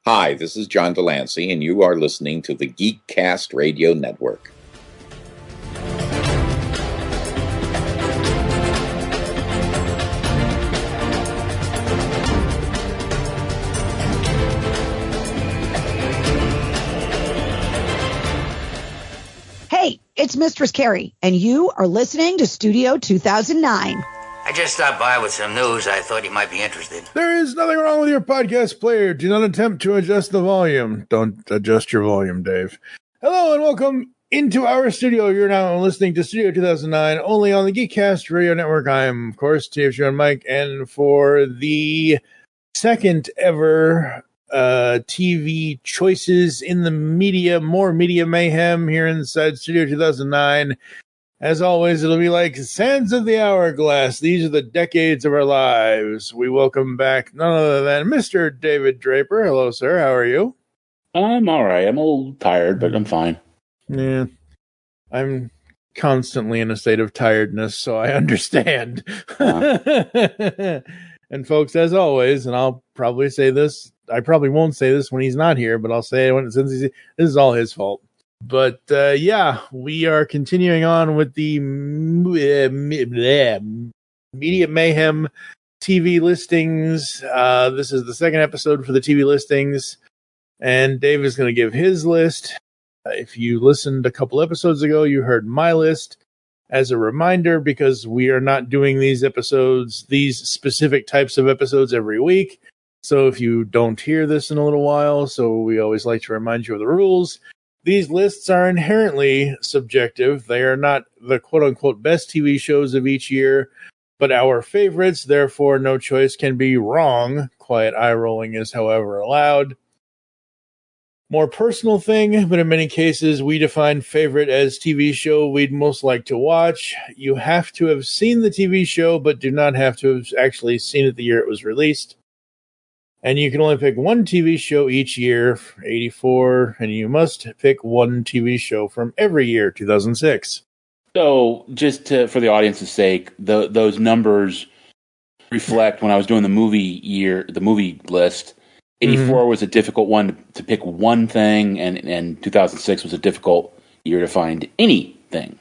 Hi, this is John Delancey, and you are listening to the Geekcast Radio Network. Hey, it's Mistress Carrie, and you are listening to Studio 2009. I just stopped by with some news. I thought you might be interested. There is nothing wrong with your podcast player. Do not attempt to adjust the volume. Don't adjust your volume, Dave. Hello and welcome into our studio. You're now listening to Studio 2009, only on the Geekcast Radio Network. I'm, of course, TFG on Mike, and for the second ever TV choices in the media, more media mayhem here inside Studio 2009. As always, it'll be like sands of the hourglass. These are the decades of our lives. We welcome back none other than Mr. David Draper. Hello, sir. How are you? I'm all right. I'm a little tired, but I'm fine. Yeah. I'm constantly in a state of tiredness, so I understand. And folks, as always, and I'll probably say this, I probably won't say this when he's not here, but I'll say it since this is all his fault. But, yeah, we are continuing on with the Media Mayhem TV listings. This is the second episode for the TV listings, and Dave is going to give his list. If you listened a couple episodes ago, you heard my list. As a reminder, because we are not doing these specific types of episodes every week. So if you don't hear this in a little while, so we always like to remind you of the rules. These lists are inherently subjective. They are not the quote-unquote best TV shows of each year, but our favorites. Therefore, no choice can be wrong. Quiet eye rolling is, however, allowed. More personal thing, but in many cases, we define favorite as TV show we'd most like to watch. You have to have seen the TV show, but do not have to have actually seen it the year it was released. And you can only pick one TV show each year, 84, and you must pick one TV show from every year, 2006. So, just for the audience's sake, those numbers reflect when I was doing the movie list. 84 was a difficult one to pick one thing, and 2006 was a difficult year to find anything.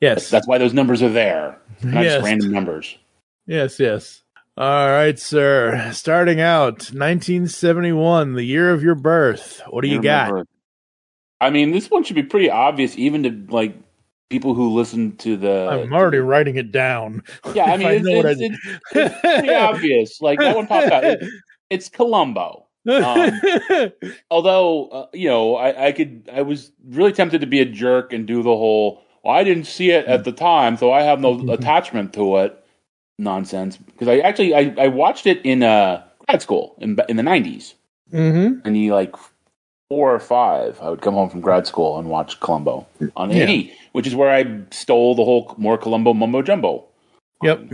Yes. That's why those numbers are there, not just random numbers. Yes, yes. All right, sir. Starting out, 1971, the year of your birth. What do you got? I mean, this one should be pretty obvious, even to people who listen to the. I'm already writing it down. Yeah, I mean, it's pretty obvious. Like that one popped out. It's Columbo. Although, I was really tempted to be a jerk and do the whole. Well, I didn't see it at the time, so I have no attachment to it. Nonsense, because I watched it in grad school in the 90s. Mm-hmm. And 4 or 5, I would come home from grad school and watch Columbo on A&E, which is where I stole the whole more Columbo mumbo jumbo. Yep,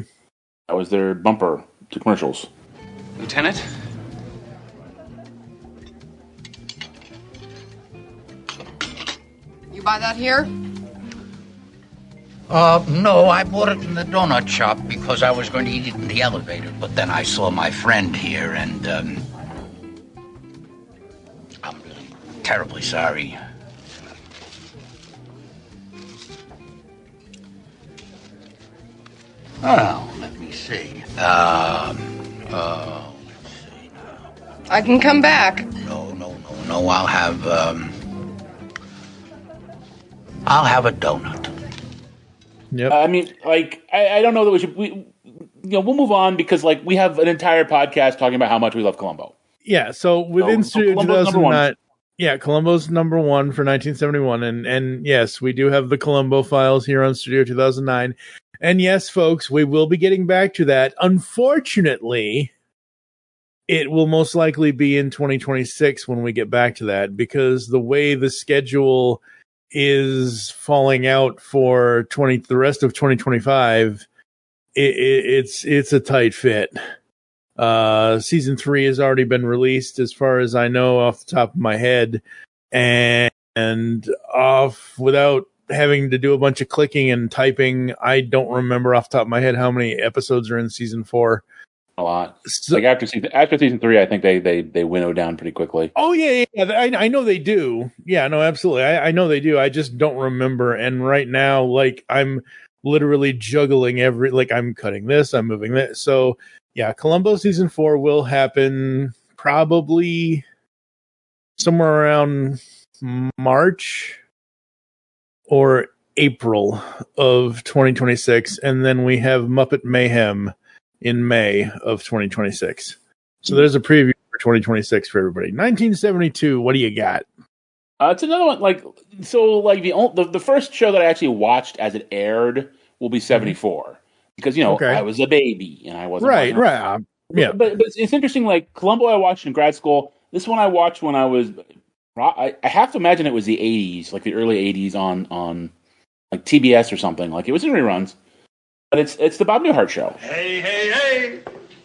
that was their bumper to commercials. Lieutenant? You buy that here? No, I bought it in the donut shop because I was going to eat it in the elevator. But then I saw my friend here, and I'm really terribly sorry. Oh, let me see. Let's see now. I can come back. No. I'll have a donut. Yep. I mean, I don't know that we'll move on because we have an entire podcast talking about how much we love Columbo. Yeah, so within Studio Columbo's 2009, Columbo's number one for 1971, and yes, we do have the Columbo files here on Studio 2009, and yes, folks, we will be getting back to that. Unfortunately, it will most likely be in 2026 when we get back to that, because the way the schedule is falling out for the rest of 2025, it's a tight fit. Season 3 has already been released, as far as I know, off the top of my head, and off without having to do a bunch of clicking and typing. I don't remember off the top of my head how many episodes are in season 4. a lot. So, Like after season 3, I think they winnow down pretty quickly. Oh yeah. I know they do. Yeah, no, absolutely. I know they do. I just don't remember. And right now, like I'm literally juggling I'm cutting this, I'm moving this. So yeah, Columbo season 4 will happen probably somewhere around March or April of 2026, and then we have Muppet Mayhem in May of 2026. So there's a preview for 2026 for everybody. 1972. What do you got? It's another one. The first show that I actually watched as it aired will be 74 because I was a baby and I wasn't right. Yeah, but it's interesting. Like Columbo, I watched in grad school. This one I watched when I was. I have to imagine it was the 80s, like the early 80s on like TBS or something. Like it was in reruns. But it's the Bob Newhart Show. Hey.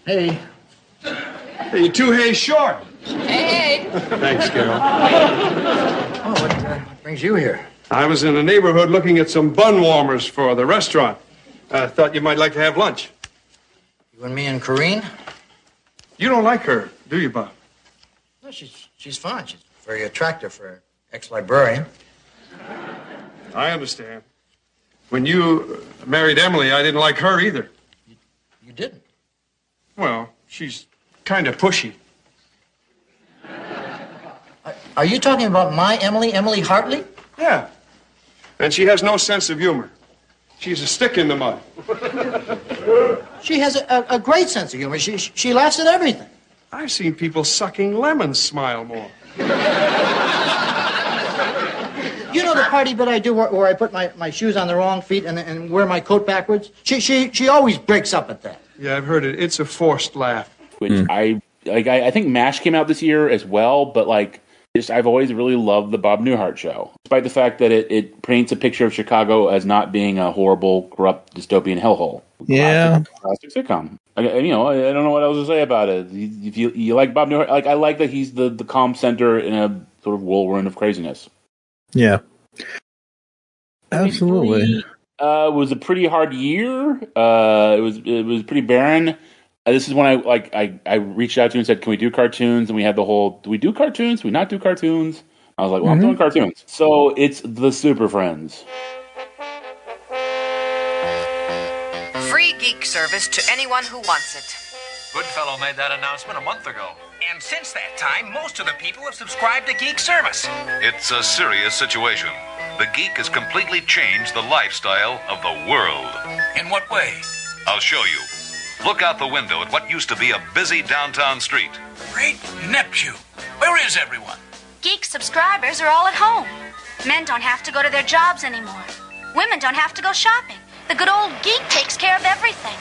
Hey, you're 2 hays short. Hey. Thanks, Carol. Oh, what brings you here? I was in the neighborhood looking at some bun warmers for the restaurant. I thought you might like to have lunch. You and me and Corrine? You don't like her, do you, Bob? No, she's fine. She's very attractive for an ex-librarian. I understand. When you married Emily, I didn't like her either. You didn't? Well, she's kind of pushy. Are you talking about my Emily Hartley? Yeah. And she has no sense of humor. She's a stick in the mud. She has a great sense of humor. She laughs at everything. I've seen people sucking lemons smile more. You know the party bit I do where I put my shoes on the wrong feet and wear my coat backwards? She always breaks up at that. Yeah, I've heard it. It's a forced laugh. Which I think MASH came out this year as well, but I've always really loved the Bob Newhart Show, despite the fact that it paints a picture of Chicago as not being a horrible, corrupt, dystopian hellhole. Yeah, classic sitcom. I don't know what else to say about it. If you like Bob Newhart, I like that he's the calm center in a sort of whirlwind of craziness. Yeah, absolutely. It was a pretty hard year. It was pretty barren. This is when I reached out to you and said, "Can we do cartoons?" And we had the whole, "Do we do cartoons? Do we not do cartoons?" I was like, "Well, I'm doing cartoons." So it's the Super Friends. Free geek service to anyone who wants it. Goodfellow made that announcement a month ago. And since that time, most of the people have subscribed to Geek Service. It's a serious situation. The Geek has completely changed the lifestyle of the world. In what way? I'll show you. Look out the window at what used to be a busy downtown street. Great Neptune. Where is everyone? Geek subscribers are all at home. Men don't have to go to their jobs anymore. Women don't have to go shopping. The good old Geek takes care of everything.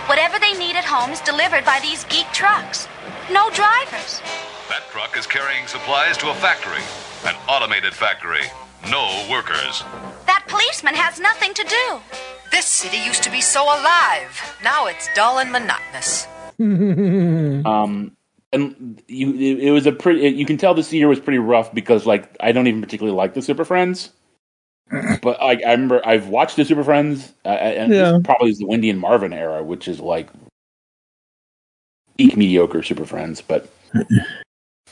Whatever they need at home is delivered by these Geek trucks. No drivers. That truck is carrying supplies to a factory. An automated factory. No workers. That policeman has nothing to do. This city used to be so alive. Now it's dull and monotonous. And it was you can tell this year was pretty rough because I don't even particularly like the Super Friends. But I remember I've watched the Super Friends, and this probably is the Wendy and Marvin era, which is peak mediocre Super Friends. But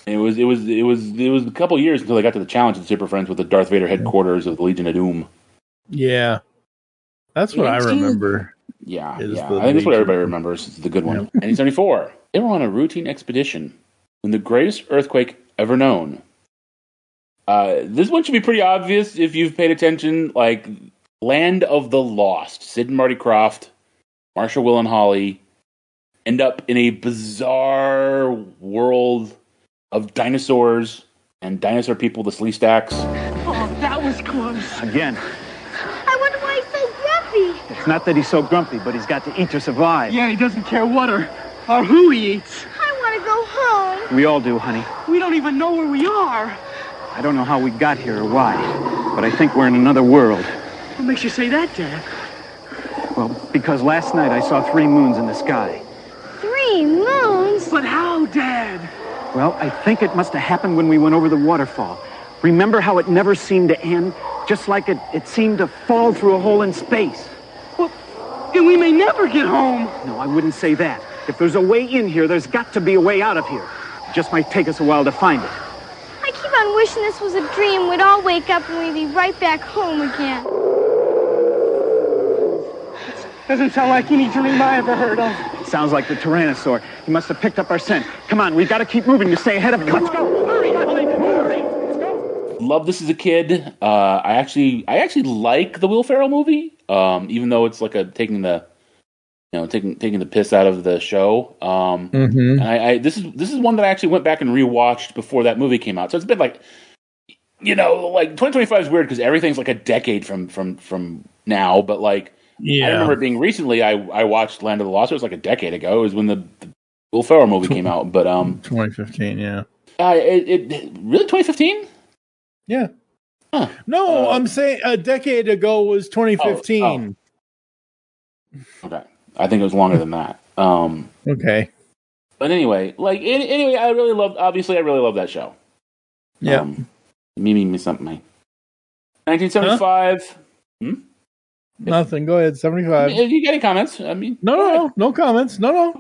it was a couple years until they got to the challenge of the Super Friends with the Darth Vader headquarters of the Legion of Doom. Yeah, that's what I remember. Yeah. I think that's what everybody remembers. It's the good one. Yeah. 1974, they were on a routine expedition when the greatest earthquake ever known. This one should be pretty obvious if you've paid attention. Land of the Lost. Sid and Marty Krofft, Marsha, Will, and Holly end up in a bizarre world of dinosaurs and dinosaur people, the Slee Stacks. Oh, that was close. Again. I wonder why he's so grumpy. It's not that he's so grumpy, but he's got to eat to survive. Yeah, he doesn't care what or who he eats. I want to go home. We all do, honey. We don't even know where we are. I don't know how we got here or why, but I think we're in another world. What makes you say that, Dad? Well, because last night I saw 3 moons in the sky. 3 moons? But how, Dad? Well, I think it must have happened when we went over the waterfall. Remember how it never seemed to end? Just like it seemed to fall through a hole in space. Well, then we may never get home. No, I wouldn't say that. If there's a way in here, there's got to be a way out of here. It just might take us a while to find it. I keep on wishing this was a dream. We'd all wake up and we'd be right back home again. Doesn't sound like any dream I ever heard of. Sounds like the Tyrannosaur. He must have picked up our scent. Come on, we've got to keep moving to stay ahead of him. Let's go. Hurry, hurry. Let's go. Love this as a kid. I actually like the Will Ferrell movie, even though it's like taking the piss out of the show. And I this is one that I actually went back and rewatched before that movie came out. So it's been like 2025 is weird because everything's like a decade from now. But like I remember it being recently. I watched Land of the Lost. It was like a decade ago. It was when the Will Ferrell movie came out. But 2015, yeah. It really 2015. Yeah. Huh. No, I'm saying a decade ago was 2015. Okay. I think it was longer than that. Okay. But anyway, I really love that show. Yeah. Me something. 1975. Huh? Nothing. Go ahead. 75. You got any comments? I mean, no comments. No.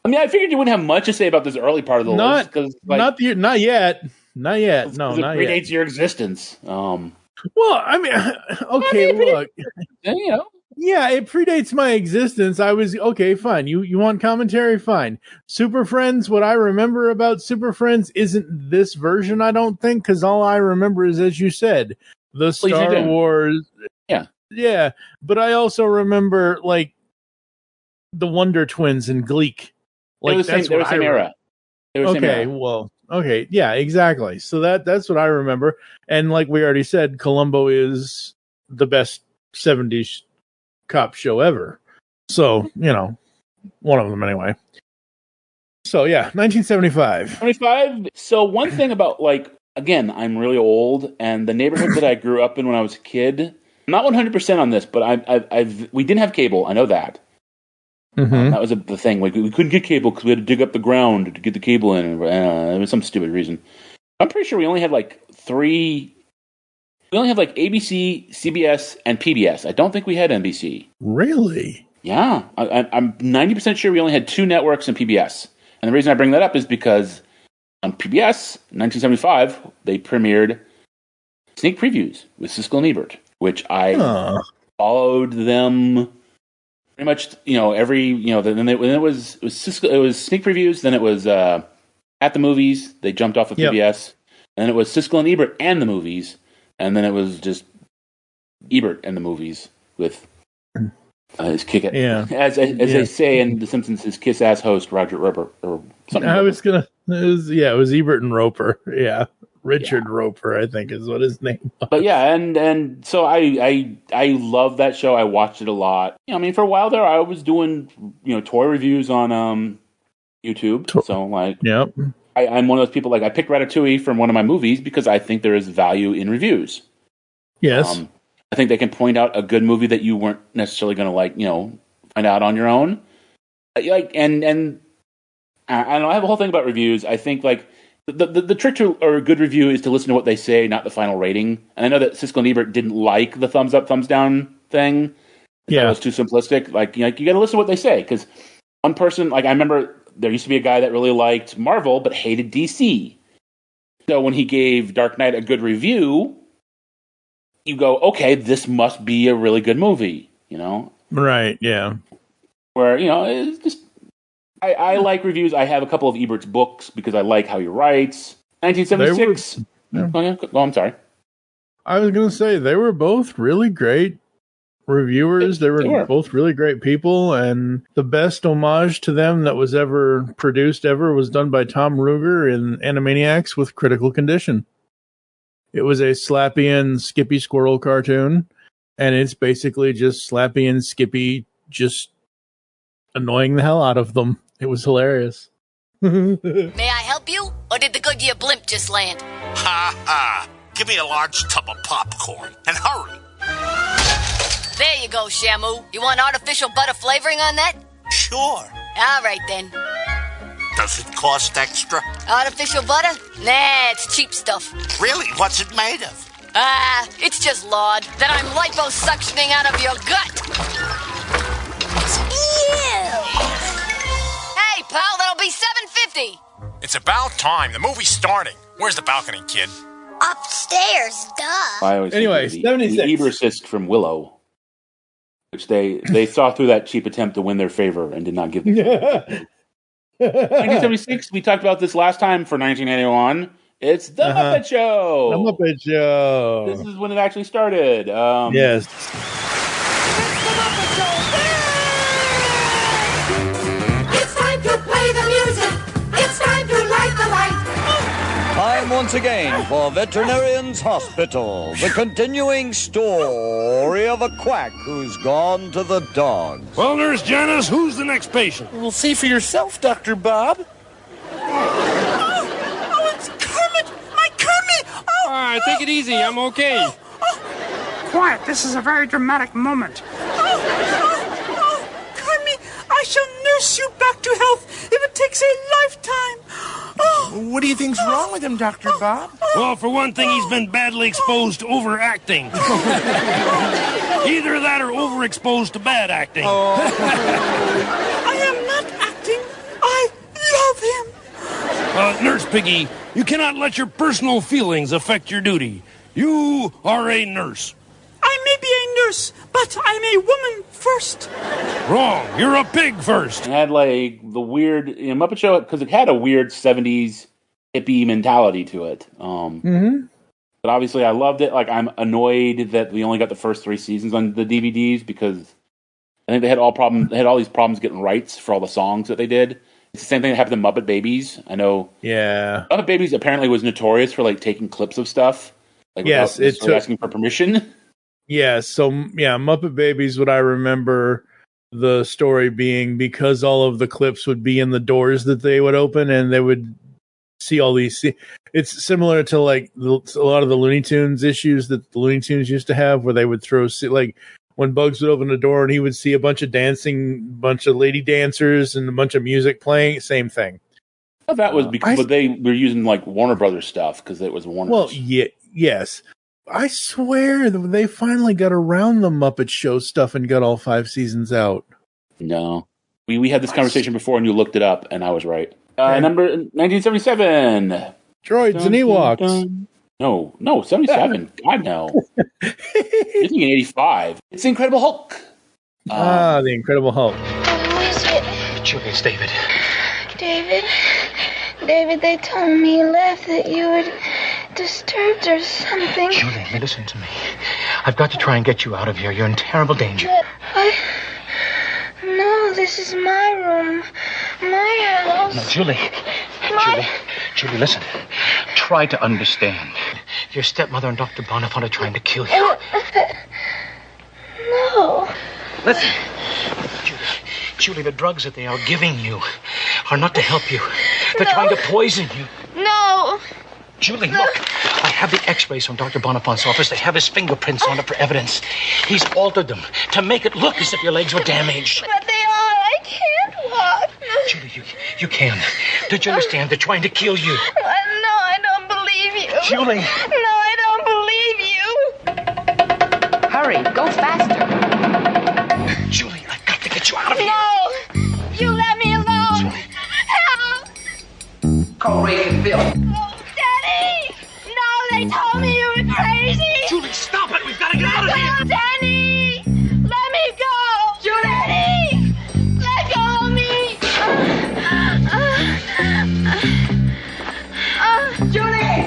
I mean, I figured you wouldn't have much to say about this early part of the list because, not yet. Not yet. No, not it predates yet. your existence. Well, I mean, okay, look. Yeah, it predates my existence. I was okay, fine. You want commentary? Fine. Super Friends, what I remember about Super Friends isn't this version, I don't think, because all I remember is, as you said, the Star Wars. Yeah. But I also remember like the Wonder Twins and Gleek. Like they were the same era. Okay, yeah, exactly. So that's what I remember. And like we already said, Columbo is the best 70s cop show ever. So, one of them anyway. So, yeah, 1975. 25. So, one thing about, again, I'm really old, and the neighborhood that I grew up in when I was a kid, I'm not 100% on this, but we didn't have cable. I know that. Mm-hmm. That was the thing. We couldn't get cable because we had to dig up the ground to get the cable in. It was some stupid reason. I'm pretty sure we only had three. We only have ABC, CBS, and PBS. I don't think we had NBC. Really? Yeah. I'm 90% sure we only had two networks and PBS. And the reason I bring that up is because on PBS, in 1975, they premiered sneak previews with Siskel and Ebert, which I followed them pretty much, then it was Siskel, it was sneak previews, then it was at the movies, they jumped off of PBS, and then it was Siskel and Ebert and the movies. And then it was just Ebert and the movies with his kick it. Yeah. As they say in The Simpsons, his kiss ass host, Roger Roper, or something. It was Ebert and Roper. Yeah. Richard Roper, I think is what his name was. But yeah, and so I love that show. I watched it a lot. For a while there, I was doing, toy reviews on YouTube. So yep. I'm one of those people, I picked Ratatouille from one of my movies because I think there is value in reviews. Yes. I think they can point out a good movie that you weren't necessarily going to, find out on your own. And I don't know, I have a whole thing about reviews. I think, the trick to a good review is to listen to what they say, not the final rating. And I know that Siskel and Ebert didn't like the thumbs up, thumbs down thing. Yeah. It was too simplistic. You got to listen to what they say, because one person, I remember there used to be a guy that really liked Marvel but hated DC. So when he gave Dark Knight a good review, you go, okay, this must be a really good movie, Right, yeah. Where, it's just, I like reviews. I have a couple of Ebert's books because I like how he writes. 1976. I'm sorry. I was going to say, they were both really great reviewers. They were both really great people, and the best homage to them that was ever produced was done by Tom Ruegger in Animaniacs with Critical Condition. It was a Slappy and Skippy squirrel cartoon, and it's basically just Slappy and Skippy just annoying the hell out of them. It was hilarious. May I help you? Or did the Goodyear blimp just land? Ha ha! Give me a large tub of popcorn, and hurry! There you go, Shamu. You want artificial butter flavoring on that? Sure. All right, then. Does it cost extra? Artificial butter? Nah, it's cheap stuff. Really? What's it made of? It's just lard that I'm liposuctioning out of your gut. Ew! pal. That'll be $7.50. It's about time. The movie's starting. Where's the balcony, kid? Upstairs, duh. I always Anyway, think 76. the Eber assist from Willow, which they saw through that cheap attempt to win their favor and did not give them. 1976, we talked about this last time for 1981. It's The Muppet Show. The Muppet Show. This is when it actually started. Yes. It's time to play the music. It's time to light the light. Time once again for Veterinarian's Hospital, the continuing story of a quack who's gone to the dogs. Well, Nurse Janice, who's the next patient? We'll see for yourself, Dr. Bob. Oh, it's Kermit. My Kermit. Oh, All right, take it easy. I'm okay. Quiet, this is a very dramatic moment. Kermit, I shall nurse you back to health if it takes a lifetime. What do you think's wrong with him, Dr. Bob? Well, for one thing, he's been badly exposed to overacting. Either that or overexposed to bad acting. I am not acting. I love him. Nurse Piggy, you cannot let your personal feelings affect your duty. You are a nurse. I may be a nurse, but I'm a woman first. Wrong. You're a pig first. It had like the weird Muppet Show because it had a weird 70s hippie mentality to it. But obviously, I loved it. Like, I'm annoyed that we only got the first 3 seasons on the DVDs because I think they had all these problems getting rights for all the songs that they did. It's the same thing that happened to Muppet Babies. I know. Yeah. Muppet Babies apparently was notorious for like taking clips of stuff. Like, yes, it took asking for permission. Yeah, so Muppet Babies, what I remember the story being because all of the clips would be in the doors that they would open and they would see all these. It's similar to like a lot of the Looney Tunes issues that the Looney Tunes used to have where they would throw, like when Bugs would open the door and he would see a bunch of lady dancers and a bunch of music playing, same thing. Well, that was because they were using like Warner Brothers stuff because it was Warner. Well, yes. I swear they finally got around the Muppet Show stuff and got all 5 seasons out. No. We had this conversation before and you looked it up and I was right. Number 1977. Droids and Ewoks. No, 77. God, no. You're thinking 85. It's the Incredible Hulk. The Incredible Hulk. Who is it? Julie, it's David. David, they told me you left, that you were disturbed or something. Julie, listen to me. I've got to try and get you out of here. You're in terrible danger. No, this is my room. My house. No, Julie, listen. Try to understand. Your stepmother and Dr. Bonifant are trying to kill you. No. Listen. Julie, the drugs that they are giving you are not to help you. They're trying to poison you. No. Julie, look. I have the x-rays from Dr. Bonifant's office. They have his fingerprints on it for evidence. He's altered them to make it look as if your legs were damaged. But they are. I can't walk. Julie, you can. Don't you understand? They're trying to kill you. No, I don't believe you. Julie. No, I don't believe you. Hurry, go faster. Julie, I've got to get you out of here. No. You let me alone. Help. Call Ray and Bill. Daddy! No, they told me you were crazy! Julie, stop it! We've got to get out of here! Danny! Let me go! Danny! Let go of me! Julie!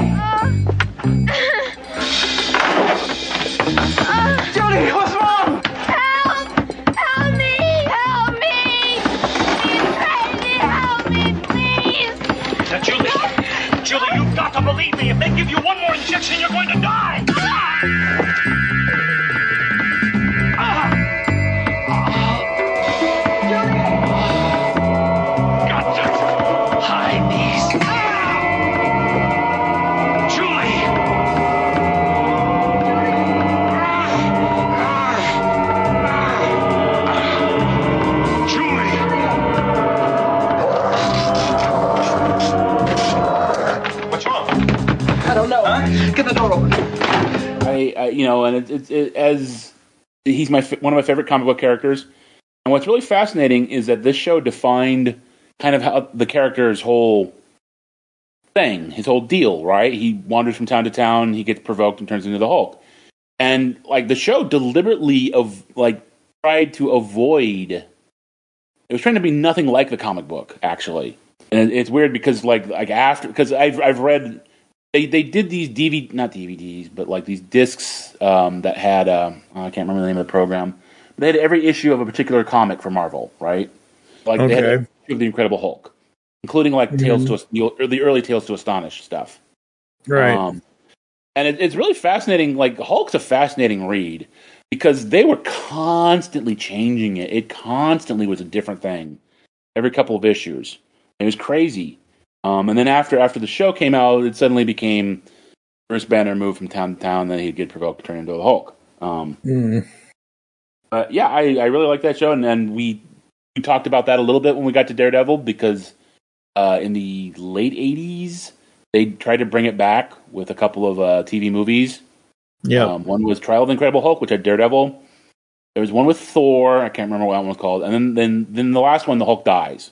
Julie, what's wrong? Help! Help me! Help me! He's crazy! Help me, please! Now, Julie, you've got to believe me. If they give you one more injection, you're going to die. Got to hide these. Julie. What's wrong? I don't know. Huh? Get the door open. And as he's one of my favorite comic book characters. And what's really fascinating is that this show defined kind of how the character's whole thing, his whole deal, right? He wanders from town to town, he gets provoked and turns into the Hulk. And like the show deliberately tried to avoid, it was trying to be nothing like the comic book, actually. And it's weird because because I've read, they did these not DVDs, but like these discs that had I can't remember the name of the program. They had every issue of a particular comic for Marvel, right? Like they had an issue of the Incredible Hulk, including like the early Tales to Astonish stuff, right? And it's really fascinating. Like Hulk's a fascinating read because they were constantly changing it. It constantly was a different thing every couple of issues. It was crazy. And then after the show came out, it suddenly became Bruce Banner moved from town to town, then he'd get provoked to turn into the Hulk. But yeah, I really like that show, and then we talked about that a little bit when we got to Daredevil because in the late 80s, they tried to bring it back with a couple of TV movies. Yeah. One was Trial of the Incredible Hulk, which had Daredevil. There was one with Thor. I can't remember what that one was called. And then the last one, the Hulk dies.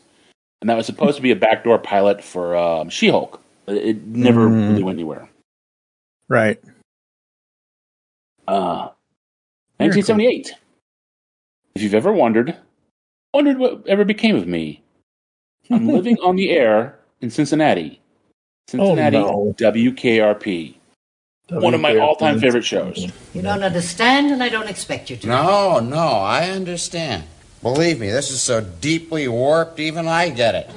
And that was supposed to be a backdoor pilot for She-Hulk. It never really went anywhere. Right. 1978. If you've ever wondered what ever became of me, I'm living on the air in Cincinnati. WKRP. One of my all-time favorite shows. You don't understand, and I don't expect you to. No, I understand. Believe me, this is so deeply warped, even I get it.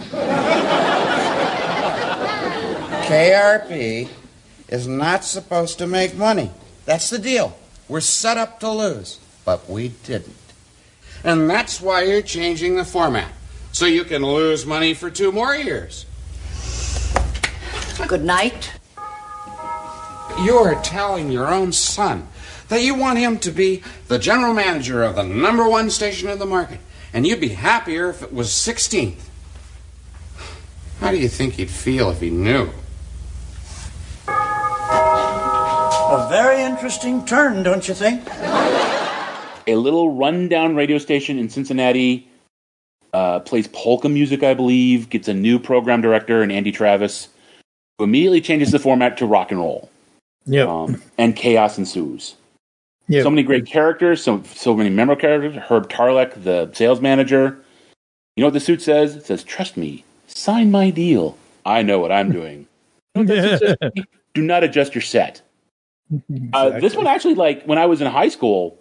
KRP is not supposed to make money. That's the deal. We're set up to lose, but we didn't. And that's why you're changing the format, so you can lose money for 2 more years. Good night. You're telling your own son that you want him to be the general manager of the #1 station in the market, and you'd be happier if it was 16th. How do you think he'd feel if he knew? A very interesting turn, don't you think? A little rundown radio station in Cincinnati plays polka music, I believe, gets a new program director in Andy Travis, who immediately changes the format to rock and roll. Yep. And chaos ensues. Yep. So many great characters, so many memorable characters. Herb Tarlek, the sales manager. You know what the suit says? It says, "Trust me, sign my deal. I know what I'm doing." You know what that suit says? Do not adjust your set. Exactly. This one actually, like, when I was in high school,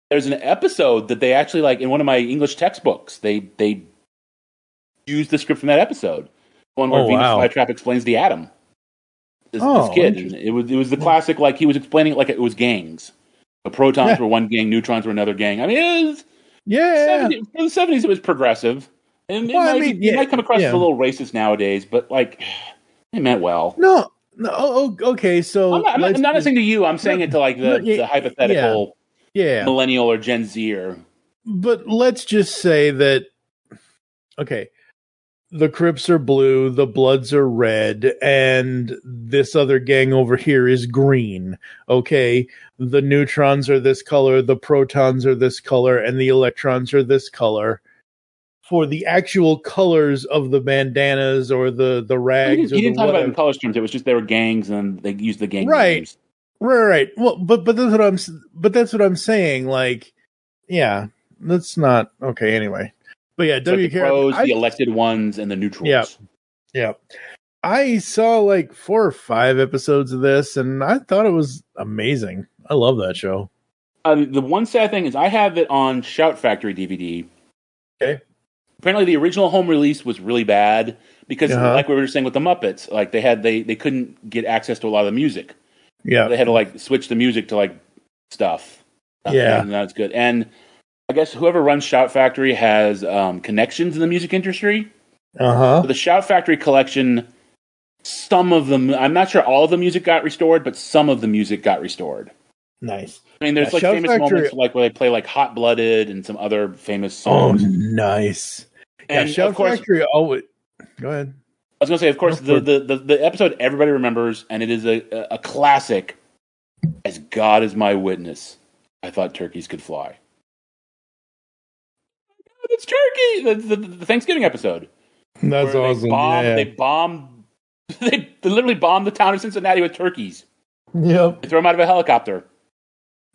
there's an episode that they actually, like, in one of my English textbooks, they used the script from that episode. One where Venus Flytrap explains the atom. This kid. And it was the classic, like, he was explaining it like it was gangs. The protons were one gang, neutrons were another gang. I mean, it was... Yeah. In the 70s, it was progressive. And it might come across as a little racist nowadays, but, like, it meant well. No, okay, so... I'm not saying to you, I'm saying it to, like, the hypothetical millennial or Gen Zer. But let's just say that, okay, the Crips are blue, the Bloods are red, and this other gang over here is green. Okay, the neutrons are this color, the protons are this color, and the electrons are this color. For the actual colors of the bandanas or the rags, he didn't talk about it in color terms. It was just they were gangs, and they used the gang names. Right. Well, but that's what I'm saying. Like, yeah, that's not okay. Anyway. But yeah, the pros, the elected ones, and the neutrals. Yeah. I saw like 4 or 5 episodes of this, and I thought it was amazing. I love that show. The one sad thing is I have it on Shout Factory DVD. Okay. Apparently, the original home release was really bad because, like we were saying with the Muppets, like they couldn't get access to a lot of the music. Yeah, they had to like switch the music to like stuff. Yeah, and that's good. And I guess whoever runs Shout Factory has connections in the music industry. So the Shout Factory collection, some of them, I'm not sure all of the music got restored, but some of the music got restored. Nice. I mean, there's like Shout famous Factory, moments like where they play like Hot Blooded and some other famous songs. Oh, nice. And yeah, Shout of course, Factory always. Go ahead. I was going to say, of course, the episode everybody remembers, and it is a classic. As God is my witness, I thought turkeys could fly. It's Turkey. The Thanksgiving episode. That's awesome. They bombed. They literally bombed the town of Cincinnati with turkeys. Yep. They throw him out of a helicopter.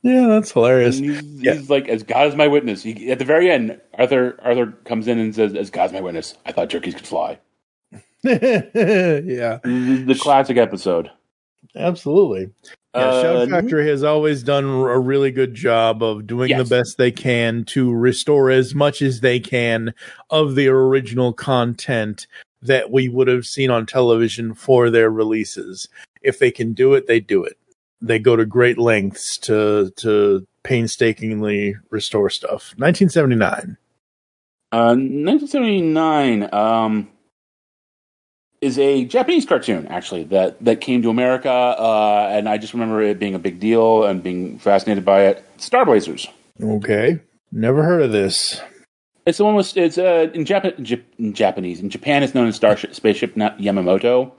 Yeah, that's hilarious. And he's like, as God is my witness. At the very end, Arthur comes in and says, as God's my witness, I thought turkeys could fly. Yeah. The classic episode. Absolutely. Yeah, Shout Factory has always done a really good job of doing the best they can to restore as much as they can of the original content that we would have seen on television for their releases. If they can do it, they do it. They go to great lengths to painstakingly restore stuff. 1979. 1979 is a Japanese cartoon, actually, that came to America, and I just remember it being a big deal and being fascinated by it. Star Blazers. Okay. Never heard of this. It's the one with, it's in Japanese. In Japan, it's known as Spaceship Yamamoto.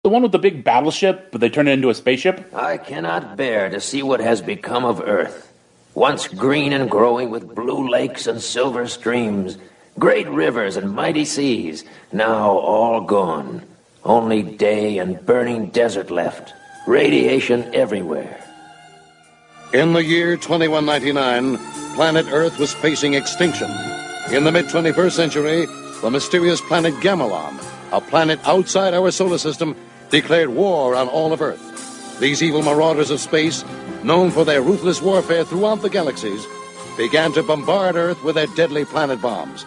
The one with the big battleship, but they turn it into a spaceship. I cannot bear to see what has become of Earth. Once green and growing with blue lakes and silver streams, great rivers and mighty seas, now all gone. Only day and burning desert left. Radiation everywhere. In the year 2199, planet Earth was facing extinction. In the mid-21st century, the mysterious planet Gamelon, a planet outside our solar system, declared war on all of Earth. These evil marauders of space, known for their ruthless warfare throughout the galaxies, began to bombard Earth with their deadly planet bombs.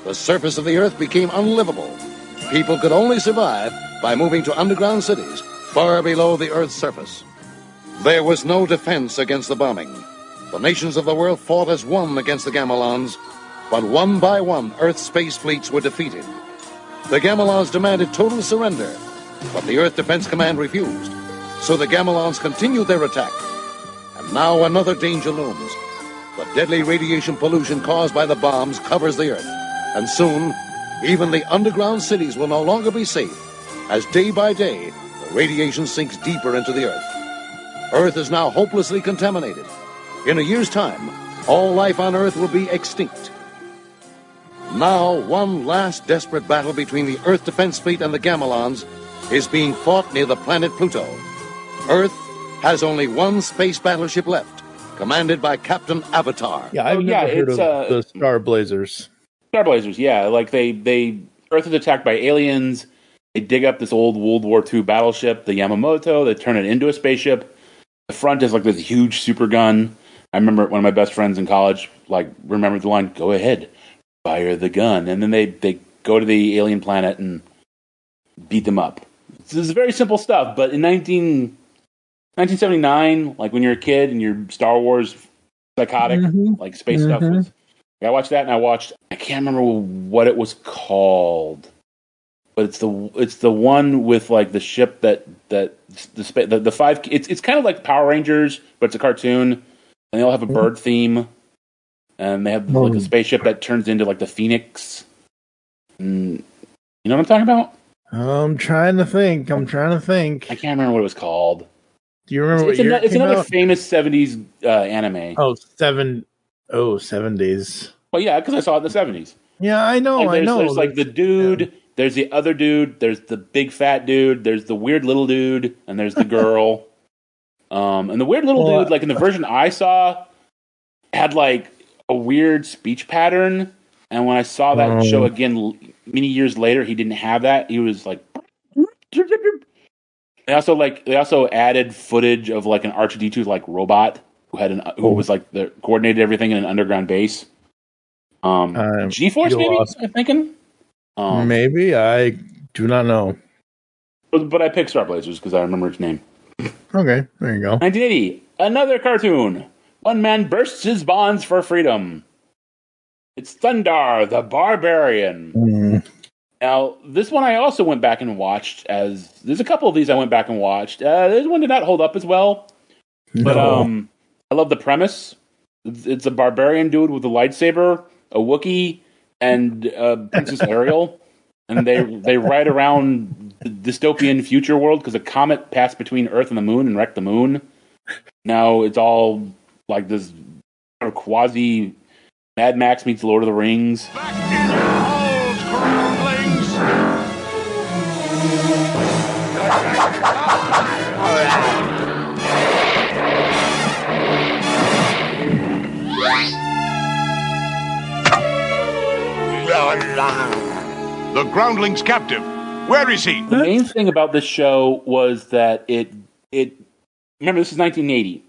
The surface of the Earth became unlivable. People could only survive by moving to underground cities far below the Earth's surface. There was no defense against the bombing. The nations of the world fought as one against the Gamelons, but one by one, Earth's space fleets were defeated. The Gamelons demanded total surrender, but the Earth Defense Command refused. So the Gamelons continued their attack. And now another danger looms. The deadly radiation pollution caused by the bombs covers the Earth. And soon, even the underground cities will no longer be safe, as day by day, the radiation sinks deeper into the Earth. Earth is now hopelessly contaminated. In a year's time, all life on Earth will be extinct. Now, one last desperate battle between the Earth Defense Fleet and the Gamelons is being fought near the planet Pluto. Earth has only one space battleship left, commanded by Captain Avatar. Yeah, I've never heard of the Star Blazers. Star Blazers, yeah. Like, Earth is attacked by aliens. They dig up this old World War II battleship, the Yamamoto. They turn it into a spaceship. The front is like this huge super gun. I remember one of my best friends in college, remembered the line, "Go ahead, fire the gun." And then they go to the alien planet and beat them up. This is very simple stuff, but in 1979, like when you're a kid and you're Star Wars psychotic, like space stuff was... I watched that, and I can't remember what it was called, but it's the one with like the ship the five. It's kind of like Power Rangers, but it's a cartoon, and they all have a bird theme, and they have like a spaceship that turns into like the Phoenix. And you know what I'm talking about? I'm trying to think. I can't remember what it was called. Do you remember it's another famous 70s anime. 70s. Well, yeah, because I saw it in the 70s. Yeah, I know. There's like the dude, there's the other dude, there's the big fat dude, there's the weird little dude, and there's the girl. And the weird little dude, like in the version I saw, had like a weird speech pattern. And when I saw that show again many years later, he didn't have that. He was like... They also added footage of like an R2-D2 like robot who was like coordinated everything in an underground base. G-Force, maybe? I'm thinking. Maybe, I do not know. But I picked Star Blazers because I remember its name. Okay, there you go. 1980, another cartoon. One man bursts his bonds for freedom. It's Thundar the Barbarian. Now, this one I also went back and watched. There's a couple of these I went back and watched. This one did not hold up as well. But I love the premise. It's a barbarian dude with a lightsaber, a Wookiee, and Princess Ariel. And they ride around the dystopian future world because a comet passed between Earth and the moon and wrecked the moon. Now it's all like this sort of quasi Mad Max meets Lord of the Rings. Back in your halls, groundlings! groundlings captive. Where is he? The main thing about this show was that it remember, this is 1980.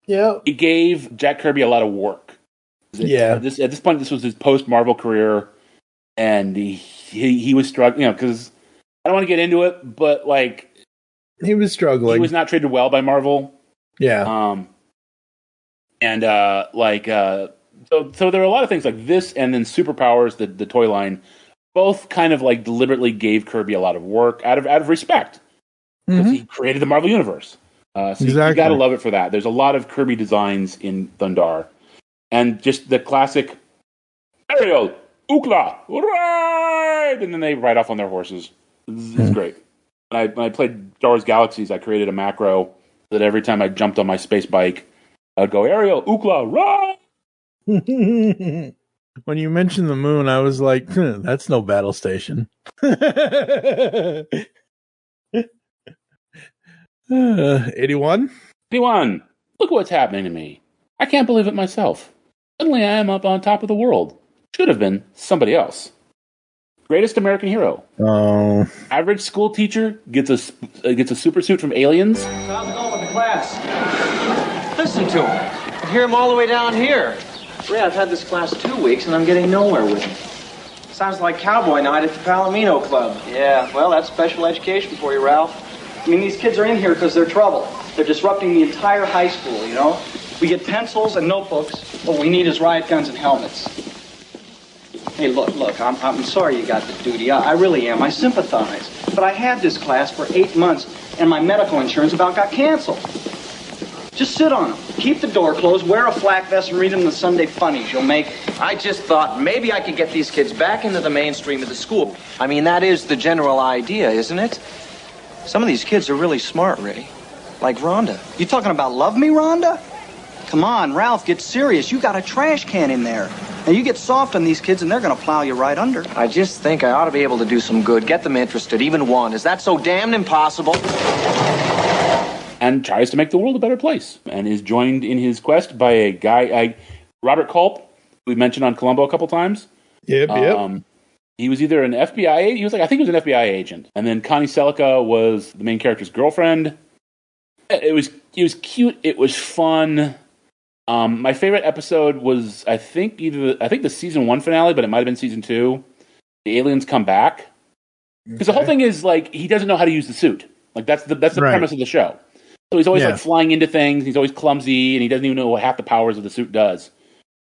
Yeah. It gave Jack Kirby a lot of work. At this point, this was his post-Marvel career, and he was struggling, because I don't want to get into it, but like he was struggling. He was not treated well by Marvel. Yeah. So there are a lot of things like this, and then Superpowers, the toy line, both kind of like deliberately gave Kirby a lot of work out of respect, because he created the Marvel Universe. You got to love it for that. There's a lot of Kirby designs in Thundar, and just the classic Ariel, Ookla, right, and then they ride off on their horses. It's great. When I played Star Wars Galaxies, I created a macro that every time I jumped on my space bike, I'd go Ariel, Ookla, right. When you mentioned the moon, I was like, that's no battle station. 81? 81. Look what's happening to me. I can't believe it myself. Suddenly I am up on top of the world. Should have been somebody else. Greatest American hero. Oh. Average school teacher gets a super suit from Aliens. How's it going with the class? Listen to him. I hear him all the way down here. Ray, I've had this class 2 weeks, and I'm getting nowhere with him. Sounds like cowboy night at the Palomino Club. Yeah, well, that's special education for you, Ralph. I mean, these kids are in here because they're trouble. They're disrupting the entire high school, you know? We get pencils and notebooks. What we need is riot guns and helmets. Hey, look, I'm sorry you got the duty. I really am. I sympathize. But I had this class for 8 months, and my medical insurance about got canceled. Just sit on them. Keep the door closed, wear a flak vest, and read them the Sunday funnies. You'll make it. I just thought maybe I could get these kids back into the mainstream of the school. I mean, that is the general idea, isn't it? Some of these kids are really smart, Ray. Like Rhonda. You talking about love me, Rhonda? Come on, Ralph, get serious. You got a trash can in there. Now, you get soft on these kids, and they're going to plow you right under. I just think I ought to be able to do some good, get them interested, even one. Is that so damned impossible? And tries to make the world a better place, and is joined in his quest by a guy, Robert Culp, we mentioned on Columbo a couple times. Yep. He was either an FBI agent. I think he was an FBI agent. And then Connie Selica was the main character's girlfriend. It was cute. It was fun. My favorite episode was, I think the season 1 finale, but it might have been season 2. The aliens come back, because the whole thing is like he doesn't know how to use the suit. Like that's the premise of the show. So he's always like flying into things. He's always clumsy, and he doesn't even know what half the powers of the suit does.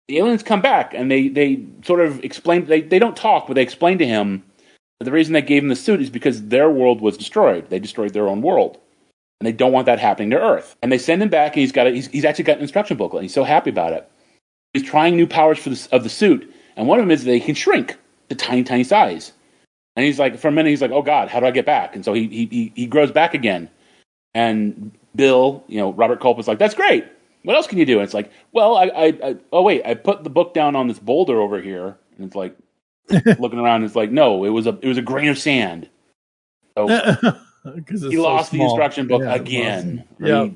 The aliens come back, and they sort of explain. They don't talk, but they explain to him that the reason they gave him the suit is because their world was destroyed. They destroyed their own world, and they don't want that happening to Earth. And they send him back, and he's actually got an instruction booklet. And he's so happy about it. He's trying new powers of the suit, and one of them is they can shrink to tiny size. And he's like, for a minute, he's like, "Oh God, how do I get back?" And so he grows back again. And Bill, Robert Culp is like, "That's great. What else can you do?" And it's like, "Well, I put the book down on this boulder over here." And it's like, looking around, and it's like, "No, it was a grain of sand." So he lost the instruction book again. Yeah.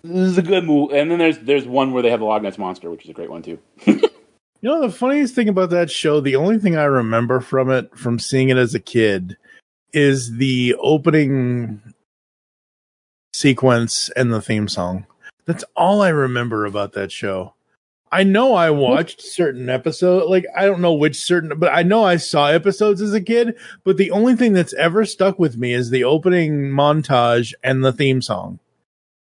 This is a good move. And then there's one where they have the Loch Ness Monster, which is a great one too. The funniest thing about that show, the only thing I remember from it, from seeing it as a kid, is the opening sequence and the theme song. That's all I remember about that show. I know I watched certain episodes, like I don't know which certain, but I know I saw episodes as a kid, but the only thing that's ever stuck with me is the opening montage and the theme song.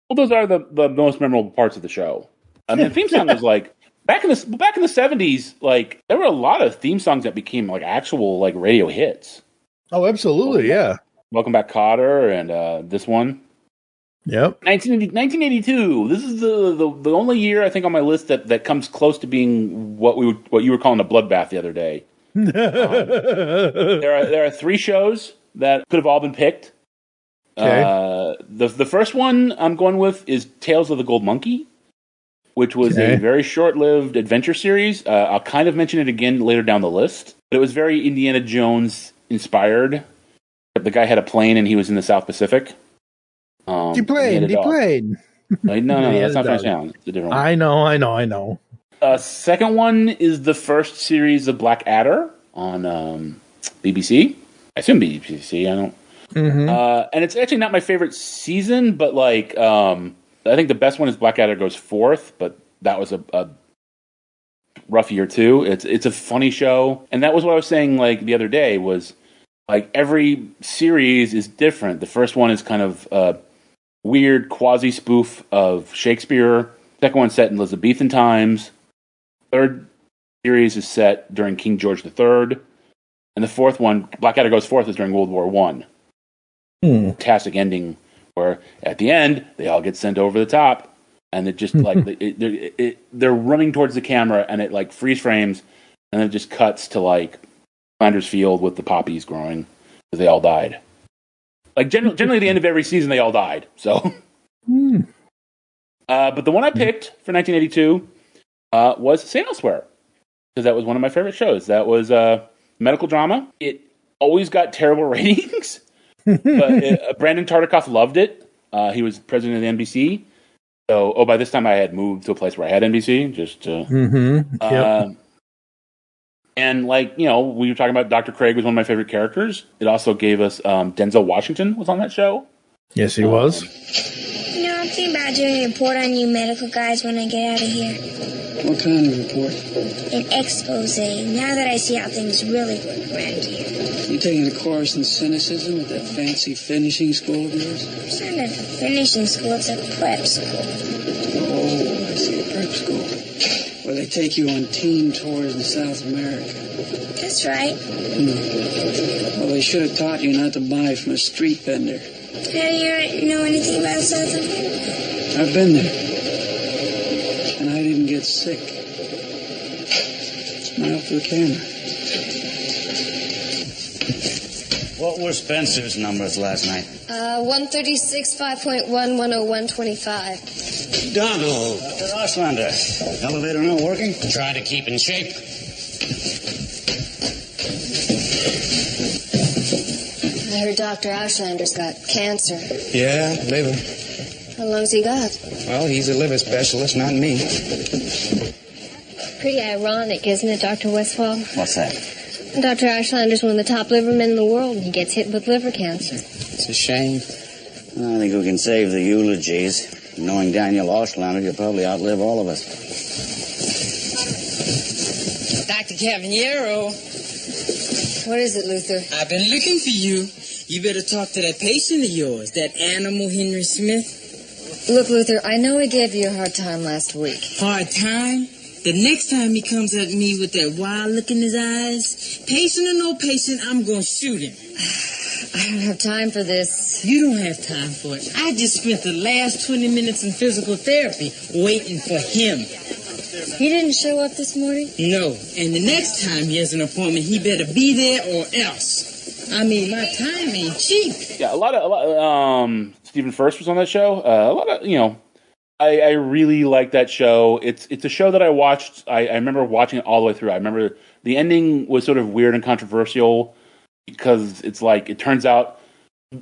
Well, those are the most memorable parts of the show. I mean, the theme song was like back in the 70s, like there were a lot of theme songs that became like actual like radio hits. Oh, absolutely, yeah. Welcome Back, Kotter, and this one. Yep. 1982. This is the only year I think on my list that comes close to being what you were calling a bloodbath the other day. There are 3 shows that could have all been picked. Okay. The first one I'm going with is Tales of the Gold Monkey, which was a very short-lived adventure series. I'll kind of mention it again later down the list, but it was very Indiana Jones inspired. The guy had a plane and he was in the South Pacific. Deplane. No, that's not French Town. It's a different one. I know. Second one is the first series of Black Adder on BBC. I assume BBC. I don't. And it's actually not my favorite season, but like I think the best one is Blackadder goes fourth, but that was a rough year too. It's a funny show, and that was what I was saying like the other day was like every series is different. The first one is kind of a weird quasi spoof of Shakespeare. Second one's set in Elizabethan times. Third series is set during King George III, and the fourth one, Blackadder goes fourth, is during World War I. Fantastic ending where at the end they all get sent over the top, and it just like they're running towards the camera, and it like freeze frames, and then it just cuts to like Flanders Field with the poppies growing because they all died. Like generally, at the end of every season, they all died. So, but the one I picked for 1982 was St. Elsewhere, because that was one of my favorite shows. That was medical drama. It always got terrible ratings. But Brandon Tartikoff loved it. He was president of the NBC. So, by this time I had moved to a place where I had NBC. And like, you know, we were talking about Dr. Craig was one of my favorite characters. It also gave us Denzel Washington was on that show. Yes, he was. You know, I'm thinking about doing a report on you medical guys when I get out of here. What kind of report? An expose, now that I see how things really work around here. You taking a course in cynicism at that fancy finishing school of yours? It's not a finishing school, it's a prep school. Oh, I see, a prep school. Where they take you on teen tours in South America. That's right. Well, they should have taught you not to buy from a street vendor. How do you know anything about South America? I've been there. And I didn't get sick. Smile for the camera. What were Spencer's numbers last night? 136, 5.1, 101, 25. Donald. Dr. Oslander. Elevator not working? Try to keep in shape. I heard Dr. Ashlander's got cancer. Yeah, liver. How long's he got? Well, he's a liver specialist, not me. Pretty ironic, isn't it, Dr. Westphal? What's that? Dr. Ashlander's one of the top liver men in the world, and he gets hit with liver cancer. It's a shame. I think we can save the eulogies. Knowing Daniel Oslander, you'll probably outlive all of us. Dr. Cavallero. What is it, Luther? I've been looking for you. You better talk to that patient of yours, that animal Henry Smith. Look, Luther, I know I gave you a hard time last week. Hard time? The next time he comes at me with that wild look in his eyes, patient or no patient, I'm going to shoot him. I don't have time for this. You don't have time for it. I just spent the last 20 minutes in physical therapy waiting for him. He didn't show up this morning? No. And the next time he has an appointment, he better be there or else. I mean, my time ain't cheap. Yeah, a lot. Stephen Furst was on that show. A lot of, you know, I really like that show. It's a show that I watched. I remember watching it all the way through. I remember the ending was sort of weird and controversial because it's like it turns out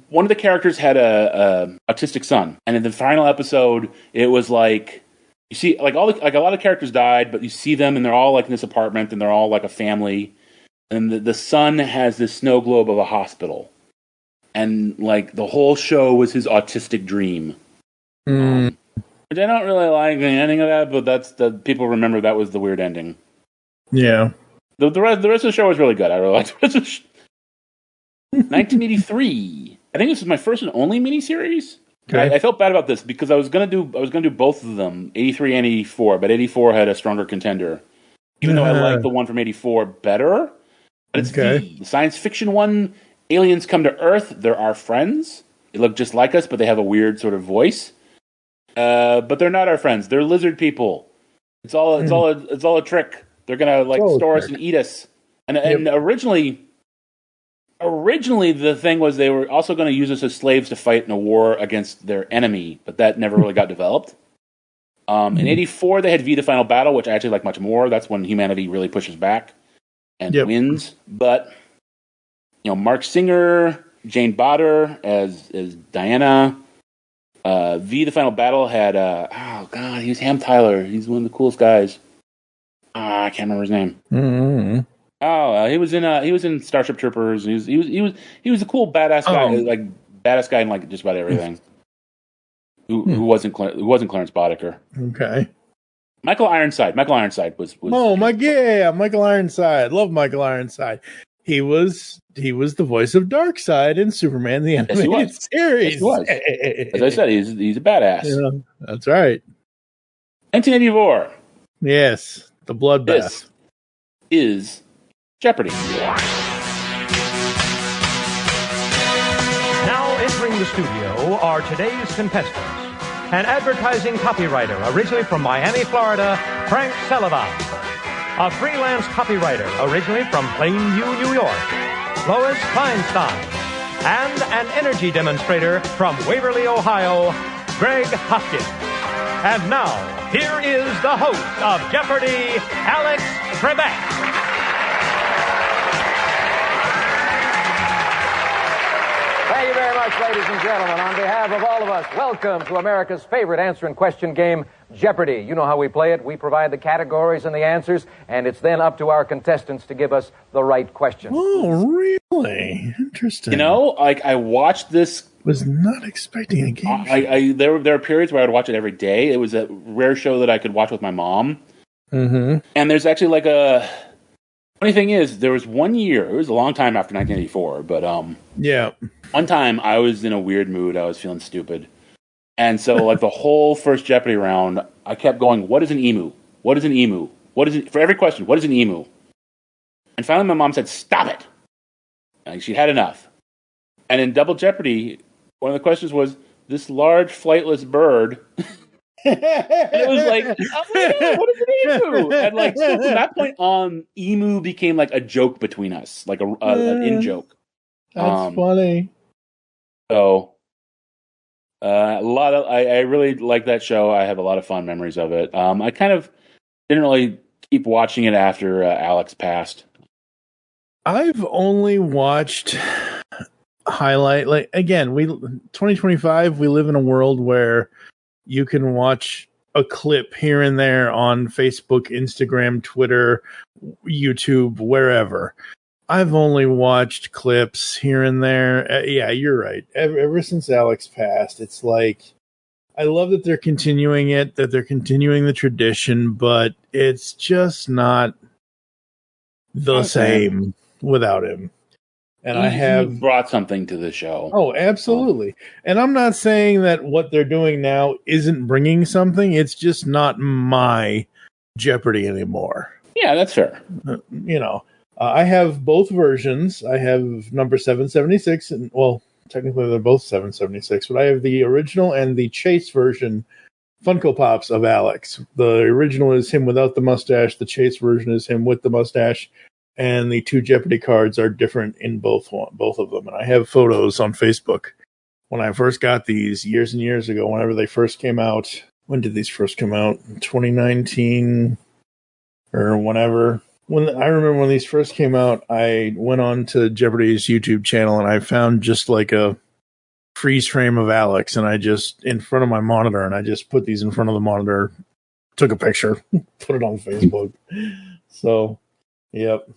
one of the characters had a autistic son, and in the final episode, it was like you see like a lot of characters died, but you see them and they're all like in this apartment and they're all like a family, and the son has this snow globe of a hospital, and like the whole show was his autistic dream. Which I don't really like the ending of that, but that's the people remember that was the weird ending. Yeah. The rest of the show was really good. I really liked the rest of the 1983. I think this was my first and only miniseries. Okay. I felt bad about this because I was gonna do both of them, 83 and 84, but 84 had a stronger contender. Even though I like the one from 84 better. But it's the science fiction one. Aliens come to Earth. They're our friends. They look just like us, but they have a weird sort of voice. But they're not our friends. They're lizard people. It's all a trick. They're gonna store us and eat us. And originally the thing was they were also going to use us as slaves to fight in a war against their enemy, but that never really got developed. In 84 they had V the Final Battle, which I actually like much more. That's when humanity really pushes back and wins. But you know, Mark Singer, Jane Botter as Diana. V the Final Battle had he was Ham Tyler. He's one of the coolest guys. I can't remember his name. Oh, he was in Starship Troopers. He was a cool badass guy, like badass guy in like just about everything. Who wasn't Clarence Boddicker? Okay. Michael Ironside. Michael Ironside was Michael Ironside. Love Michael Ironside. He was the voice of Darkseid in Superman the Animated Series. Yes, he was. As I said, he's a badass. Yeah, that's right. 1984. Yes, the bloodbath. This is Jeopardy. Now entering the studio are today's contestants. An advertising copywriter originally from Miami, Florida, Frank Sullivan. A freelance copywriter originally from Plainview, New York, Lois Feinstein. And an energy demonstrator from Waverly, Ohio, Greg Hopkins. And now, here is the host of Jeopardy, Alex Trebek. Thank you very much, ladies and gentlemen. On behalf of all of us, welcome to America's favorite answer and question game, Jeopardy. You know how we play it. We provide the categories and the answers, and it's then up to our contestants to give us the right question. Oh, really? Interesting. You know, like I watched this. Was not expecting a game. There were periods where I would watch it every day. It was a rare show that I could watch with my mom. Mm-hmm. And there's actually like a funny thing is there was one year. It was a long time after 1984, but yeah. One time I was in a weird mood. I was feeling stupid. And so like the whole first Jeopardy round, I kept going, what is an emu? What is an emu? What is it? For every question, what is an emu? And finally my mom said, stop it. Like she'd had enough. And in Double Jeopardy, one of the questions was, this large flightless bird. And it was like, what is an emu? And like, so from that point on, emu became like a joke between us, like an in-joke. That's funny. So, I really like that show. I have a lot of fond memories of it. I kind of didn't really keep watching it after Alex passed. I've only watched highlight, like, again, 2025, we live in a world where you can watch a clip here and there on Facebook, Instagram, Twitter, YouTube, wherever. I've only watched clips here and there. Yeah, you're right. Ever since Alex passed, it's like, I love that they're continuing it, that they're continuing the tradition, but it's just not the same without him. And I have brought something to the show. Oh, absolutely. And I'm not saying that what they're doing now isn't bringing something. It's just not my Jeopardy anymore. Yeah, that's fair. You know. I have both versions. I have number 776, and well, technically they're both 776, but I have the original and the Chase version Funko Pops of Alex. The original is him without the mustache. The Chase version is him with the mustache, and the two Jeopardy cards are different in both of them. And I have photos on Facebook. When I first got these years and years ago, whenever they first came out. When did these first come out? 2019 or whenever. When I remember when these first came out, I went on to Jeopardy's YouTube channel and I found just like a freeze frame of Alex, and I just in front of my monitor, and I just put these in front of the monitor, took a picture, put it on Facebook. So, yep,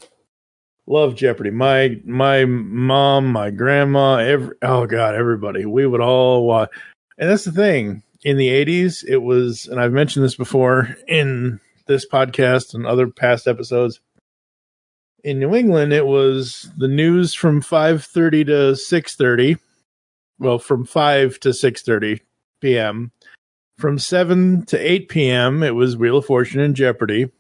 love Jeopardy. My mom, my grandma, everybody. We would all watch, and that's the thing. In the 80s, it was, and I've mentioned this before in this podcast and other past episodes. In New England, it was the news from 5:30 to 6:30. Well, from 5 to 6:30 p.m. From 7 to 8 p.m., it was Wheel of Fortune and Jeopardy.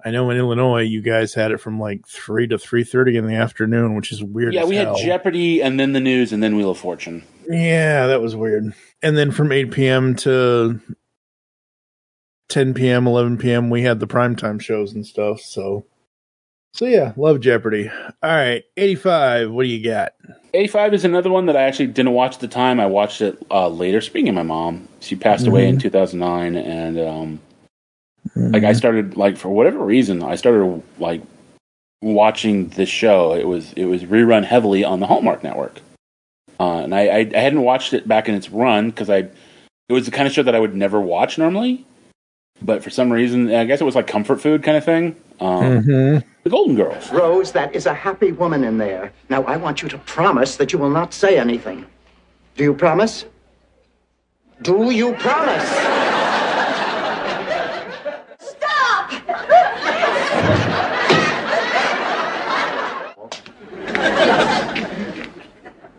I know in Illinois, you guys had it from like 3 to 3:30 in the afternoon, which is weird. Yeah, we had Jeopardy and then the news and then Wheel of Fortune. Yeah, that was weird. And then from 8 p.m. to 10 p.m., 11 p.m., we had the primetime shows and stuff. So yeah, love Jeopardy. All right, 85, what do you got? 85 is another one that I actually didn't watch at the time. I watched it later. Speaking of my mom, she passed away in 2009, and like I started, like, for whatever reason, I started like watching this show. It was rerun heavily on the Hallmark Network, and I hadn't watched it back in its run because it was the kind of show that I would never watch normally. But for some reason, I guess it was like comfort food kind of thing. The Golden Girls. Rose, that is a happy woman in there. Now, I want you to promise that you will not say anything. Do you promise? Do you promise? Stop!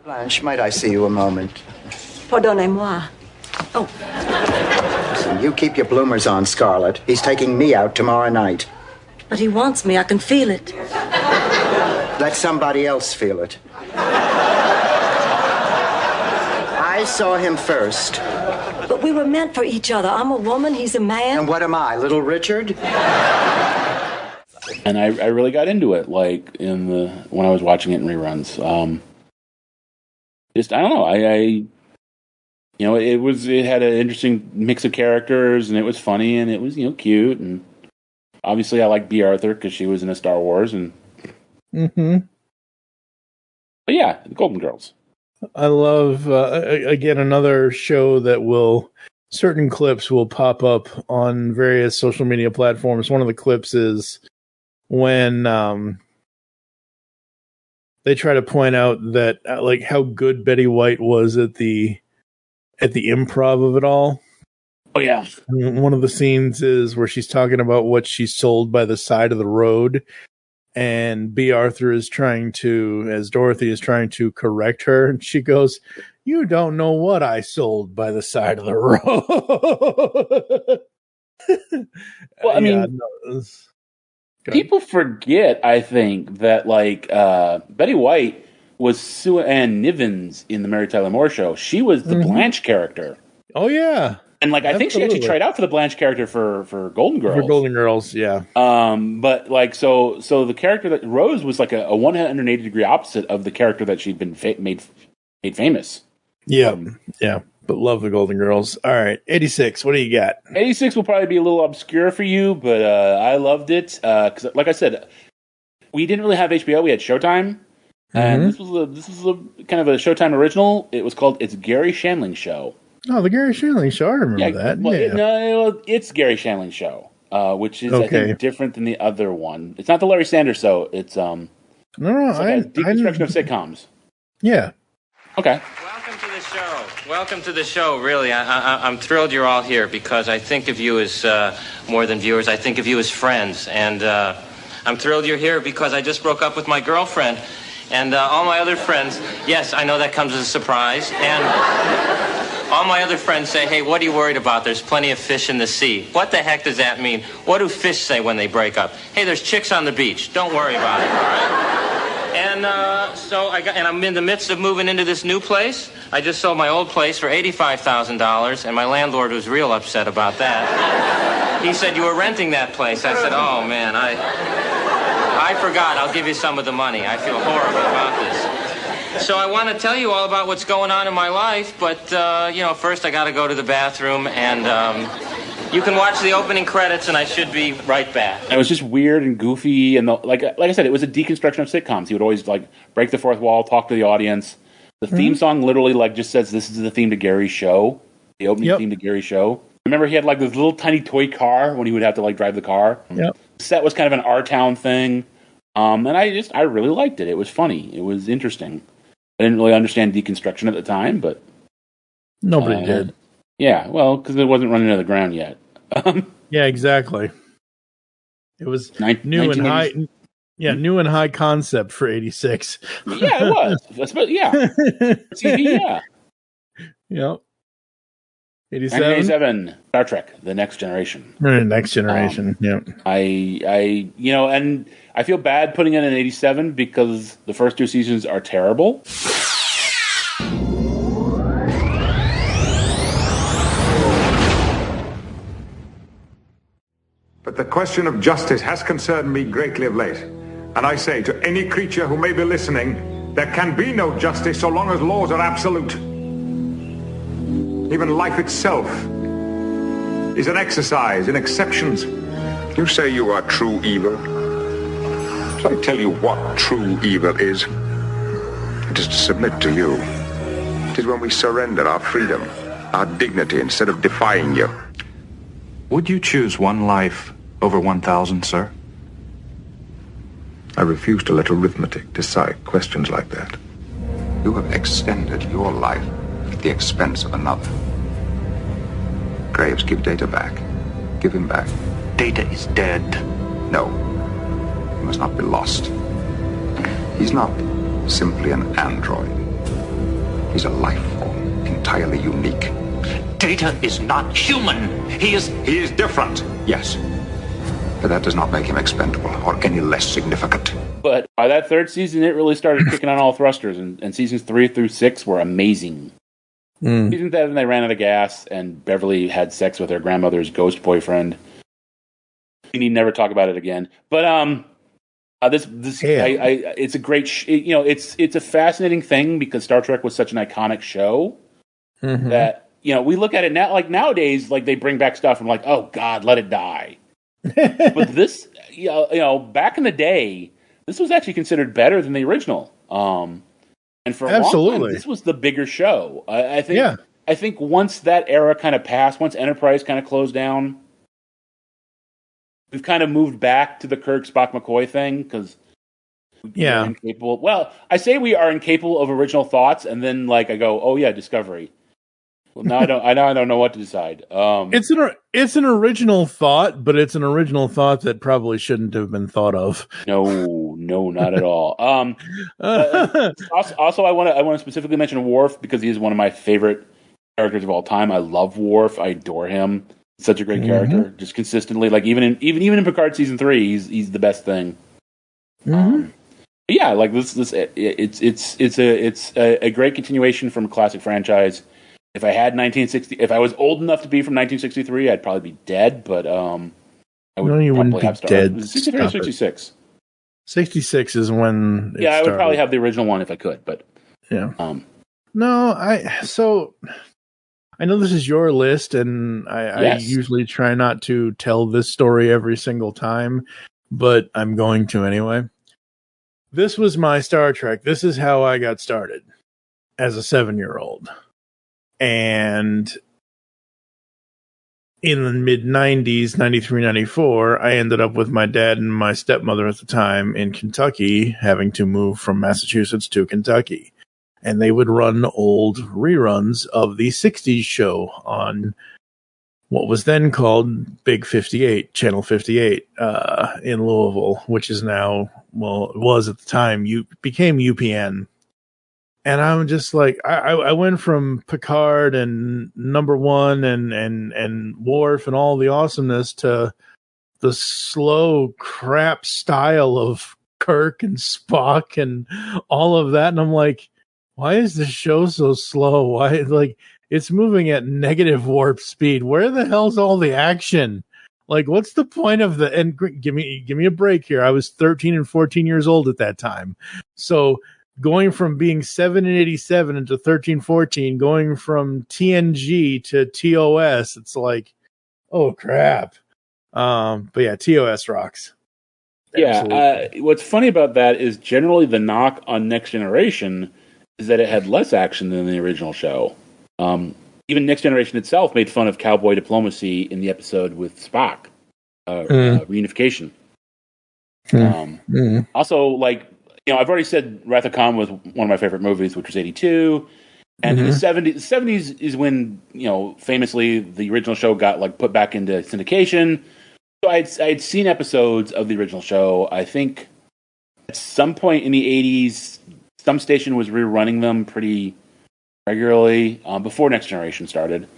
Blanche, might I see you a moment? Pardonnez-moi. Oh. Listen, you keep your bloomers on, Scarlett. He's taking me out tomorrow night. But he wants me. I can feel it. Let somebody else feel it. I saw him first. But we were meant for each other. I'm a woman. He's a man. And what am I, Little Richard? And I really got into it, like when I was watching it in reruns. I don't know. It had an interesting mix of characters, and it was funny, and it was cute, and obviously I like B. Arthur because she was in a Star Wars, and but yeah, the Golden Girls. I love again another show that certain clips will pop up on various social media platforms. One of the clips is when they try to point out that like how good Betty White was at the improv of it all. Oh yeah. And one of the scenes is where she's talking about what she sold by the side of the road, and B. Arthur is as Dorothy is trying to correct her, and she goes, "You don't know what I sold by the side of the road." Well, I mean, people forget, I think, that like Betty White was Sue Ann Nivens in the Mary Tyler Moore Show. She was the Blanche character. Oh yeah. And like I think she actually tried out for the Blanche character for Golden Girls. For Golden Girls, yeah. But like so the character that Rose was like a 180-degree opposite of the character that she'd been made famous. Yeah, yeah. But love the Golden Girls. All right, 86. What do you got? 86 will probably be a little obscure for you, but I loved it because, like I said, we didn't really have HBO. We had Showtime, and this was a kind of a Showtime original. It was called "It's Gary Shandling Show." Oh, the Gary Shandling Show. I remember that. Well, it's Gary Shandling Show, which is I think different than the other one. It's not the Larry Sanders Show. It's a deconstruction of sitcoms. Yeah. Okay. Welcome to the show, really. I'm thrilled you're all here because I think of you as more than viewers. I think of you as friends. And I'm thrilled you're here because I just broke up with my girlfriend. And all my other friends, yes, I know that comes as a surprise. And all my other friends say, hey, what are you worried about? There's plenty of fish in the sea. What the heck does that mean? What do fish say when they break up? Hey, there's chicks on the beach. Don't worry about it, all right? And I'm in the midst of moving into this new place. I just sold my old place for $85,000, and my landlord was real upset about that. He said, you were renting that place. I said, oh, man, I forgot. I'll give you some of the money. I feel horrible about this. So I want to tell you all about what's going on in my life, but, first I got to go to the bathroom, and you can watch the opening credits, and I should be right back. It was just weird and goofy, and like I said, it was a deconstruction of sitcoms. He would always like break the fourth wall, talk to the audience. The theme song literally like just says this is the theme to Gary's show, the opening theme to Gary's show. Remember, he had like this little tiny toy car when he would have to like drive the car. Yep. The set was kind of an R-Town thing, and I really liked it. It was funny. It was interesting. I didn't really understand deconstruction at the time, but nobody did. Yeah, well, because it wasn't running to the ground yet. Yeah, exactly. It was new and high. Yeah, new and high concept for 86. Yeah, it was. Yeah. TV, yeah. Yep. 87. 1987, Star Trek, The Next Generation. Next Generation, yep. And I feel bad putting it in 87 because the first two seasons are terrible. But the question of justice has concerned me greatly of late. And I say to any creature who may be listening, there can be no justice so long as laws are absolute. Even life itself is an exercise in exceptions. You say you are true evil. Shall I tell you what true evil is? It is to submit to you. It is when we surrender our freedom, our dignity, instead of defying you. Would you choose one life over 1,000, sir? I refuse to let arithmetic decide questions like that. You have extended your life at the expense of another. Graves, give Data back. Give him back. Data is dead. No. He must not be lost. He's not simply an android. He's a life form, entirely unique. Data is not human. He is different, yes. But that does not make him expendable or any less significant. But by that third season, it really started kicking on all thrusters, and seasons 3 through 6 were amazing. Season 7, they ran out of gas, and Beverly had sex with her grandmother's ghost boyfriend. We need never talk about it again. But it's a great, it's a fascinating thing because Star Trek was such an iconic show that we look at it now. Like nowadays, like they bring back stuff and like, oh God, let it die. But this, back in the day, this was actually considered better than the original. And for a long time, this was the bigger show. I think once that era kind of passed, once Enterprise kind of closed down, we've kind of moved back to the Kirk, Spock, McCoy thing because we're incapable. Well, I say we are incapable of original thoughts, and then like I go, oh yeah, Discovery. Well, now I don't know what to decide. It's an original thought, but it's an original thought that probably shouldn't have been thought of. No, not at all. Also, I want to specifically mention Worf because he is one of my favorite characters of all time. I love Worf. I adore him. He's such a great character, just consistently. Like even in Picard season 3, he's the best thing. Yeah, like this it's a great continuation from a classic franchise. If I was old enough to be from 1963, I'd probably be dead, but I would wouldn't be dead. 63 or 66? 66 is when I would probably have the original one if I could, but yeah. So I know this is your list, and I usually try not to tell this story every single time, but I'm going to anyway. This was my Star Trek. This is how I got started as a 7-year-old. And in the mid-90s, 93, 94, I ended up with my dad and my stepmother at the time in Kentucky, having to move from Massachusetts to Kentucky. And they would run old reruns of the 60s show on what was then called Big 58, Channel 58, in Louisville, which is now, it was at the time, became UPN. And I'm just like, I went from Picard and Number One and Worf and all the awesomeness to the slow crap style of Kirk and Spock and all of that. And I'm like, why is the show so slow? Why, like, it's moving at negative warp speed. Where the hell's all the action? Like, what's the point of the, and give me a break here. I was 13 and 14 years old at that time. So, going from being 7 and 87 into 13, 14, going from TNG to TOS, it's like, oh crap. But yeah, TOS rocks. Yeah. What's funny about that is generally the knock on Next Generation is that it had less action than the original show. Even Next Generation itself made fun of cowboy diplomacy in the episode with Spock, reunification. Also, like, I've already said Wrath of Khan was one of my favorite movies, which was 82. And in the 70s is when, famously the original show got like put back into syndication. So I'd seen episodes of the original show. I think at some point in the 80s, some station was rerunning them pretty regularly before Next Generation started.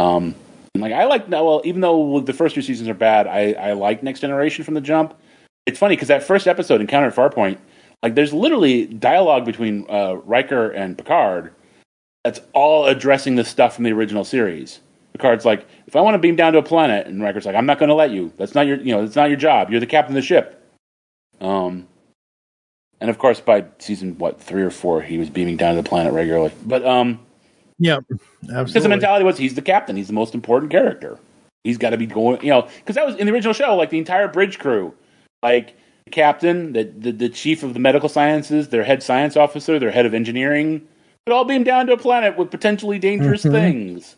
And like I like, well, even though the first 2 seasons are bad, I like Next Generation from the jump. It's funny because that first episode, Encounter at Farpoint, like, there's literally dialogue between Riker and Picard that's all addressing the stuff from the original series. Picard's like, if I want to beam down to a planet, and Riker's like, I'm not going to let you. That's not that's not your job. You're the captain of the ship. And of course, by season 3 or 4, he was beaming down to the planet regularly. But yeah, absolutely. Because the mentality was he's the captain. He's the most important character. He's got to be going. Because that was in the original show, like the entire bridge crew, like. Captain, the chief of the medical sciences, their head science officer, their head of engineering, could all beam down to a planet with potentially dangerous things.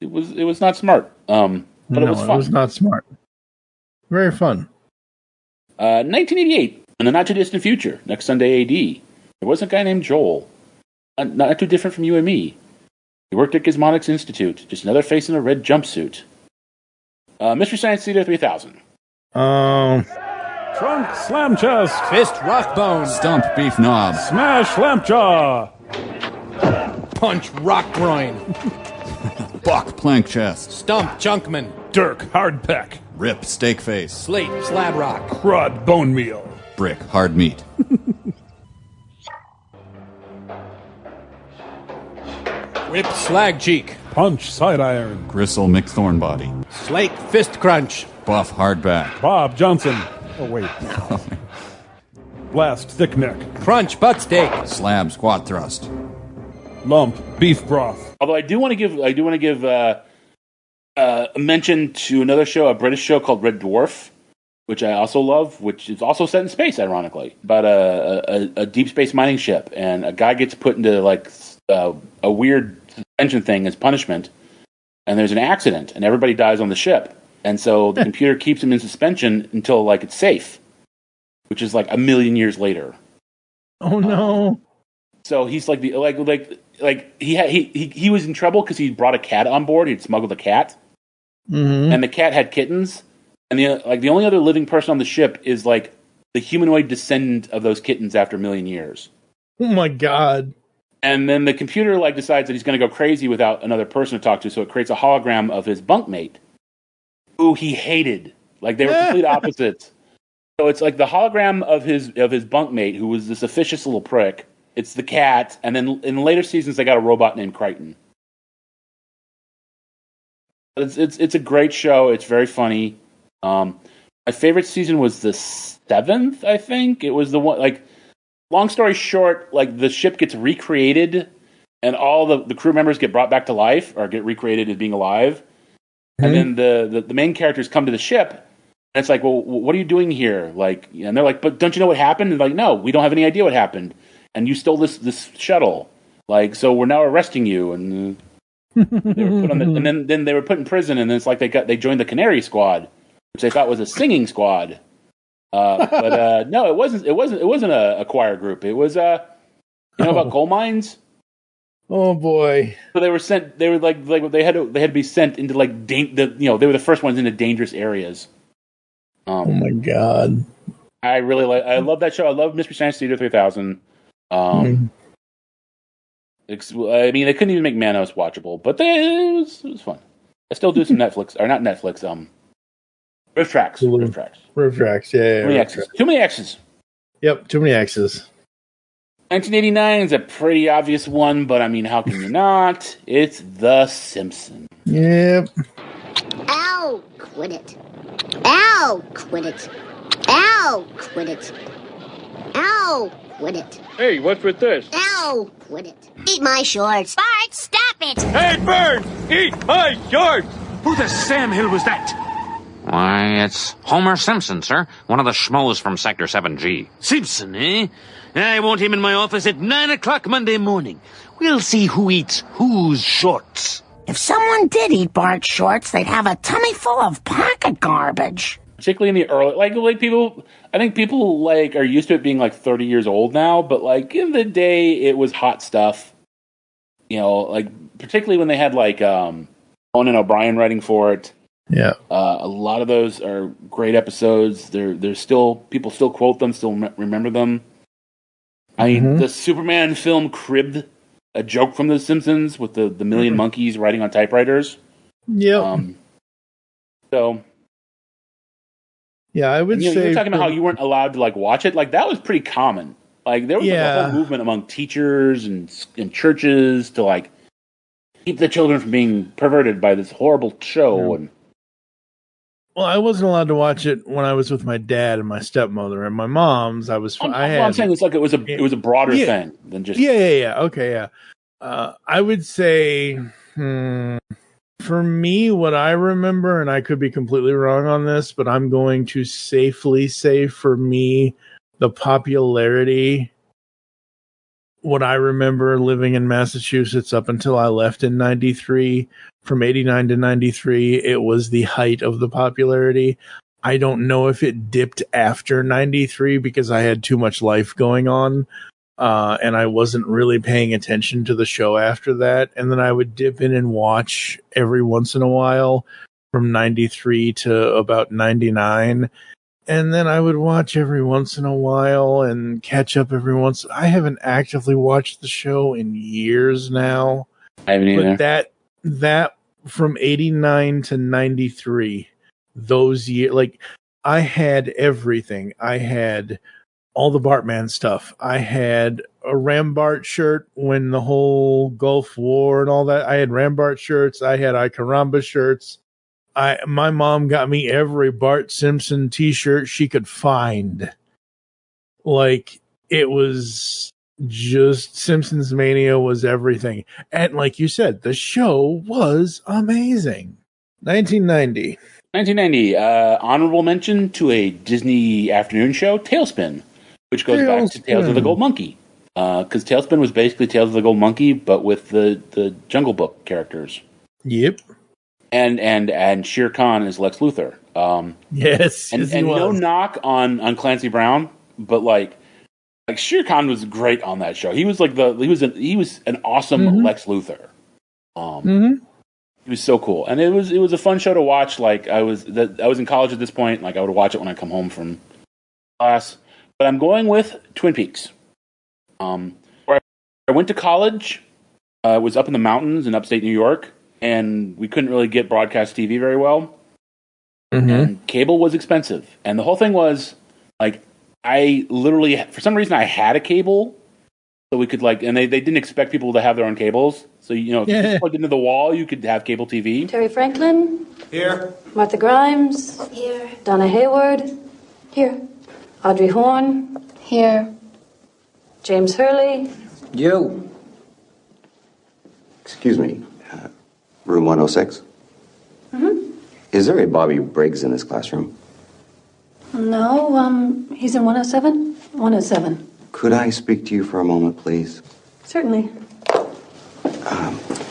It was not smart, but it was fun. It was not smart. Very fun. 1988. In the not too distant future, next Sunday AD, there was a guy named Joel. Not too different from you and me. He worked at Gizmonics Institute, just another face in a red jumpsuit. Mystery Science Theater 3000. Trunk slam chest. Fist rock bone. Stump beef knob. Smash lamp jaw. Punch rock groin. Buck plank chest. Stump junkman. Dirk hard peck. Rip steak face. Slate slab rock. Crud bone meal. Brick hard meat. Whip slag cheek. Punch side iron. Gristle McThorn body. Slake fist crunch. Buff hard back. Bob Johnson. Oh wait. Blast thick neck. Crunch butt steak. Slab squat thrust. Lump beef broth. Although I do want to give a mention to another show, a British show called Red Dwarf, which I also love, which is also set in space, ironically, about a deep space mining ship, and a guy gets put into like a weird suspension thing as punishment, and there's an accident, and everybody dies on the ship, and so the computer keeps him in suspension until like it's safe, which is like 1,000,000 years later. Oh no! So he's like he was in trouble because he brought a cat on board. He'd smuggled a cat, and the cat had kittens. And the only other living person on the ship is like the humanoid descendant of those kittens after 1,000,000 years. Oh my god! And then the computer like decides that he's going to go crazy without another person to talk to, so it creates a hologram of his bunkmate, who he hated. Like they were complete opposites. So it's like the hologram of his bunkmate, who was this officious little prick. It's the cat, and then in later seasons they got a robot named Crichton. It's a great show. It's very funny. My favorite season was the 7th, I think. It was the one, like, long story short, like, the ship gets recreated, and all the crew members get brought back to life, or get recreated as being alive. And then the main characters come to the ship, and it's like, well, what are you doing here? Like, and they're like, but don't you know what happened? And they're like, no, we don't have any idea what happened. And you stole this shuttle. Like, so we're now arresting you. And they were put on and then they were put in prison, and then it's like they joined the Canary Squad, which they thought was a singing squad, but no, it wasn't. It wasn't a choir group. It was about coal mines. Oh boy! So they were sent. They were like they had to be sent into like they were the first ones into dangerous areas. Oh my god! I love that show. I love Mystery Science Theater 3000. I mean, they couldn't even make Manos watchable, but it was fun. I still do some Netflix, or not Netflix. Riff Tracks. Yeah. Too many X's. Yep, too many X's. 1989 is a pretty obvious one, but I mean, how can you not? It's The Simpsons. Yep. Ow! Quit it. Ow! Quit it. Ow! Quit it. Ow! Quit it. Hey, what's with this? Ow! Quit it. Eat my shorts. Bart, stop it! Hey, Bird! Eat my shorts! Who the Sam Hill was that? Why, it's Homer Simpson, sir. One of the schmoes from Sector 7G. Simpson, eh? I want him in my office at 9 o'clock Monday morning. We'll see who eats whose shorts. If someone did eat Bart's shorts, they'd have a tummy full of pocket garbage. Particularly in the early, like people, I think people like are used to it being like 30 years old now, but like in the day, it was hot stuff. You know, like particularly when they had like Conan O'Brien writing for it. Yeah, a lot of those are great episodes. They're still people still quote them, still remember them. I mean, the Superman film cribbed a joke from The Simpsons with the million monkeys writing on typewriters. Yeah. So. Yeah, I would say you're talking about how you weren't allowed to like watch it. Like that was pretty common. Like there was like, a whole movement among teachers and churches to like keep the children from being perverted by this horrible show. And well, I wasn't allowed to watch it when I was with my dad and my stepmother and my mom's. I'm saying it's like it was a broader thing than just Okay, yeah. I would say. For me, what I remember, and I could be completely wrong on this, but I'm going to safely say for me, the popularity, what I remember living in Massachusetts up until I left in 93, from 89 to 93, it was the height of the popularity. I don't know if it dipped after 93 because I had too much life going on. And I wasn't really paying attention to the show after that. And then I would dip in and watch every once in a while from 93 to about 99. And then I would watch every once in a while and catch up every once. I haven't actively watched the show in years now. I haven't either. But that from 89 to 93, those years, like, I had everything. I had all the Bartman stuff. I had a Rambart shirt when the whole Gulf War and all that. I had Rambart shirts. I had I Caramba shirts. My mom got me every Bart Simpson t-shirt she could find. Like, it was just Simpsons Mania was everything. And like you said, the show was amazing. 1990. 1990, honorable mention to a Disney afternoon show, Tailspin, which goes back to Tales of the Gold Monkey. Because Tailspin was basically Tales of the Gold Monkey, but with the Jungle Book characters. Yep. And Shere Khan is Lex Luthor. Yes. And no knock on Clancy Brown, but like Shere Khan was great on that show. He was like he was an awesome Lex Luthor. He was so cool, and it was a fun show to watch. Like I was in college at this point. Like I would watch it when I come home from class. But I'm going with Twin Peaks. Where I went to college, was up in the mountains in upstate New York, and we couldn't really get broadcast TV very well. And cable was expensive, and the whole thing was like I literally, for some reason, I had a cable. So we could and they didn't expect people to have their own cables. So, if you just plugged into the wall, you could have cable TV. Terry Franklin. Here. Martha Grimes. Here. Donna Hayward. Here. Audrey Horne. Here. James Hurley. You. Excuse me. Room 106? Is there a Bobby Briggs in this classroom? No, he's in 107. 107. Could I speak to you for a moment, please? Certainly.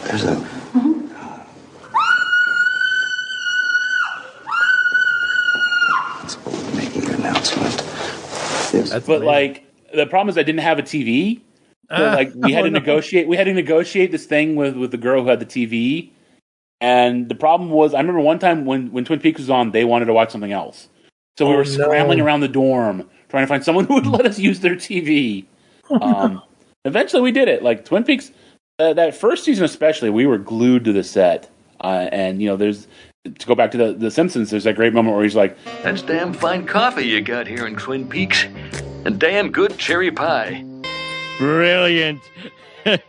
There's a... making an announcement. Yes. But the problem is I didn't have a TV. So we had to negotiate. We had to negotiate this thing with the girl who had the TV. And the problem was, I remember one time when Twin Peaks was on, they wanted to watch something else. So we were scrambling around the dorm trying to find someone who would let us use their TV. Eventually we did it. Like Twin Peaks, that first season especially, we were glued to the set. And there's, to go back to the Simpsons, there's that great moment where he's like, "That's damn fine coffee you got here in Twin Peaks. And damn good cherry pie." Brilliant. I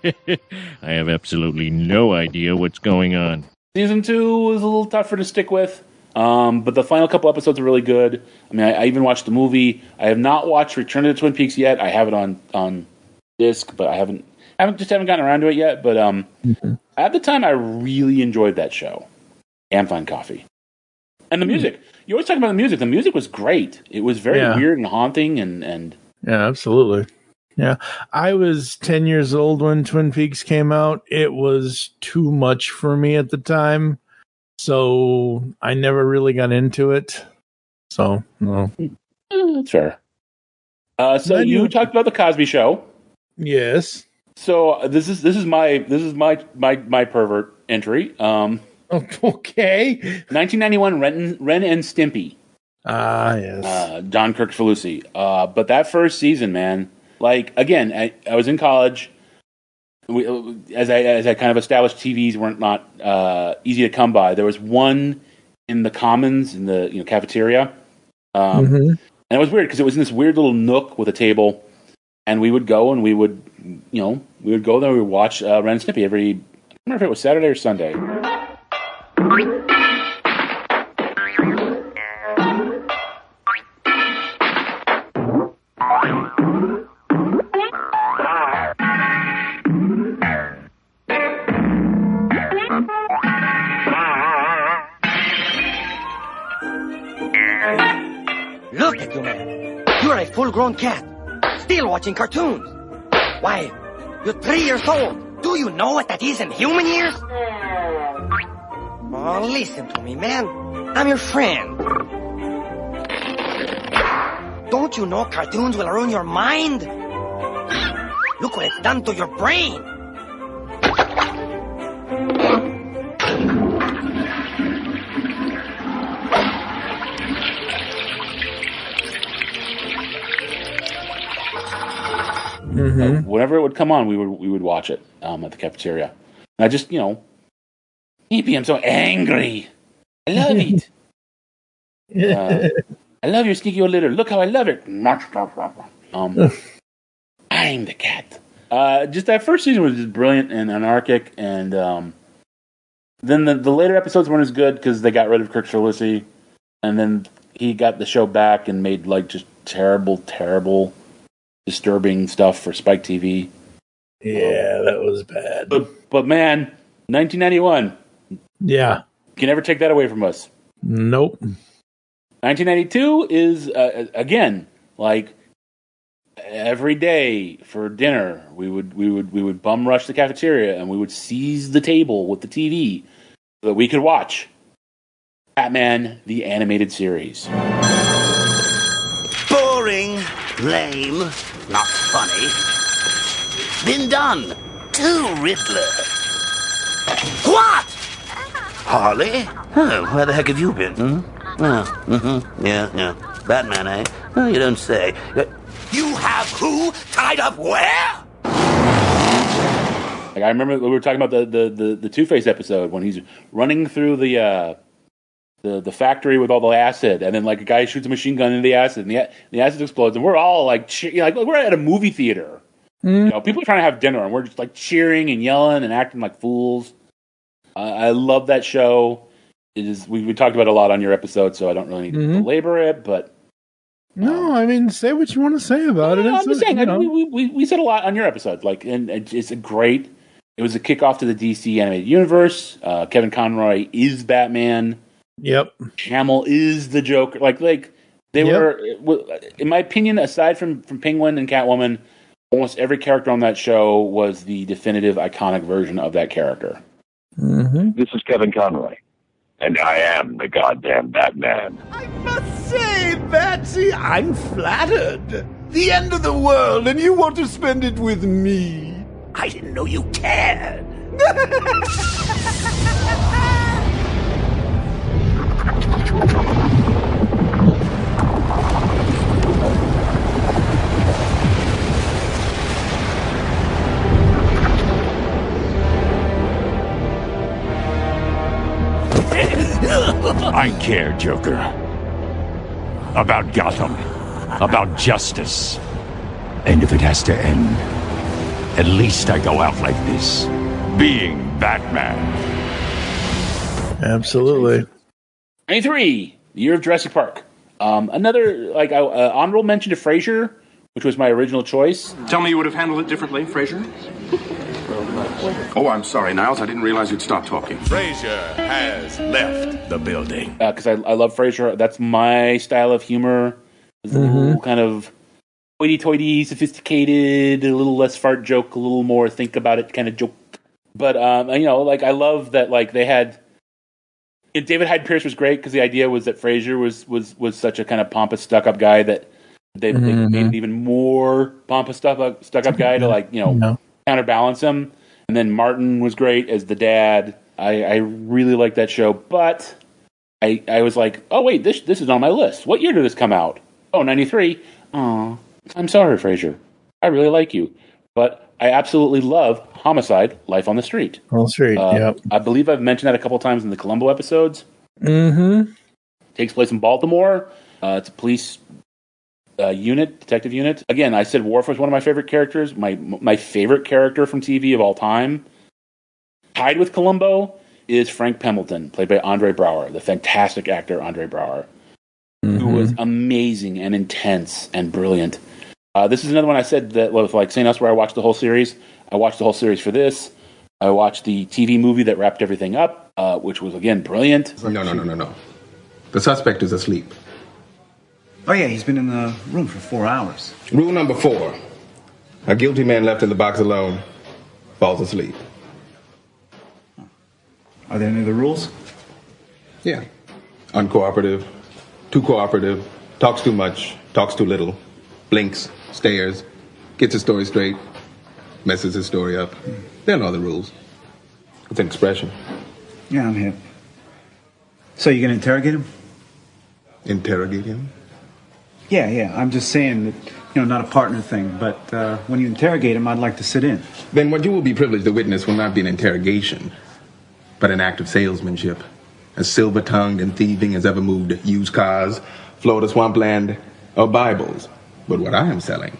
have absolutely no idea what's going on. Season 2 was a little tougher to stick with. But the final couple episodes are really good. I mean, I even watched the movie. I have not watched Return of the Twin Peaks yet. I have it on disc, but I haven't gotten around to it yet. But at the time, I really enjoyed that show. And Fine Coffee. And the music. You always talk about the music. The music was great. It was very weird and haunting. And yeah, absolutely. Yeah. I was 10 years old when Twin Peaks came out. It was too much for me at the time. So I never really got into it. So, no. That's fair. So you talked about the Cosby Show. Yes. So this is my pervert entry. Okay. 1991 Ren and Stimpy. Ah, yes. John Kirk-Falusi. But that first season, man, again, I was in college. As I kind of established, TVs weren't not easy to come by. There was one in the Commons in the cafeteria, and it was weird because it was in this weird little nook with a table, and we would go and we would go there. We would watch Ren and Stimpy every. I don't remember if it was Saturday or Sunday. Look at you, man. You're a full-grown cat, still watching cartoons. Why, you're 3 years old. Do you know what that is in human years? Oh, listen to me, man. I'm your friend. Don't you know cartoons will ruin your mind? Look what it's done to your brain. Whenever it would come on, we would watch it at the cafeteria. And I just, Hippie, I'm so angry. I love it. I love your sneaky old litter. Look how I love it. I'm the cat. Just that first season was just brilliant and anarchic, and then the later episodes weren't as good because they got rid of Kirk Shirlisi, and then he got the show back and made like just terrible, disturbing stuff for Spike TV. Yeah, that was bad. But man, 1991. Yeah. Can never take that away from us. Nope. 1992 is, again, like every day for dinner, we would bum rush the cafeteria and we would seize the table with the TV so that we could watch Batman, the animated series. Boring, lame, not funny. Been done. To Riddler. What? Harley? Oh, where the heck have you been? Yeah. Batman, eh? Oh, you don't say. You have who tied up where? Like I remember we were talking about the Two-Face episode when he's running through the factory with all the acid, and then like a guy shoots a machine gun into the acid, and the acid explodes, and we're all like, like we're at a movie theater. People are trying to have dinner, and we're just like cheering and yelling and acting like fools. I love that show. It is. We talked about it a lot on your episode, so I don't really need to belabor it. But no, I mean, say what you want to say about it. I'm just saying, we said a lot on your episode. Like, and it's a great. It was a kickoff to the DC animated universe. Kevin Conroy is Batman. Yep. Hamill is the Joker. Like they were, in my opinion, aside from Penguin and Catwoman, almost every character on that show was the definitive, iconic version of that character. This is Kevin Conroy, and I am the goddamn Batman. I must say, Batsy, I'm flattered. The end of the world, and you want to spend it with me. I didn't know you cared. I care, Joker. About Gotham. About justice. And if it has to end, at least I go out like this. Being Batman. Absolutely. 93, the year of Jurassic Park. Another, honorable mention to Frasier, which was my original choice. Tell me you would have handled it differently, Frasier? Oh, I'm sorry, Niles. I didn't realize you'd stop talking. Frasier has left the building. Because I love Frasier. That's my style of humor. It's a little kind of hoity-toity, sophisticated, a little less fart joke, a little more think about it kind of joke. But, I love that, they had... David Hyde Pierce was great because the idea was that Frasier was such a kind of pompous, stuck-up guy that they made an even more pompous, stuck-up guy to, counterbalance him. And then Martin was great as the dad. I really like that show, but I was like, oh wait, this is on my list. What year did this come out? Oh, 93. Aw, I'm sorry, Frasier. I really like you, but I absolutely love Homicide: Life on the Street. On the Street, yep. I believe I've mentioned that a couple times in the Columbo episodes. Takes place in Baltimore. It's a police detective unit. Again, I said Worf was one of my favorite characters. My favorite character from TV of all time, tied with Columbo, is Frank Pembleton, played by Andre Braugher, the fantastic actor Andre Braugher, who was amazing and intense and brilliant. This is another one I said that was like St. Us, where I watched the whole series. I watched the whole series for this. I watched the TV movie that wrapped everything up, which was, again, brilliant. No. The suspect is asleep. Oh, yeah, he's been in the room for 4 hours. Rule number 4. A guilty man left in the box alone falls asleep. Are there any other rules? Yeah. Uncooperative, too cooperative, talks too much, talks too little, blinks, stares, gets his story straight, messes his story up. There are no other rules. It's an expression. Yeah, I'm hip. So you gonna interrogate him? Interrogate him? Yeah. I'm just saying that, not a partner thing, but when you interrogate him, I'd like to sit in. Then what you will be privileged to witness will not be an interrogation, but an act of salesmanship. As silver-tongued and thieving as ever moved used cars, Florida swampland, or Bibles. But what I am selling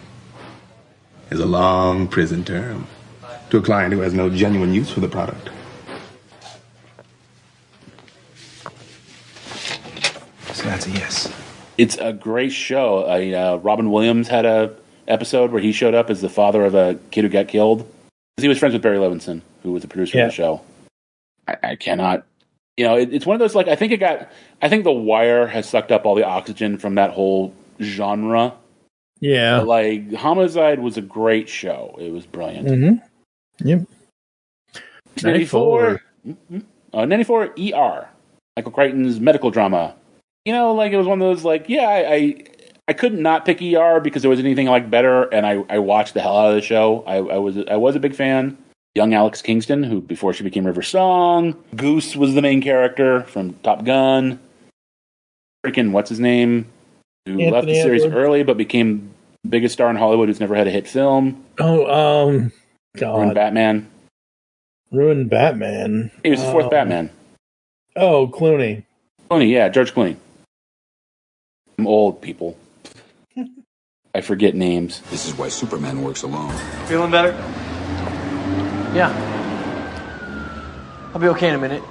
is a long prison term to a client who has no genuine use for the product. So that's a yes. It's a great show. Robin Williams had a episode where he showed up as the father of a kid who got killed. He was friends with Barry Levinson, who was the producer of the show. I cannot... it's one of those, I think The Wire has sucked up all the oxygen from that whole genre. Yeah. But, Homicide was a great show. It was brilliant. Mm-hmm. Yep. 94 ER. Michael Crichton's medical drama. It was one of those, I couldn't not pick ER because there wasn't anything better, and I watched the hell out of the show. I was a big fan. Young Alex Kingston, who before she became River Song. Goose was the main character from Top Gun. Freaking what's his name? Who Anthony left the series Edwards. early but became the biggest star in Hollywood who's never had a hit film. God. Ruined Batman. Ruined Batman. He was the fourth Batman. Oh, Clooney. Clooney, yeah, George Clooney. I'm old, people. I forget names. This is why Superman works alone. Feeling better? Yeah. I'll be okay in a minute.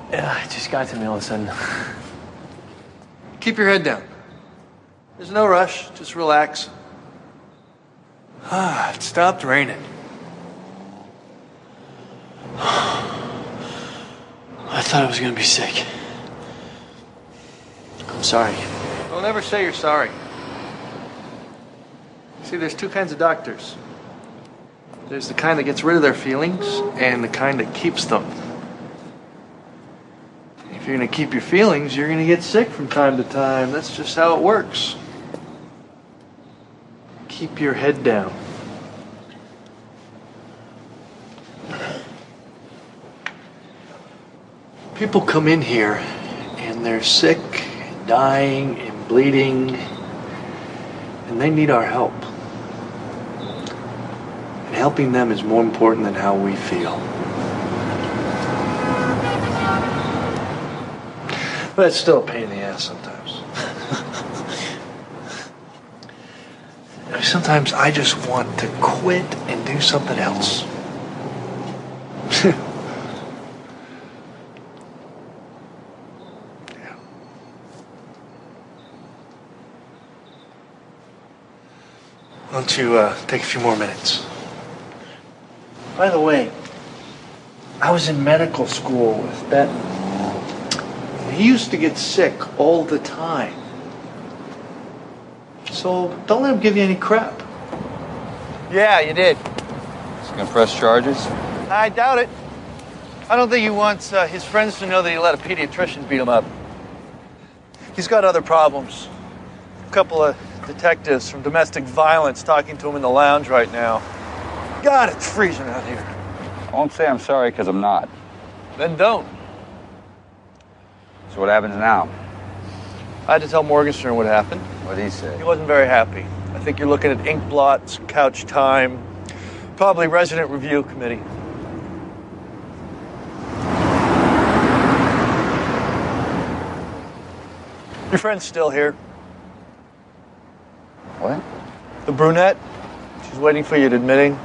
It just got to me all of a sudden. Keep your head down. There's no rush. Just relax. It stopped raining. I thought I was going to be sick. I'm sorry. Don't ever say you're sorry. See, there's two kinds of doctors. There's the kind that gets rid of their feelings and the kind that keeps them. If you're going to keep your feelings, you're going to get sick from time to time. That's just how it works. Keep your head down. People come in here and they're sick and dying and bleeding, and they need our help. And helping them is more important than how we feel. But it's still a pain in the ass sometimes. Sometimes I just want to quit and do something else. Why don't you take a few more minutes? By the way, I was in medical school with Benton. He used to get sick all the time. So don't let him give you any crap. Yeah, you did. He's gonna press charges? I doubt it. I don't think he wants his friends to know that he let a pediatrician beat him up. He's got other problems. A couple of detectives from domestic violence talking to him in the lounge right now. God, it's freezing out here. I won't say I'm sorry because I'm not. Then don't. So what happens now? I had to tell Morgenstern what happened. What did he say? He wasn't very happy. I think you're looking at ink blots, couch time, probably resident review committee. Your friend's still here. What? The brunette. She's waiting for you at admitting.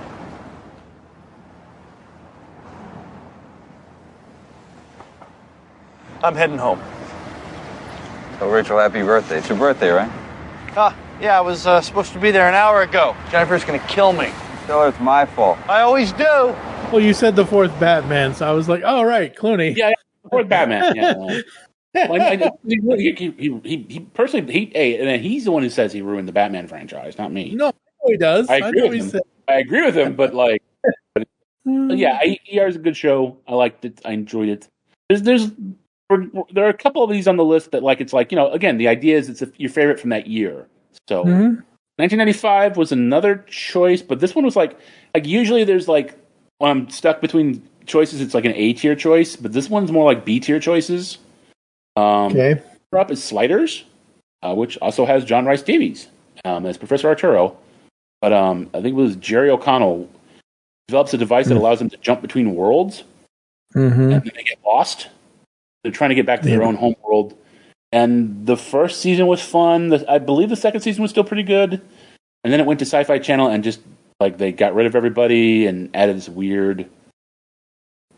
I'm heading home. Tell Rachel happy birthday. It's your birthday, right? Yeah, I was supposed to be there an hour ago. Jennifer's gonna kill me. Tell her it's my fault. I always do. Well, you said the fourth Batman, so I was like, oh, right, Clooney. Yeah, fourth Batman. Yeah. He personally, and he's the one who says he ruined the Batman franchise, not me. No, he does. I agree with him, but yeah, ER is a good show. I liked it. I enjoyed it. There are a couple of these on the list that, again, the idea is it's your favorite from that year. So 1995 was another choice, but this one was like usually there's like when I'm stuck between choices, it's like an A tier choice, but this one's more like B tier choices. Okay. Up is Sliders, which also has John Rhys Davies as Professor Arturo, but I think it was Jerry O'Connell develops a device that allows them to jump between worlds, and then they get lost. They're trying to get back to their own home world. And the first season was fun. I believe the second season was still pretty good. And then it went to Sci-Fi Channel and just like they got rid of everybody and added this weird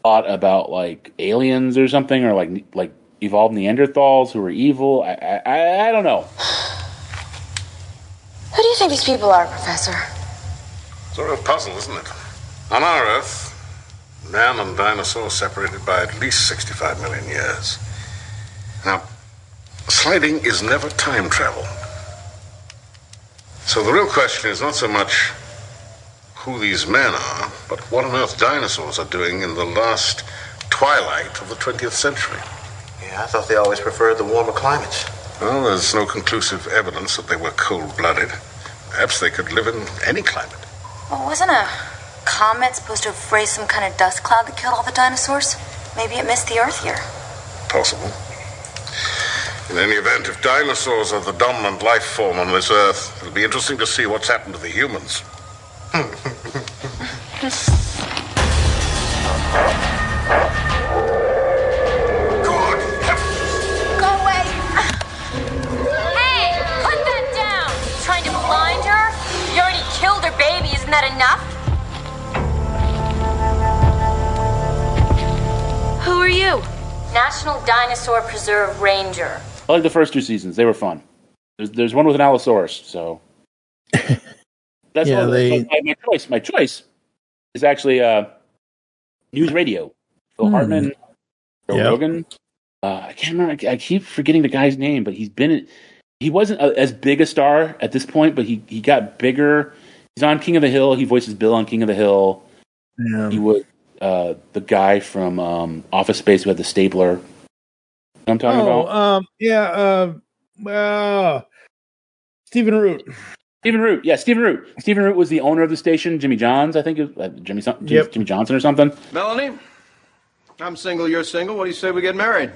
plot about like aliens or something, or like evolved Neanderthals who were evil. I don't know. Who do you think these people are, Professor? It's a real puzzle, isn't it? On our Earth, man and dinosaur separated by at least 65 million years. Now, sliding is never time travel. So the real question is not so much who these men are, but what on earth dinosaurs are doing in the last twilight of the 20th century. Yeah, I thought they always preferred the warmer climates. Well, there's no conclusive evidence that they were cold-blooded. Perhaps they could live in any climate. Well, wasn't a comet supposed to have raised some kind of dust cloud that killed all the dinosaurs? Maybe it missed the Earth here. Possible. In any event, if dinosaurs are the dominant life form on this Earth, it'll be interesting to see what's happened to the humans. Go away! Hey, put that down! Trying to blind her? You already killed her baby, isn't that enough? Who are you? National Dinosaur Preserve Ranger. I like the first two seasons; they were fun. There's one with an Allosaurus, so that's my choice is actually News Radio. Phil Hartman, Joe Rogan. I can't remember. I keep forgetting the guy's name, but he wasn't as big a star at this point, but he got bigger. He's on King of the Hill. He voices Bill on King of the Hill. Yeah. He was the guy from Office Space who had the stapler. I'm talking about. Stephen Root. Stephen Root. Yeah, Stephen Root. Stephen Root was the owner of the station, Jimmy John's, I think. Jimmy Johnson or something. Melanie, I'm single, you're single. What do you say we get married?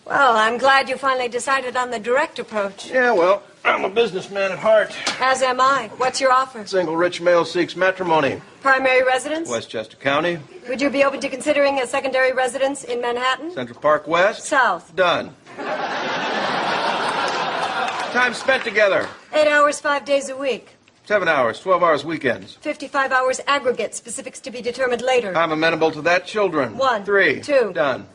Well, I'm glad you finally decided on the direct approach. Yeah, well, I'm a businessman at heart. As am I. What's your offer? Single rich male seeks matrimony. Primary residence? Westchester County. Would you be open to considering a secondary residence in Manhattan? Central Park West. South. Done. Time spent together. 8 hours, 5 days a week. 7 hours, 12 hours weekends. 55 hours aggregate, specifics to be determined later. I'm amenable to that. Children. 1. 3. 2. Done.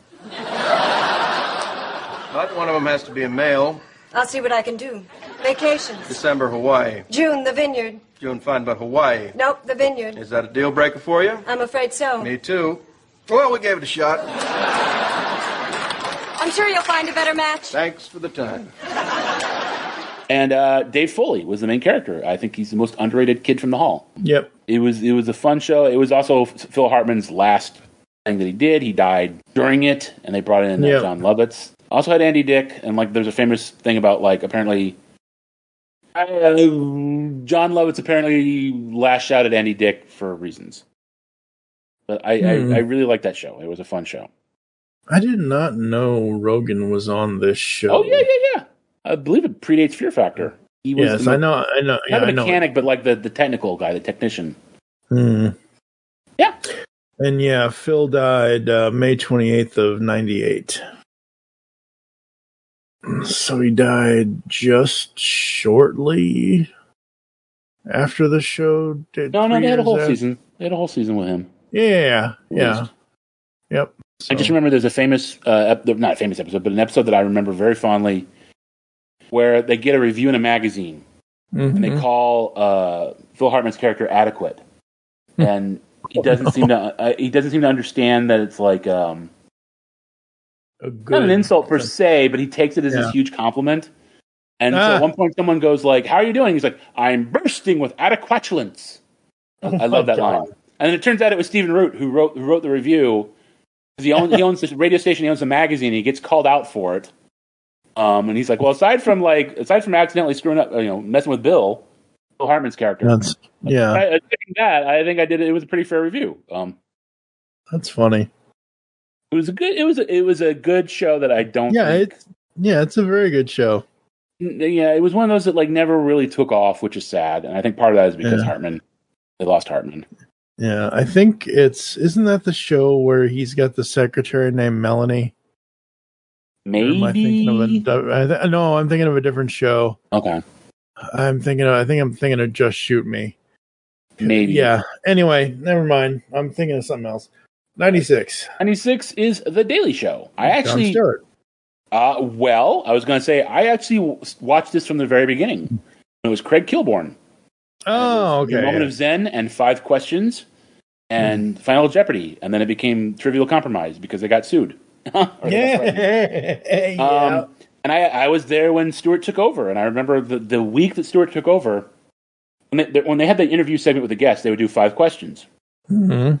But one of them has to be a male. I'll see what I can do. Vacations. December, Hawaii. June, the vineyard. June, fine, but Hawaii. Nope, the vineyard. Is that a deal breaker for you? I'm afraid so. Me too. Well, we gave it a shot. I'm sure you'll find a better match. Thanks for the time. And Dave Foley was the main character. I think he's the most underrated kid from the hall. Yep. It was a fun show. It was also Phil Hartman's last thing that he did. He died during it, and they brought in John Lovitz. Also had Andy Dick, and like there's a famous thing about like apparently John Lovitz apparently lashed out at Andy Dick for reasons. But I really liked that show. It was a fun show. I did not know Rogan was on this show. Oh yeah. I believe it predates Fear Factor. He was I know. Not a mechanic, but like the technical guy, the technician. Yeah. And Phil died May 28th of 98. So he died just shortly after the show did. No, they had a whole season. They had a whole season with him. Yeah. Yep. I just remember there's a famous, not a famous episode, but an episode that I remember very fondly, where they get a review in a magazine, and they call Phil Hartman's character adequate, and he doesn't seem to understand that it's like not an insult per se, but he takes it as this huge compliment. And so at one point, someone goes like, "How are you doing?" He's like, "I'm bursting with adequatulence." I love that line. And then it turns out it was Stephen Root who wrote the review. He owns this radio station. He owns a magazine. And he gets called out for it. And he's like, well, aside from accidentally screwing up, messing with Bill Hartman's character. I think I did it. It was a pretty fair review. That's funny. It was a good show that I don't. It's a very good show. Yeah, it was one of those that like never really took off, which is sad. And I think part of that is because they lost Hartman. Yeah, I think isn't that the show where he's got the secretary named Melanie? Maybe. Am I thinking of no, I'm thinking of a different show. Okay. I'm thinking of Just Shoot Me. Maybe. Yeah. Anyway, never mind. I'm thinking of something else. 96. 96 is The Daily Show. Jon Stewart. Well, I was going to say, I actually watched this from the very beginning. It was Craig Kilborn. Oh, okay. A Moment of Zen and 5 Questions and Final Jeopardy. And then it became Trivial Compromise because they got sued. Yeah. And I was there when Stewart took over. And I remember the week that Stewart took over, when they had the interview segment with the guests, they would do 5 questions. Mm-hmm.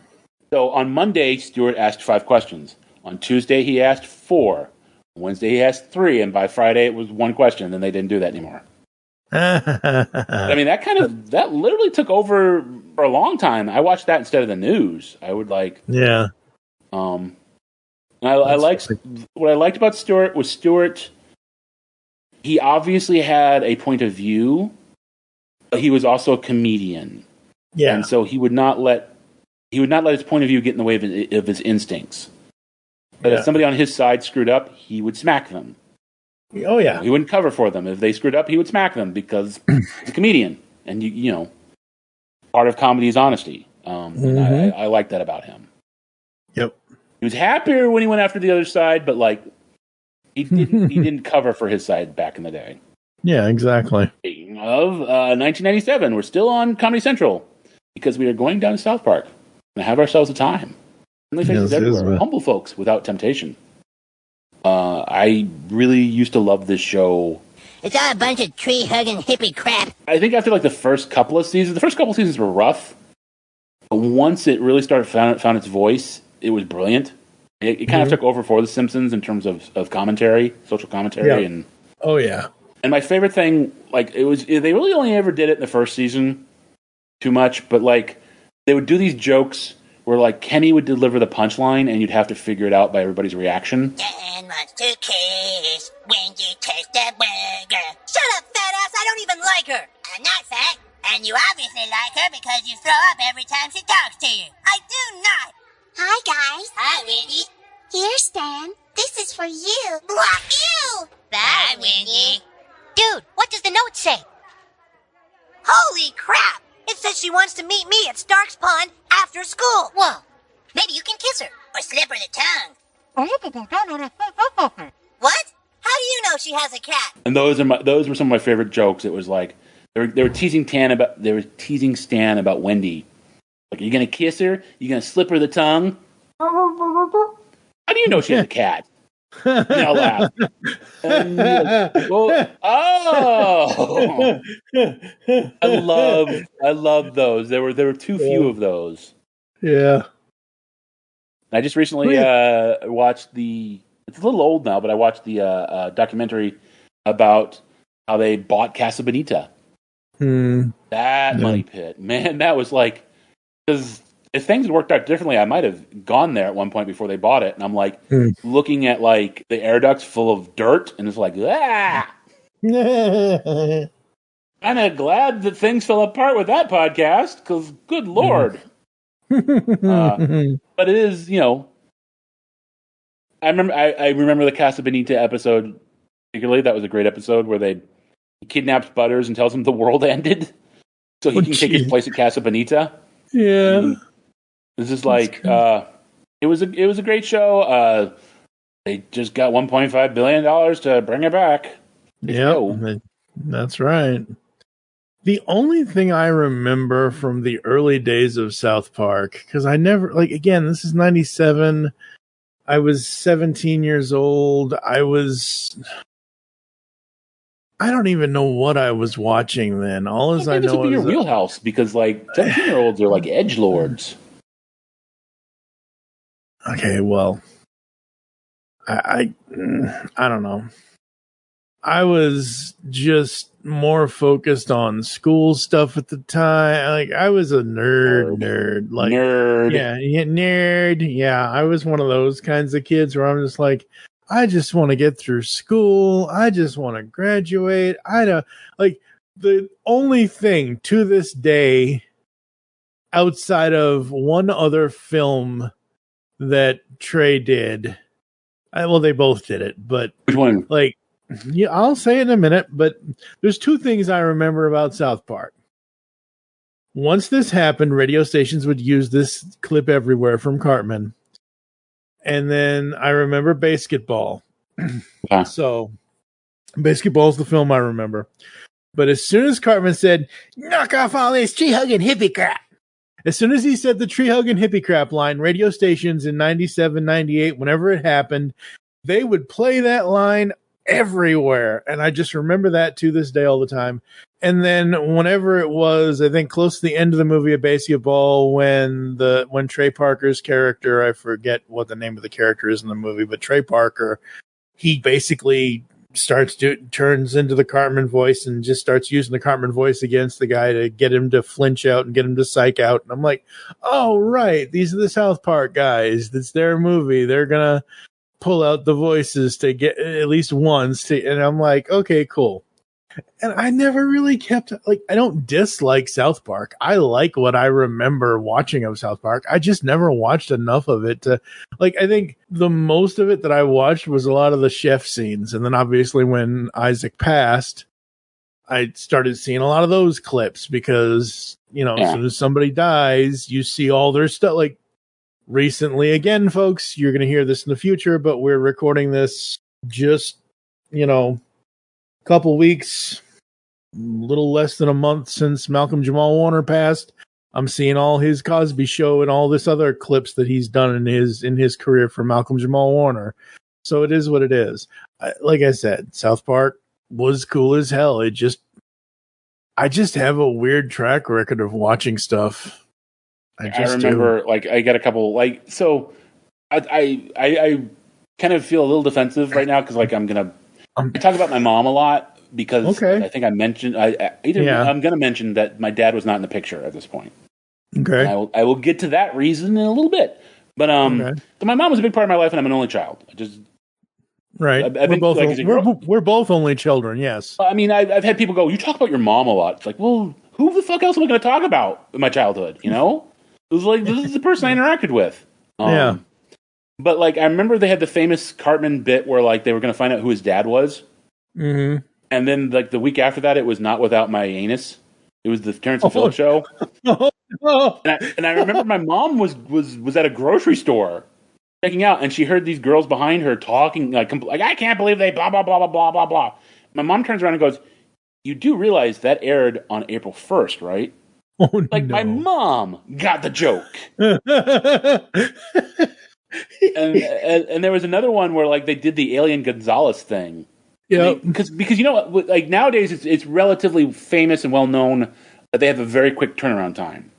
So on Monday, Stewart asked 5 questions. On Tuesday, he asked 4. On Wednesday, he asked 3. And by Friday, it was 1 question. And they didn't do that anymore. I mean, that literally took over for a long time. I watched that instead of the news. I would like. Yeah. And I liked what I liked about Stewart was he obviously had a point of view, but he was also a comedian. Yeah. And so he would not let his point of view get in the way of his instincts. But if somebody on his side screwed up, he would smack them. Oh yeah. He wouldn't cover for them. If they screwed up, he would smack them because he's a comedian. And you know, part of comedy is honesty. And I like that about him. Yep. He was happier when he went after the other side, but like he didn't cover for his side back in the day. Yeah, exactly. Speaking of 1997, we're still on Comedy Central because we are going down to South Park and have ourselves a time. Friendly faces everywhere, humble folks without temptation. I really used to love this show. It's all a bunch of tree-hugging hippie crap. I think after like the first couple of seasons were rough. But once it really found its voice, it was brilliant. It kind of took over for The Simpsons in terms of commentary, social commentary, and And my favorite thing, like they really only ever did it in the first season, too much. But like they would do these jokes where like Kenny would deliver the punchline, and you'd have to figure it out by everybody's reaction. Dan wants to kiss when you taste that burger. Shut up, fat ass! I don't even like her. I'm not fat, and you obviously like her because you throw up every time she talks to you. I do not. Hi, guys. Hi, Wendy. Here, Stan. This is for you. Block you. Bye, Wendy. Dude, what does the note say? Holy crap! It says she wants to meet me at Stark's Pond after school. Whoa. Maybe you can kiss her. Or slip her the tongue. What? How do you know she has a cat? And those were some of my favorite jokes. It was like they were teasing Stan about Wendy. Like, are you gonna kiss her? You gonna slip her the tongue? How do you know she has a cat? Now laugh. I love those. There were too few of those. Yeah. I just recently watched it's a little old now, but I watched the documentary about how they bought Casa Bonita. That money pit, man, that was like, because if things had worked out differently, I might have gone there at one point before they bought it. And I'm like looking at like the air ducts full of dirt, and it's like, kind of glad that things fell apart with that podcast, because good Lord. But it is, I remember the Casa Bonita episode particularly. That was a great episode where he kidnaps Butters and tells him the world ended, so he can take his place at Casa Bonita. Yeah, this is like it was a great show. They just got $1.5 billion to bring it back. Yeah, that's right. The only thing I remember from the early days of South Park, because I never, like, again, this is 97. I was 17 years old. I don't even know what I was watching then. All as I know is your wheelhouse, because like 17-year-olds are like edgelords. Okay, well, I don't know. I was just more focused on school stuff at the time. Like, I was a nerd. Like, nerd. Yeah, nerd. Yeah, I was one of those kinds of kids where I'm just like, I just want to get through school. I just want to graduate. I don't like the only thing to this day outside of one other film that Trey did. Well, they both did it, but which one? Like, yeah, I'll say it in a minute, but there's two things I remember about South Park. Once this happened, radio stations would use this clip everywhere from Cartman. And then I remember Basketball. So, Basketball's the film I remember. But as soon as Cartman said, knock off all this tree-hugging hippie crap, as soon as he said the tree-hugging hippie crap line, radio stations in 97, 98, whenever it happened, they would play that line everywhere. And I just remember that to this day all the time. And then whenever it was, I think close to the end of the movie of Basketball, when Trey Parker's character, I forget what the name of the character is in the movie, but Trey Parker, he basically turns into the Cartman voice and just starts using the Cartman voice against the guy to get him to flinch out and get him to psych out. And I'm like, oh, right. These are the South Park guys. That's their movie. They're going to pull out the voices to get at least once. And I'm like, okay, cool. And I never really kept, like, I don't dislike South Park. I like what I remember watching of South Park. I just never watched enough of it to, like, I think the most of it that I watched was a lot of the chef scenes. And then obviously when Isaac passed, I started seeing a lot of those clips because, you know, as soon as somebody dies, you see all their stuff. Like, recently, again, folks, you're going to hear this in the future, but we're recording this just, you know, couple weeks, little less than a month since Malcolm Jamal Warner passed. I'm seeing all his Cosby Show and all this other clips that he's done in his career for Malcolm Jamal Warner. So it is what it is. Like I said, South Park was cool as hell. I just have a weird track record of watching stuff. I remember, like, I got a couple, like, so I kind of feel a little defensive right now because, like, I talk about my mom a lot because I think I mentioned I'm going to mention that my dad was not in the picture at this point. Okay, I will get to that reason in a little bit, but my mom was a big part of my life, and I'm an only child. Right, we're both only children. Yes, I mean I've had people go, "You talk about your mom a lot." It's like, well, who the fuck else am I going to talk about in my childhood? You know, it was like this is the person I interacted with. Yeah. But, like, I remember they had the famous Cartman bit where, like, they were going to find out who his dad was. Mm-hmm. And then, like, the week after that, it was Not Without My Anus. It was the Terrence and Phillip show. And I remember my mom was at a grocery store checking out, and she heard these girls behind her talking, like, I can't believe they blah, blah, blah, blah, blah, blah, blah. My mom turns around and goes, you do realize that aired on April 1st, right? Oh, like, no. My mom got the joke. and there was another one where, like, they did the Alien Gonzalez thing. Yeah, because you know what, like, nowadays it's relatively famous and well known that they have a very quick turnaround time.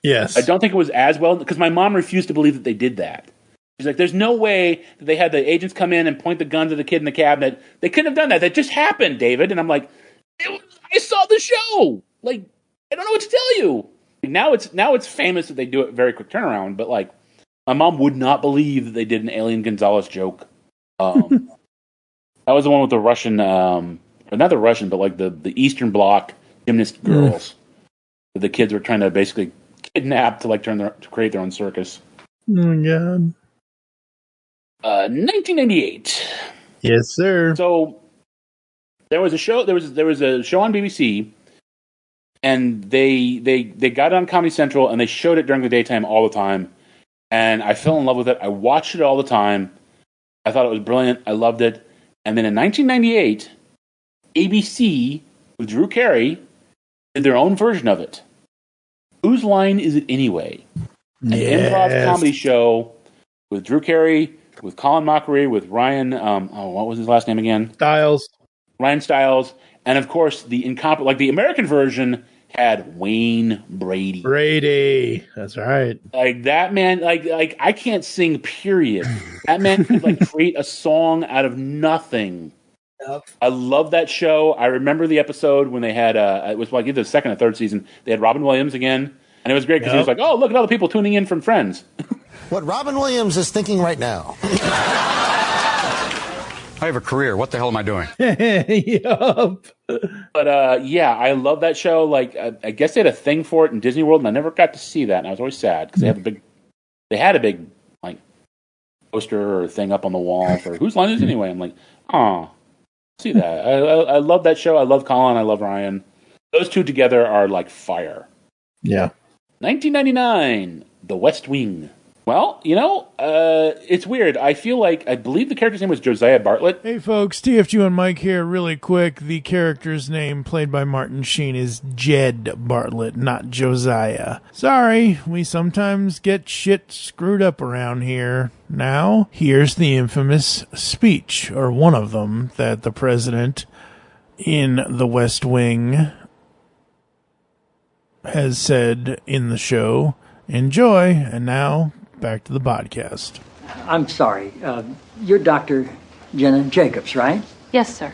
Yes, I don't think it was as well because my mom refused to believe that they did that. She's like, "There's no way that they had the agents come in and point the guns at the kid in the cabinet. They couldn't have done that. That just happened, David." And I'm like, "I saw the show. Like, I don't know what to tell you." Now it's famous that they do it very quick turnaround, but, like, my mom would not believe that they did an Alien Gonzalez joke. That was the one with the Russian, or not the Russian, but, like, the Eastern Bloc gymnast girls. That the kids were trying to basically kidnap to, like, to create their own circus. Oh my God. 1998. Yes, sir. So there was a show. There was a show on BBC, and they got it on Comedy Central, and they showed it during the daytime all the time. And I fell in love with it. I watched it all the time. I thought it was brilliant. I loved it. And then in 1998, ABC with Drew Carey did their own version of it. Whose Line Is It Anyway? An improv comedy show with Drew Carey, with Colin Mockery, with Ryan. What was his last name again? Styles. Ryan Styles, and of course the the American version had Wayne Brady. Brady, that's right. Like, that man, like I can't sing. Period. That man could, like, create a song out of nothing. Yep. I love that show. I remember the episode when they had, it was like either the second or third season, they had Robin Williams again. And it was great because he was like, oh, look at all the people tuning in from Friends. What Robin Williams is thinking right now. I have a career. What the hell am I doing? Yup. But yeah, I love that show. Like, I guess they had a thing for it in Disney World, and I never got to see that. And I was always sad because they had a big like poster or thing up on the wall for whose line is it anyway. I'm like, oh, see that. I love that show. I love Colin. I love Ryan. Those two together are like fire. Yeah. 1999, The West Wing. Well, it's weird. I believe the character's name was Josiah Bartlett. Hey, folks, TFG and Mike here. Really quick, the character's name, played by Martin Sheen, is Jed Bartlett, not Josiah. Sorry, we sometimes get shit screwed up around here. Now, here's the infamous speech, or one of them, that the president in The West Wing has said in the show. Enjoy, and now back to the podcast. I'm sorry. You're Dr. Jenna Jacobs, right? Yes, sir.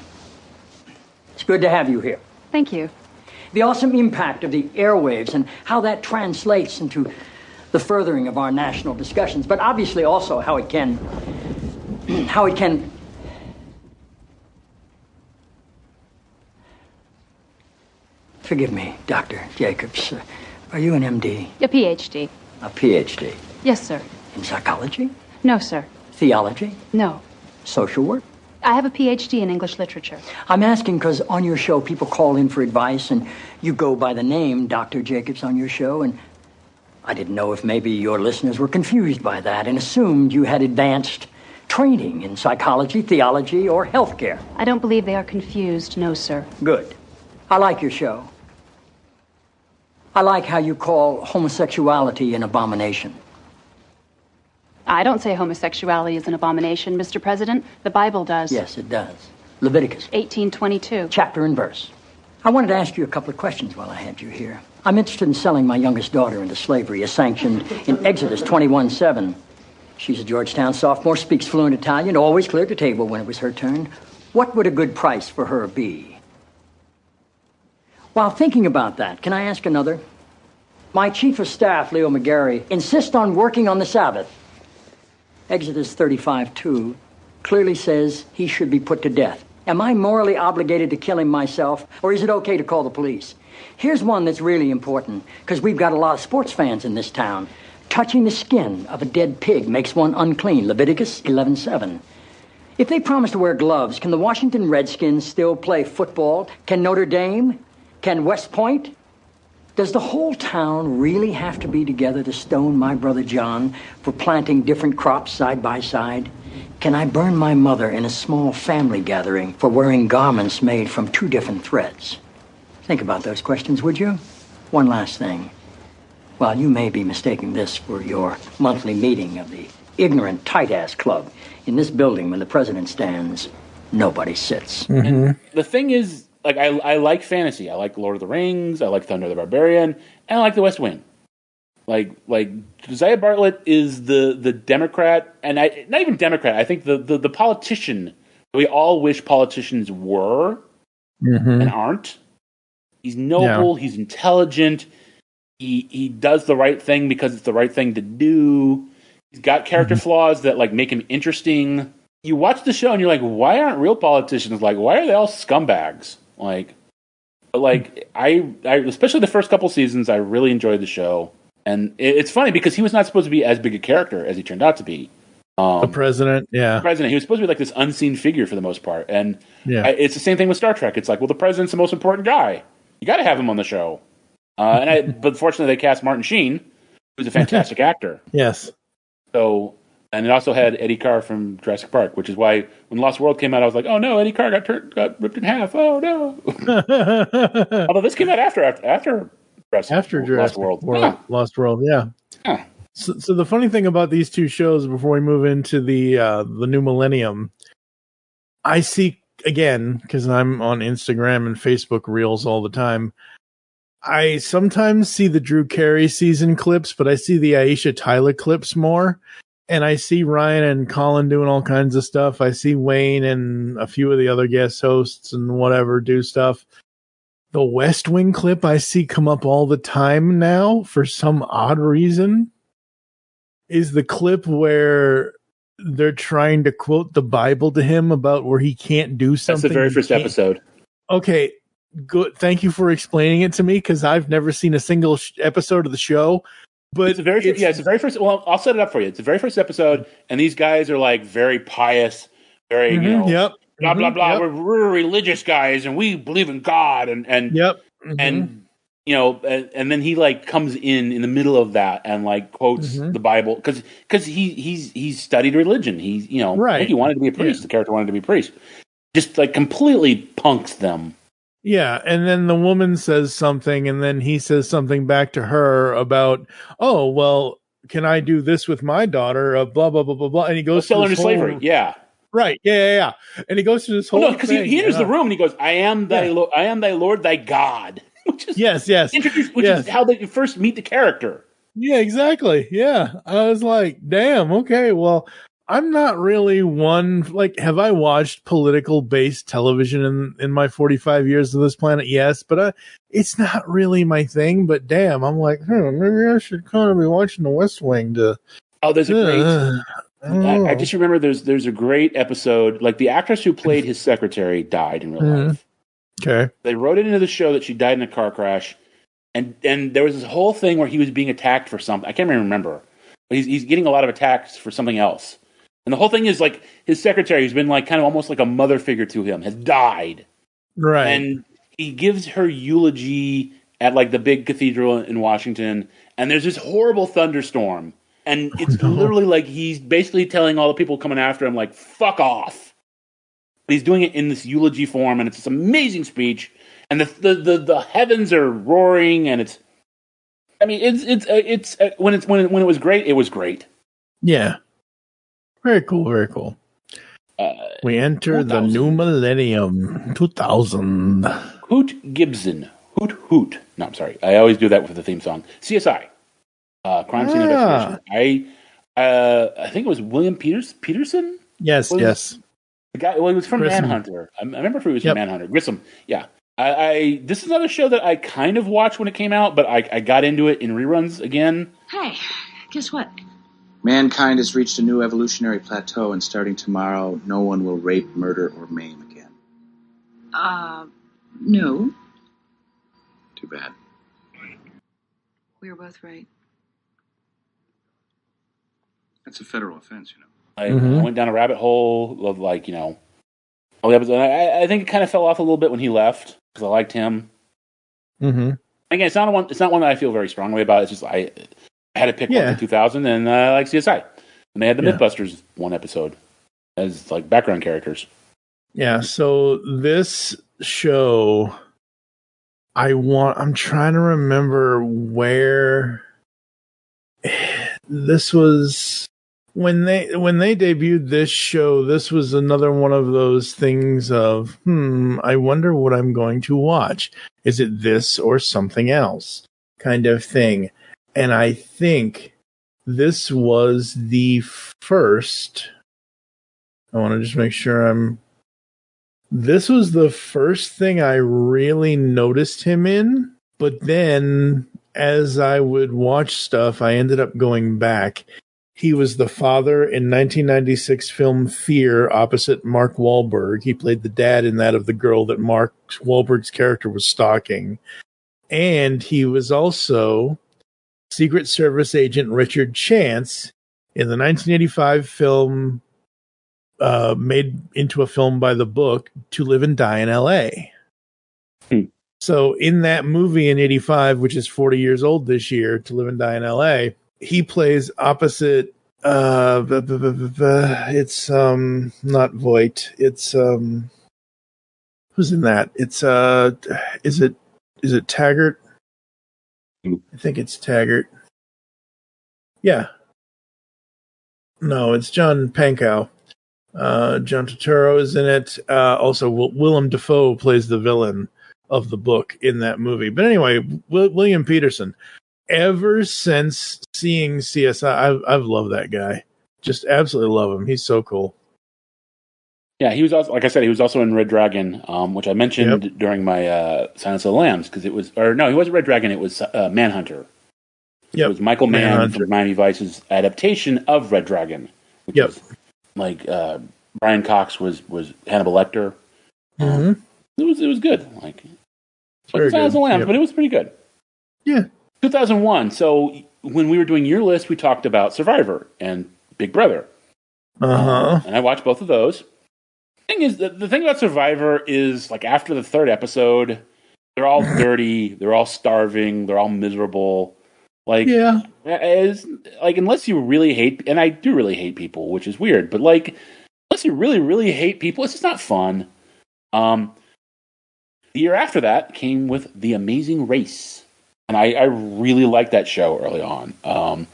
It's good to have you here. Thank you. The awesome impact of the airwaves and how that translates into the furthering of our national discussions, but obviously also how it can Forgive me, Dr. Jacobs. Are you an MD? A PhD. A PhD? Yes, sir. In psychology? No, sir. Theology? No. Social work? I have a PhD in English literature. I'm asking because on your show people call in for advice and you go by the name Dr. Jacobs on your show, and I didn't know if maybe your listeners were confused by that and assumed you had advanced training in psychology, theology, or healthcare. I don't believe they are confused, no, sir. Good. I like your show. I like how you call homosexuality an abomination. I don't say homosexuality is an abomination, Mr. President. The Bible does. Yes, it does. Leviticus 18:22. Chapter and verse. I wanted to ask you a couple of questions while I had you here. I'm interested in selling my youngest daughter into slavery, as sanctioned in Exodus 21:7. She's a Georgetown sophomore, speaks fluent Italian, always cleared the table when it was her turn. What would a good price for her be? While thinking about that, can I ask another? My chief of staff, Leo McGarry, insists on working on the Sabbath. Exodus 35:2 clearly says he should be put to death. Am I morally obligated to kill him myself, or is it okay to call the police? Here's one that's really important, because we've got a lot of sports fans in this town. Touching the skin of a dead pig makes one unclean, Leviticus 11:7. If they promise to wear gloves, can the Washington Redskins still play football? Can Notre Dame? Can West Point? Does the whole town really have to be together to stone my brother John for planting different crops side by side? Can I burn my mother in a small family gathering for wearing garments made from two different threads? Think about those questions, would you? One last thing. While you may be mistaking this for your monthly meeting of the ignorant tight-ass club, in this building when the president stands, nobody sits. Mm-hmm. The thing is, like, I like fantasy. I like Lord of the Rings. I like Thundar the Barbarian, and I like The West Wing. Like Josiah Bartlett is the Democrat, and not even Democrat. I think the politician we all wish politicians were and aren't. He's noble. Yeah. He's intelligent. He does the right thing because it's the right thing to do. He's got character flaws that like make him interesting. You watch the show and you're like, why aren't real politicians like? Why are they all scumbags? I especially the first couple seasons, I really enjoyed the show. And it's funny because he was not supposed to be as big a character as he turned out to be. The president, yeah. The president. He was supposed to be like this unseen figure for the most part. And it's the same thing with Star Trek. It's like, well, the president's the most important guy. You got to have him on the show. But fortunately, they cast Martin Sheen, who's a fantastic actor. Yes. So, and it also had Eddie Carr from Jurassic Park, which is why when Lost World came out, I was like, oh no, Eddie Carr got ripped in half. Oh no. Although this came out after Jurassic World. Yeah. Lost World, yeah. Huh. So the funny thing about these two shows, before we move into the new millennium, I see, again, because I'm on Instagram and Facebook Reels all the time, I sometimes see the Drew Carey season clips, but I see the Aisha Tyler clips more. And I see Ryan and Colin doing all kinds of stuff. I see Wayne and a few of the other guest hosts and whatever do stuff. The West Wing clip I see come up all the time now for some odd reason is the clip where they're trying to quote the Bible to him about where he can't do something. That's the very first episode. Okay, good. Thank you for explaining it to me, because I've never seen a single episode of the show. But it's the very first. Well, I'll set it up for you. It's the very first episode, and these guys are like very pious, very blah blah blah. Yep. We're religious guys, and we believe in God, and and then he like comes in the middle of that and like quotes the Bible because he's studied religion. He's I think he wanted to be a priest. The character wanted to be a priest. Just like completely punks them. Yeah, and then the woman says something, and then he says something back to her about, oh, well, can I do this with my daughter? Blah, blah, blah, blah, blah. And he goes sell her into slavery. Yeah. Right. Yeah. And he goes through this whole because he enters the room and he goes, I am thy Lord, thy God. Which is yes. is how they first meet the character. Yeah, exactly. Yeah. I was like, damn, okay, well, I'm not really one, like, have I watched political based television in my 45 years of this planet? Yes, but it's not really my thing. But damn, I'm like, maybe I should kind of be watching The West Wing to. Oh, there's a great. I just remember there's a great episode. Like the actress who played his secretary died in real life. Okay. They wrote it into the show that she died in a car crash, and there was this whole thing where he was being attacked for something. I can't even remember, but he's getting a lot of attacks for something else. And the whole thing is like his secretary, who's been like kind of almost like a mother figure to him, has died. Right. And he gives her eulogy at like the big cathedral in Washington. And there's this horrible thunderstorm. And it's literally like he's basically telling all the people coming after him, like, fuck off. But he's doing it in this eulogy form. And it's this amazing speech. And the heavens are roaring. And it's, I mean, it's when it was great, it was great. Yeah. Very cool, very cool. We enter the new millennium, 2000. Hoot Gibson. Hoot. No, I'm sorry. I always do that with the theme song. CSI. Crime Scene Investigation. I think it was William Peterson? Yes. The guy, well, he was from Grissom. Manhunter. I remember he was from Manhunter. Grissom, yeah. This is another show that I kind of watched when it came out, but I got into it in reruns again. Hey, guess what? Mankind has reached a new evolutionary plateau, and starting tomorrow, no one will rape, murder, or maim again. No. Too bad. We were both right. That's a federal offense, I went down a rabbit hole of like, all the episodes. I think it kind of fell off a little bit when he left because I liked him. Mm-hmm. Again, it's not one that I feel very strongly about. It's just I had to pick one for 2000, and I like CSI. And they had the Mythbusters one episode as like background characters. Yeah, so this show, I'm trying to remember where this was when they debuted this show. This was another one of those things of, I wonder what I'm going to watch. Is it this or something else kind of thing? And I think this was the first. I want to just make sure this was the first thing I really noticed him in. But then as I would watch stuff, I ended up going back. He was the father in 1996 film Fear opposite Mark Wahlberg. He played the dad in that of the girl that Mark Wahlberg's character was stalking. And he was also Secret Service agent Richard Chance in the 1985 film made into a film by the book To Live and Die in L.A. So in that movie in 85, which is 40 years old this year, To Live and Die in L.A., he plays opposite it's not Voight. It's who's in that? It's is it Taggart? I think it's Taggart. Yeah. No, it's John Pankow. John Turturro is in it. Also, Willem Dafoe plays the villain of the book in that movie. But anyway, William Peterson. Ever since seeing CSI, I've loved that guy. Just absolutely love him. He's so cool. Yeah, he was also, like I said, he was also in Red Dragon, which I mentioned during my Silence of the Lambs, because he wasn't Red Dragon, it was Manhunter. It was Michael Mann from Miami Vice's adaptation of Red Dragon, which was like Brian Cox was Hannibal Lecter. It was good. Like Silence of the Lambs, but it was pretty good. Yeah. 2001. So when we were doing your list, we talked about Survivor and Big Brother. And I watched both of those. Thing is, the thing about Survivor is, like, after the third episode, they're all dirty, they're all starving, they're all miserable. Like, unless you really hate, and I do really hate people, which is weird, but like, unless you really, really hate people, it's just not fun. The year after that came with The Amazing Race, and I really liked that show early on. It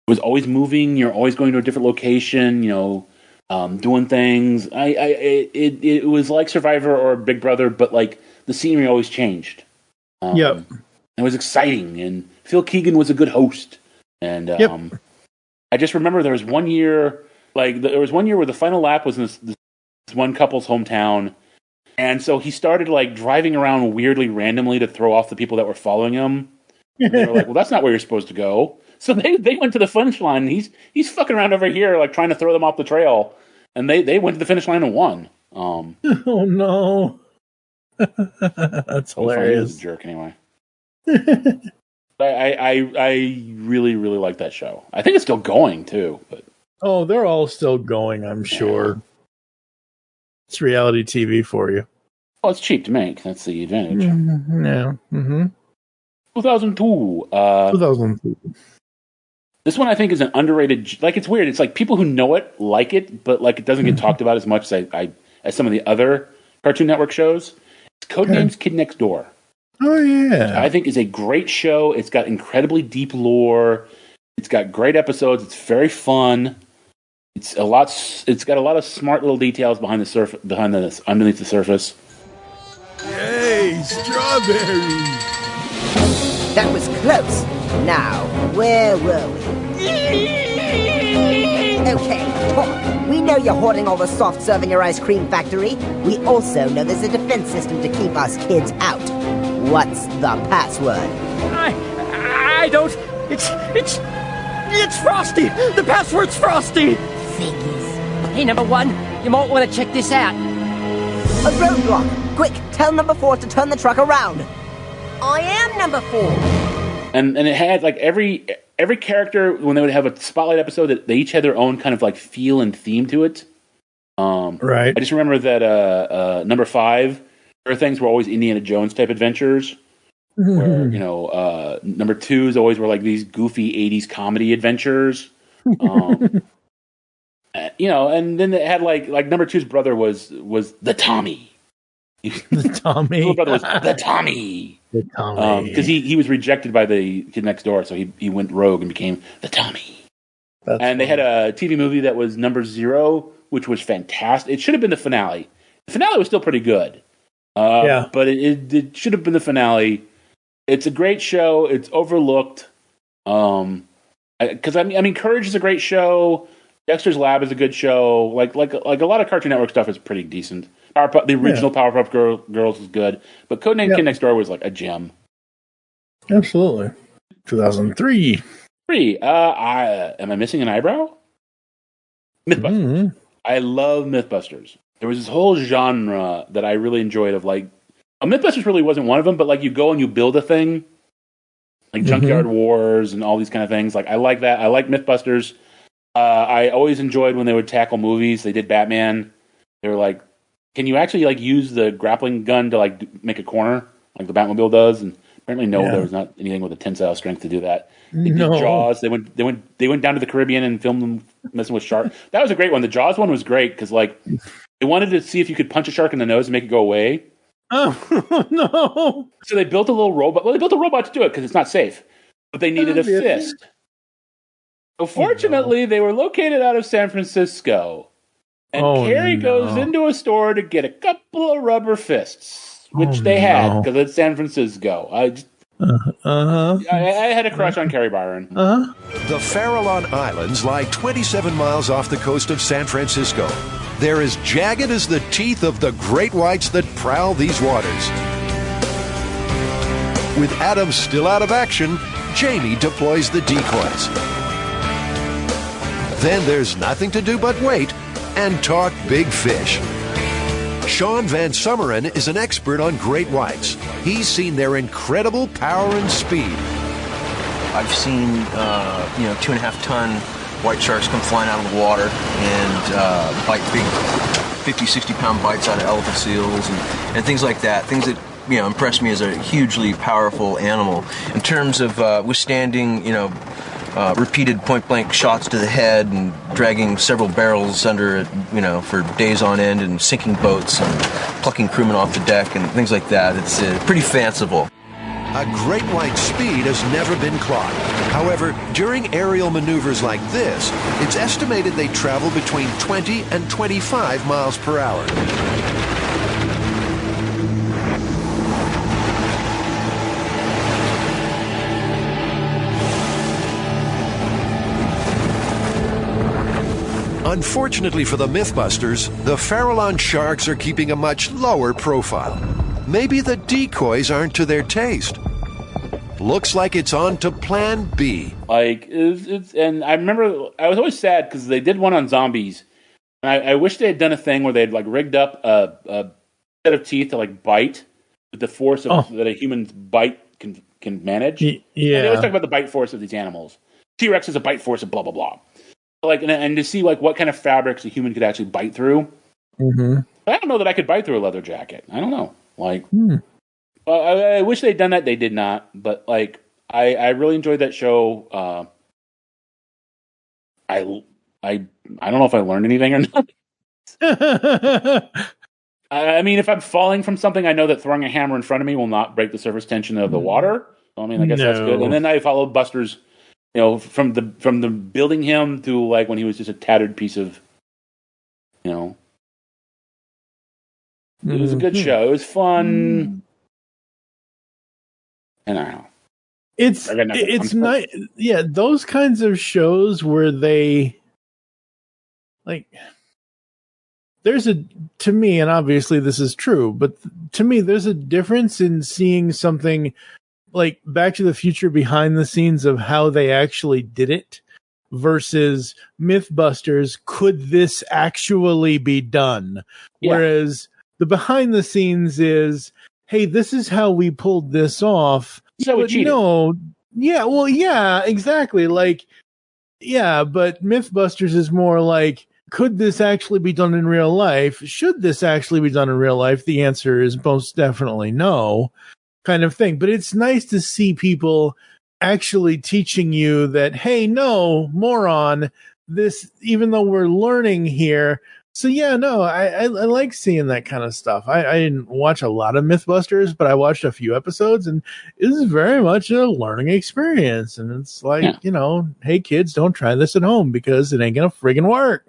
was always moving, you're always going to a different location, doing things. It was like Survivor or Big Brother, but like the scenery always changed. It was exciting, and Phil Keegan was a good host. And I just remember there was one year, where the final lap was in this one couple's hometown, and so he started like driving around weirdly, randomly to throw off the people that were following him. And they were like, "Well, that's not where you're supposed to go." So they went to the finish line. And he's fucking around over here, like trying to throw them off the trail. And they went to the finish line and won. Oh no, that's hilarious. He was a jerk anyway. I really, really like that show. I think it's still going too. But they're all still going. I'm sure. It's reality TV for you. Well, it's cheap to make. That's the advantage. 2002. 2002. This one I think is an underrated. Like, it's weird. It's like people who know it like it, but like it doesn't get talked about as much as some of the other Cartoon Network shows. It's Codenames Kid Next Door. Oh yeah, I think is a great show. It's got incredibly deep lore. It's got great episodes. It's very fun. It's got a lot of smart little details underneath the surface. Yay, strawberries! That was close. Now, where were we? Okay, talk. We know you're hoarding all the soft serve in your ice cream factory. We also know there's a defense system to keep us kids out. What's the password? I don't. It's Frosty. The password's Frosty. Figures. Hey, number one, you might want to check this out. A roadblock. Quick, tell number 4 to turn the truck around. I am number 4. And it had like every character, when they would have a spotlight episode, that they each had their own kind of like feel and theme to it. Right. I just remember that number 5, their things were always Indiana Jones type adventures. Where number 2s always were like these goofy 80s comedy adventures. And then it had like number 2's brother was the Tommy. The Tommy. His little brother was the Tommy. The Tommy. Because he was rejected by the kid next door, so he went rogue and became the Tommy. They had a TV movie that was number 0, which was fantastic. It should have been the finale. The finale was still pretty good. But it should have been the finale. It's a great show. It's overlooked. Because I mean, Courage is a great show. Dexter's Lab is a good show. Like a lot of Cartoon Network stuff is pretty decent. The original Powerpuff Girls is good, but Codename Kid Next Door was like a gem. Absolutely. 2003. Am I missing an eyebrow? Mythbusters. I love Mythbusters. There was this whole genre that I really enjoyed of like, Mythbusters really wasn't one of them, but like you go and you build a thing, like Junkyard Wars and all these kind of things. Like I like that. I like Mythbusters. I always enjoyed when they would tackle movies. They did Batman. They were like, can you actually like use the grappling gun to like make a corner like the Batmobile does? And apparently, there was not anything with a tensile strength to do that. They did Jaws. They went down to the Caribbean and filmed them messing with sharks. That was a great one. The Jaws one was great because like they wanted to see if you could punch a shark in the nose and make it go away. Oh no! So they built a little robot. Well, they built a robot to do it because it's not safe. But they needed a fist. So fortunately, they were located out of San Francisco. And Carrie goes into a store to get a couple of rubber fists, which they had because it's San Francisco. Uh-huh. I had a crush on Carrie Byron. Uh-huh. The Farallon Islands lie 27 miles off the coast of San Francisco. They're as jagged as the teeth of the great whites that prowl these waters. With Adam still out of action, Jamie deploys the decoys. Then there's nothing to do but wait and talk big fish. Sean Van Summeren is an expert on great whites. He's seen their incredible power and speed. I've seen, 2.5-ton white sharks come flying out of the water and bite big 50, 60-pound bites out of elephant seals and things like that. Things that, impress me as a hugely powerful animal. In terms of withstanding, repeated point-blank shots to the head and dragging several barrels under it, for days on end and sinking boats and plucking crewmen off the deck and things like that. It's pretty fanciful. A great white speed has never been clocked. However, during aerial maneuvers like this, it's estimated they travel between 20 and 25 miles per hour. Unfortunately for the Mythbusters, the Farallon sharks are keeping a much lower profile. Maybe the decoys aren't to their taste. Looks like it's on to Plan B. And I remember I was always sad because they did one on zombies, and I wish they had done a thing where they'd rigged up a set of teeth to bite with the force of, that a human's bite can manage. Yeah, and they always talk about the bite force of these animals. T-Rex is a bite force of blah blah blah. And to see what kind of fabrics a human could actually bite through. Mm-hmm. I don't know that I could bite through a leather jacket. I don't know. I wish they'd done that. They did not. But I really enjoyed that show. I don't know if I learned anything or not. I mean, if I'm falling from something, I know that throwing a hammer in front of me will not break the surface tension of the water. I mean, I guess that's good. And then I followed Buster's. From the building him to when he was just a tattered piece of, it was a good show. It was fun. And I don't know. It's nice. Yeah, those kinds of shows where they to me, and obviously this is true, but to me, there's a difference in seeing something like Back to the Future behind the scenes of how they actually did it versus Mythbusters. Could this actually be done? Yeah. Whereas the behind the scenes is, hey, this is how we pulled this off. So we cheated. Exactly. But Mythbusters is more could this actually be done in real life? Should this actually be done in real life? The answer is most definitely no. Kind of thing. But it's nice to see people actually teaching you that, hey, no, moron, this, even though we're learning here. So I like seeing that kind of stuff. I didn't watch a lot of Mythbusters, but I watched a few episodes, and it was very much a learning experience. And it's hey kids, don't try this at home because it ain't gonna friggin' work.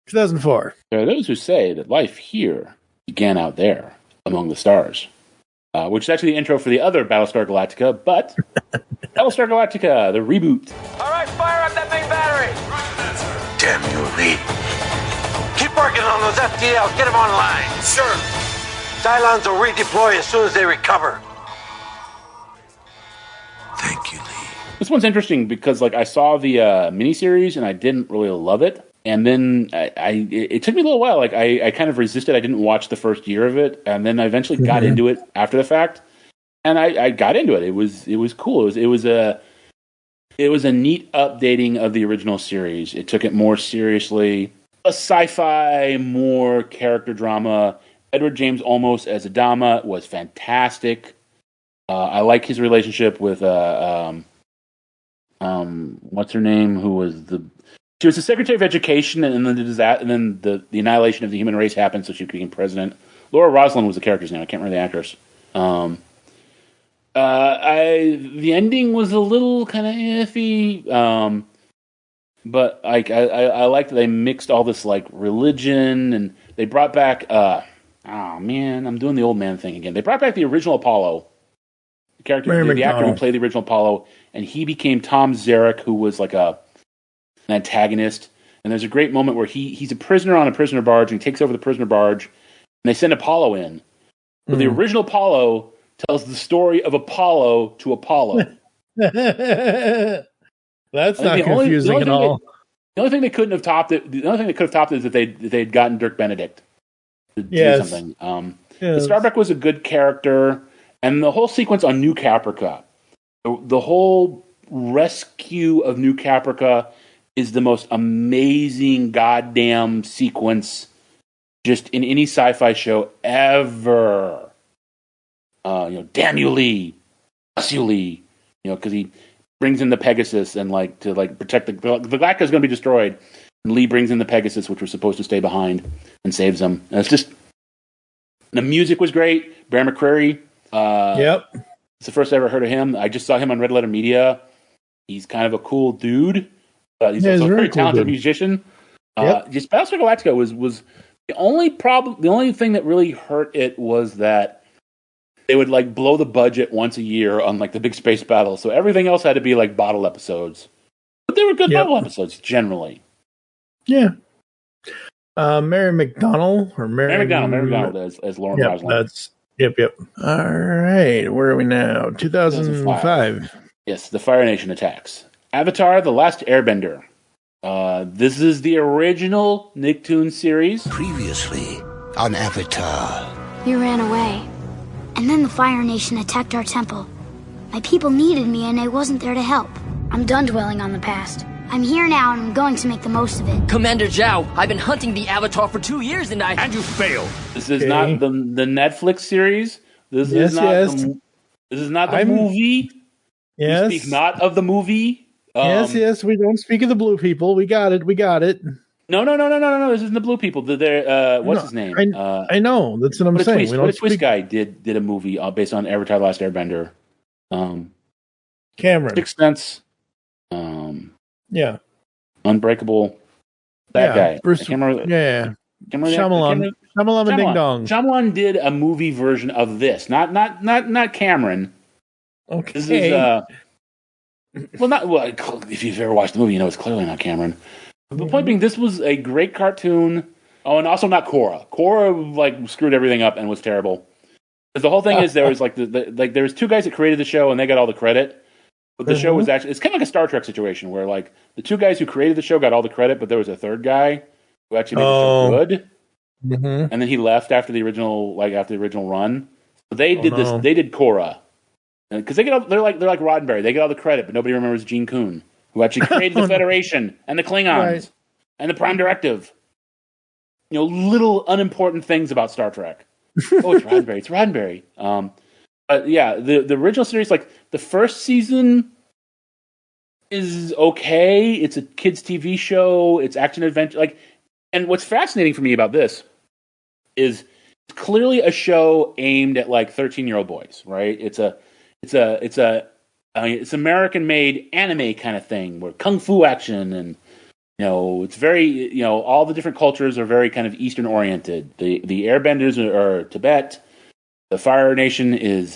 2004. There are those who say that life here began out there among the stars, which is actually the intro for the other Battlestar Galactica, but Battlestar Galactica, the reboot. All right, fire up that main battery. Damn you, Lee. Keep working on those FTLs. Get them online. Sure. Cylons will redeploy as soon as they recover. Thank you, Lee. This one's interesting because I saw the miniseries and I didn't really love it. And then it took me a little while. I kind of resisted. I didn't watch the first year of it, and then I eventually got into it after the fact. And I got into it. It was cool. It was a neat updating of the original series. It took it more seriously. A sci-fi, more character drama. Edward James Olmos as Adama was fantastic. I like his relationship with what's her name? She was the Secretary of Education, and then the annihilation of the human race happened, so she became president. Laura Roslin was the character's name. I can't remember the actress. The ending was a little kind of iffy, but I liked that they mixed all this religion, and they brought back. I'm doing the old man thing again. They brought back the original Apollo the actor who played the original Apollo, and he became Tom Zarek, who was like an antagonist. And there's a great moment where he's a prisoner on a prisoner barge, and he takes over the prisoner barge, and they send Apollo in. So the original Apollo tells the story of Apollo to Apollo. That's not confusing at all. The only thing they couldn't have topped it. The only thing they could have topped it is that they'd gotten Dirk Benedict to do something. But Starbuck was a good character, and the whole sequence on New Caprica, the whole rescue of New Caprica, is the most amazing goddamn sequence just in any sci-fi show ever. Damn you, Lee, bless you, Lee. Because he brings in the Pegasus and to protect the Galactica is going to be destroyed. And Lee brings in the Pegasus, which was supposed to stay behind, and saves them. And it's just the music was great. Bear McCreary. Yep, it's the first I ever heard of him. I just saw him on Red Letter Media. He's kind of a cool dude. He's also a very talented musician. Just Battlestar Galactica was the only problem. The only thing that really hurt it was that they would blow the budget once a year on the big space battle. So everything else had to be bottle episodes. But they were good bottle episodes generally. Yeah. Mary McDonnell as Lauren Gosling. That's yep. All right, where are we now? 2005. Yes, the Fire Nation attacks. Avatar: The Last Airbender. This is the original Nicktoons series. Previously on Avatar. You ran away. And then the Fire Nation attacked our temple. My people needed me and I wasn't there to help. I'm done dwelling on the past. I'm here now and I'm going to make the most of it. Commander Zhao, I've been hunting the Avatar for 2 years and you failed. This is not the Netflix series. This is not the movie. Yes. We speak not of the movie. Yes, we don't speak of the blue people. We got it. No. This isn't the blue people. What's his name? I know. That's what I'm saying. What a Swiss guy did a movie based on Avatar: The Last Airbender. Cameron. Sixth Sense. Unbreakable. That guy. Bruce. Shyamalan. Shyamalan Ding Dong. Shyamalan did a movie version of this. Not Cameron. Okay. This is if you've ever watched the movie, it's clearly not Cameron. The point being, this was a great cartoon. Oh, and also not Korra. Korra screwed everything up and was terrible. Because the whole thing is there was there was two guys that created the show and they got all the credit. But the show was actually, it's kind of like a Star Trek situation where the two guys who created the show got all the credit, but there was a third guy who actually made the show good. Mm-hmm. And then he left after the original run. So they did this. They did Korra because they're like Roddenberry. They get all the credit, but nobody remembers Gene Kuhn, who actually created the Federation and the Klingons and the Prime Directive. Little unimportant things about Star Trek. Oh, it's Roddenberry. It's Roddenberry. But yeah, the original series, the first season is okay. It's a kids' TV show. It's action adventure. And what's fascinating for me about this is it's clearly a show aimed at 13-year-old boys, right? It's American-made anime kind of thing where kung fu action and it's very all the different cultures are very kind of Eastern oriented. The Airbenders are Tibet, the Fire Nation is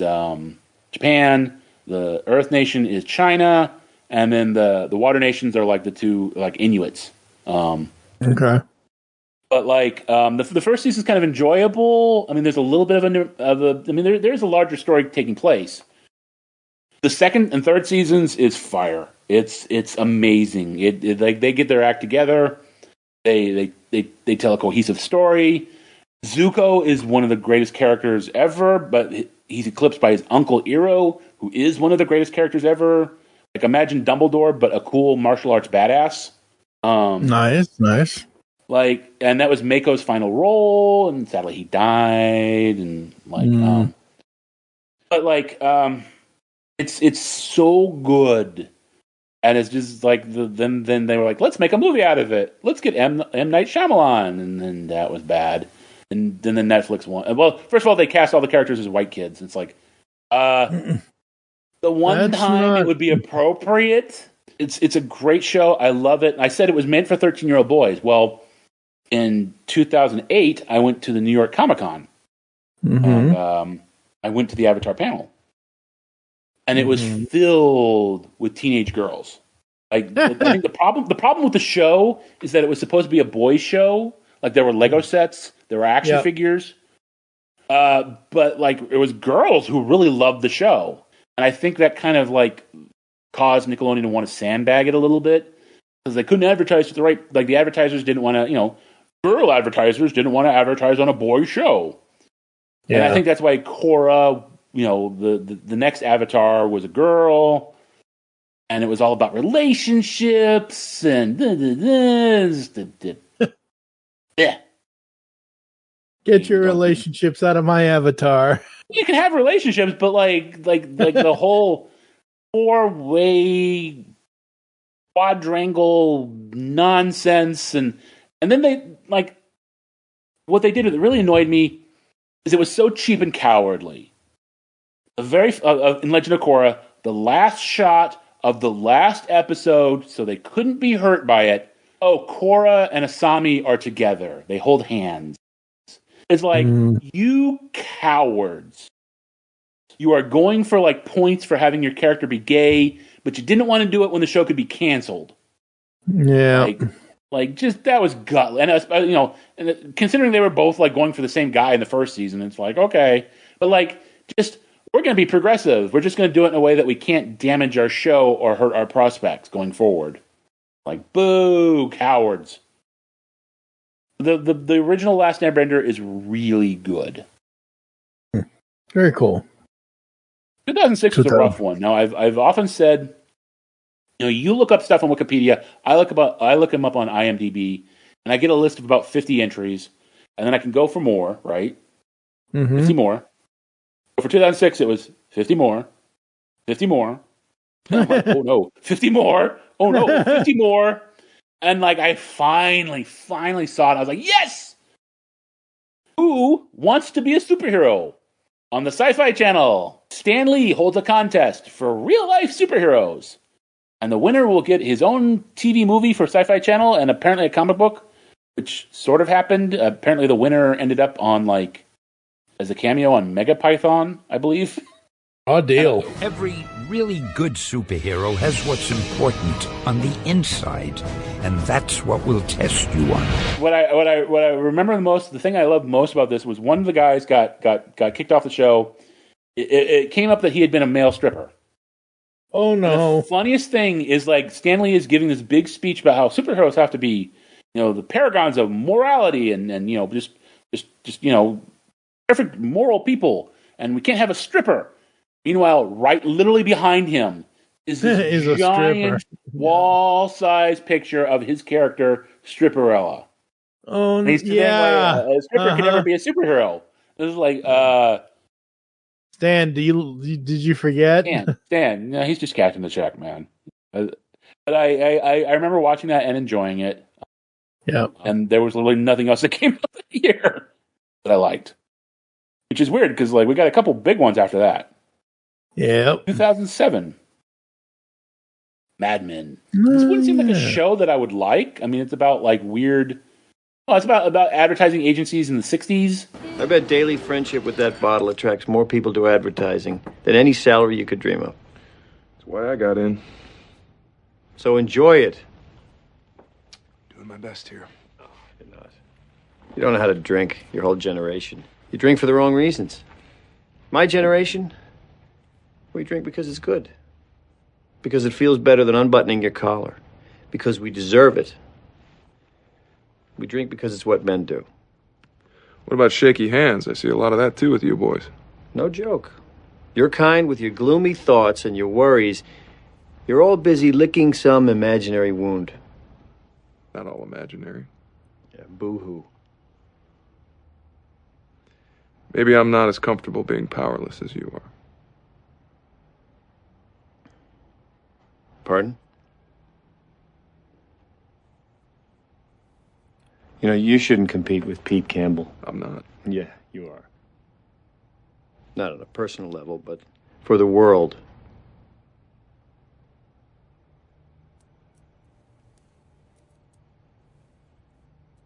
Japan, the Earth Nation is China, and then the Water Nations are the two Inuits. Okay. But the first season is kind of enjoyable. I mean, there's a little bit there's a larger story taking place. The second and third seasons is fire. It's amazing. They get their act together. They tell a cohesive story. Zuko is one of the greatest characters ever, but he's eclipsed by his uncle Iroh, who is one of the greatest characters ever. Imagine Dumbledore, but a cool martial arts badass. Nice. And that was Mako's final role, and sadly he died. And it's so good, and it's just then they were let's make a movie out of it. Let's get M. Night Shyamalan, and then that was bad. And then the Netflix one. Well, first of all, they cast all the characters as white kids. It's the one time it would be appropriate. It's a great show. I love it. I said it was meant for 13-year-old boys. Well, in 2008, I went to the New York Comic Con. Mm-hmm. And I went to the Avatar panel. and it was filled with teenage girls. Like, I think the problem with the show is that it was supposed to be a boys' show. Like, there were Lego sets, there were action figures, but like it was girls who really loved the show, and I think that kind of like caused Nickelodeon to want to sandbag it a little bit because they couldn't advertise to the right. Like, the advertisers didn't want to, girl advertisers didn't want to advertise on a boys' show, and I think that's why Korra, the next Avatar was a girl. And it was all about relationships and yeah. Get your relationships out of my avatar. You can have relationships, but like the whole 4-way quadrangle nonsense, and then they like what they did that really annoyed me is it was so cheap and cowardly. In Legend of Korra, the last shot of the last episode, so they couldn't be hurt by it. Oh, Korra and Asami are together. They hold hands. It's like, you cowards. You are going for like points for having your character be gay, but you didn't want to do it when the show could be canceled. Yeah. Like just, that was gut. And, and considering they were both like going for the same guy in the first season, it's like, okay. But like, just, we're going to be progressive. We're just going to do it in a way that we can't damage our show or hurt our prospects going forward. Like, boo, cowards. The original Last Airbender is really good. Very cool. 2006 was a rough one. Now, I've often said, you look up stuff on Wikipedia. I look them up on IMDb, and I get a list of about 50 entries, and then I can go for more, right? 50 more. For 2006, it was 50 more, 50 more. I'm like, oh no, 50 more. Oh no, 50 more. And like, I finally saw it. I was like, yes! Who wants to be a superhero? On the Sci-Fi Channel, Stan Lee holds a contest for real-life superheroes. And the winner will get his own TV movie for Sci-Fi Channel and apparently a comic book, which sort of happened. Apparently the winner ended up on like, as a cameo on Megapython, I believe. Oh, deal. Every really good superhero has what's important on the inside, and that's what we'll test you on. What I remember the most, the thing I loved most about this was one of the guys got kicked off the show. It came up that he had been a male stripper. Oh no! The funniest thing is like Stan Lee is giving this big speech about how superheroes have to be, the paragons of morality and just perfect moral people, and we can't have a stripper. Meanwhile, right literally behind him is this giant wall-sized picture of his character, Stripperella. Oh, and he's yeah. A stripper can never be a superhero. This is like, Stan, did you forget? Stan, no, he's just cashing the check, man. But I remember watching that and enjoying it. Yeah. And there was literally nothing else that came out that year that I liked. Which is weird, because like we got a couple big ones after that. Yep. 2007. Mad Men. This wouldn't seem like a show that I would like. I mean, it's about like weird... Oh, it's about advertising agencies in the 60s. I bet daily friendship with that bottle attracts more people to advertising than any salary you could dream of. That's why I got in. So enjoy it. Doing my best here. Oh, you're not. You don't know how to drink, your whole generation. You drink for the wrong reasons. My generation, we drink because it's good. Because it feels better than unbuttoning your collar. Because we deserve it. We drink because it's what men do. What about shaky hands? I see a lot of that too with you boys. No joke. Your kind with your gloomy thoughts and your worries, you're all busy licking some imaginary wound. Not all imaginary. Yeah, boo-hoo. Maybe I'm not as comfortable being powerless as you are. Pardon? You shouldn't compete with Pete Campbell. I'm not. Yeah, you are. Not on a personal level, but for the world.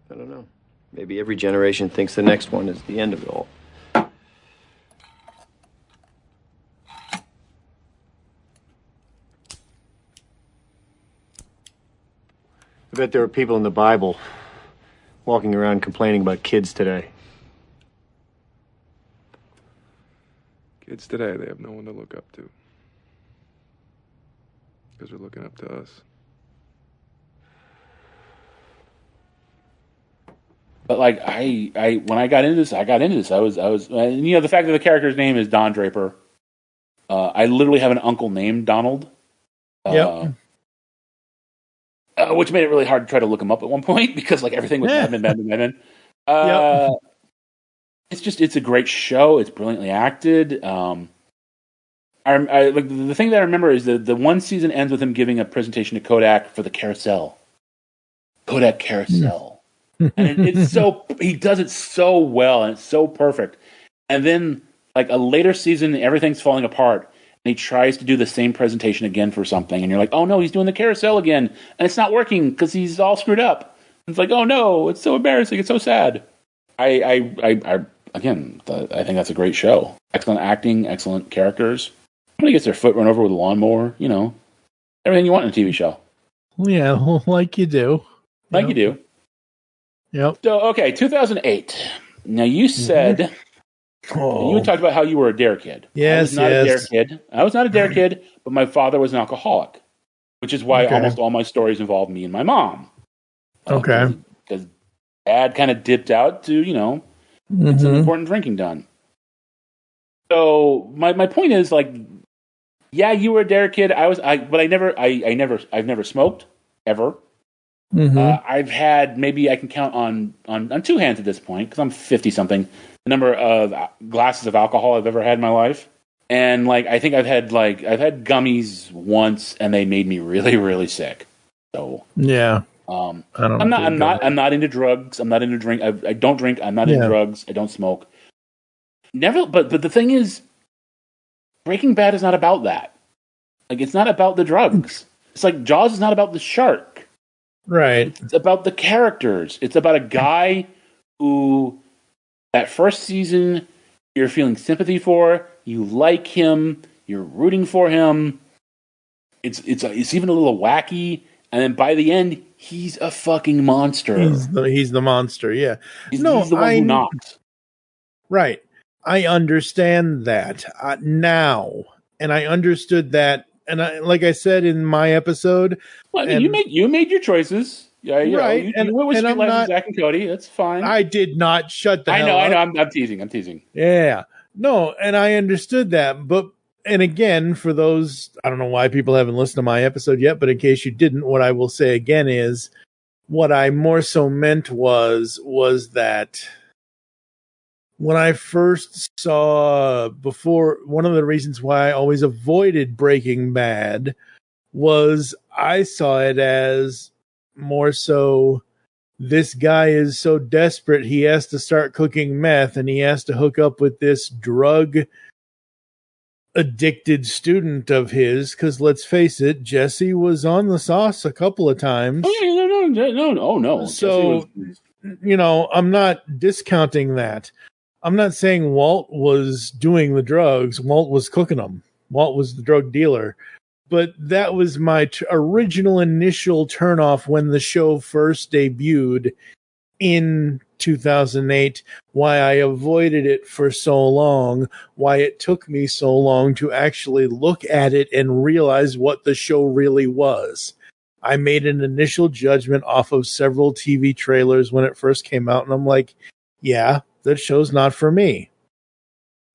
I don't know. Maybe every generation thinks the next one is the end of it all. bet there are people in the Bible walking around complaining about kids today. Kids today, they have no one to look up to. Because they're looking up to us. But like I when I got into this, I was and, you know, the fact that the character's name is Don Draper. I literally have an uncle named Donald. Yep. Which made it really hard to try to look him up at one point because like everything was Mad Men. Yep. It's a great show. It's brilliantly acted. I like the thing that I remember is the one season ends with him giving a presentation to Kodak for the carousel. Kodak carousel. And it's so, he does it so well and it's so perfect. And then like a later season, everything's falling apart and he tries to do the same presentation again for something. And you're like, oh no, he's doing the carousel again. And it's not working because he's all screwed up. And it's like, oh no, it's so embarrassing. It's so sad. I think that's a great show. Excellent acting, excellent characters. Somebody gets their foot run over with a lawnmower, you know, everything you want in a TV show. Yeah, like you do. Like you do. Yep. So, okay, 2008. Now, you said, you talked about how you were a dare kid. Yes, I was not a dare kid, but my father was an alcoholic, which is why almost all my stories involve me and my mom. Okay. Because Dad kind of dipped out to, you know, get some important drinking done. So, my point is, like, yeah, you were a dare kid. I've never smoked, ever. I've had, maybe I can count on two hands at this point, because I'm 50-something, the number of glasses of alcohol I've ever had in my life. And, like, I think I've had gummies once, and they made me really, really sick. So, yeah. I'm not into drugs. I'm not into drink. I don't drink. I'm not into drugs. I don't smoke. Never, but the thing is, Breaking Bad is not about that. Like, it's not about the drugs. It's like Jaws is not about the shark. Right. It's about the characters. It's about a guy who, that first season, you're feeling sympathy for. You like him. You're rooting for him. It's even a little wacky. And then by the end, he's a fucking monster. He's the monster. Yeah. He's the one who knocks. Right. I understand that now, and I understood that, and like I said in my episode, well, I mean, you made your choices, yeah, right? You went with Street Life with Zach and Cody. That's fine. I did not shut the. I know. up. I'm teasing. Yeah, no, and I understood that, but and again, for those, I don't know why people haven't listened to my episode yet, but in case you didn't, what I will say again is, what I more so meant was that. When I first saw before, one of the reasons why I always avoided Breaking Bad was I saw it as more so this guy is so desperate he has to start cooking meth and he has to hook up with this drug addicted student of his, because let's face it, Jesse was on the sauce a couple of times. No. So, you know, I'm not discounting that. I'm not saying Walt was doing the drugs. Walt was cooking them. Walt was the drug dealer. But that was my original initial turnoff when the show first debuted in 2008, why I avoided it for so long, why it took me so long to actually look at it and realize what the show really was. I made an initial judgment off of several TV trailers when it first came out, and I'm like, yeah, that show's not for me.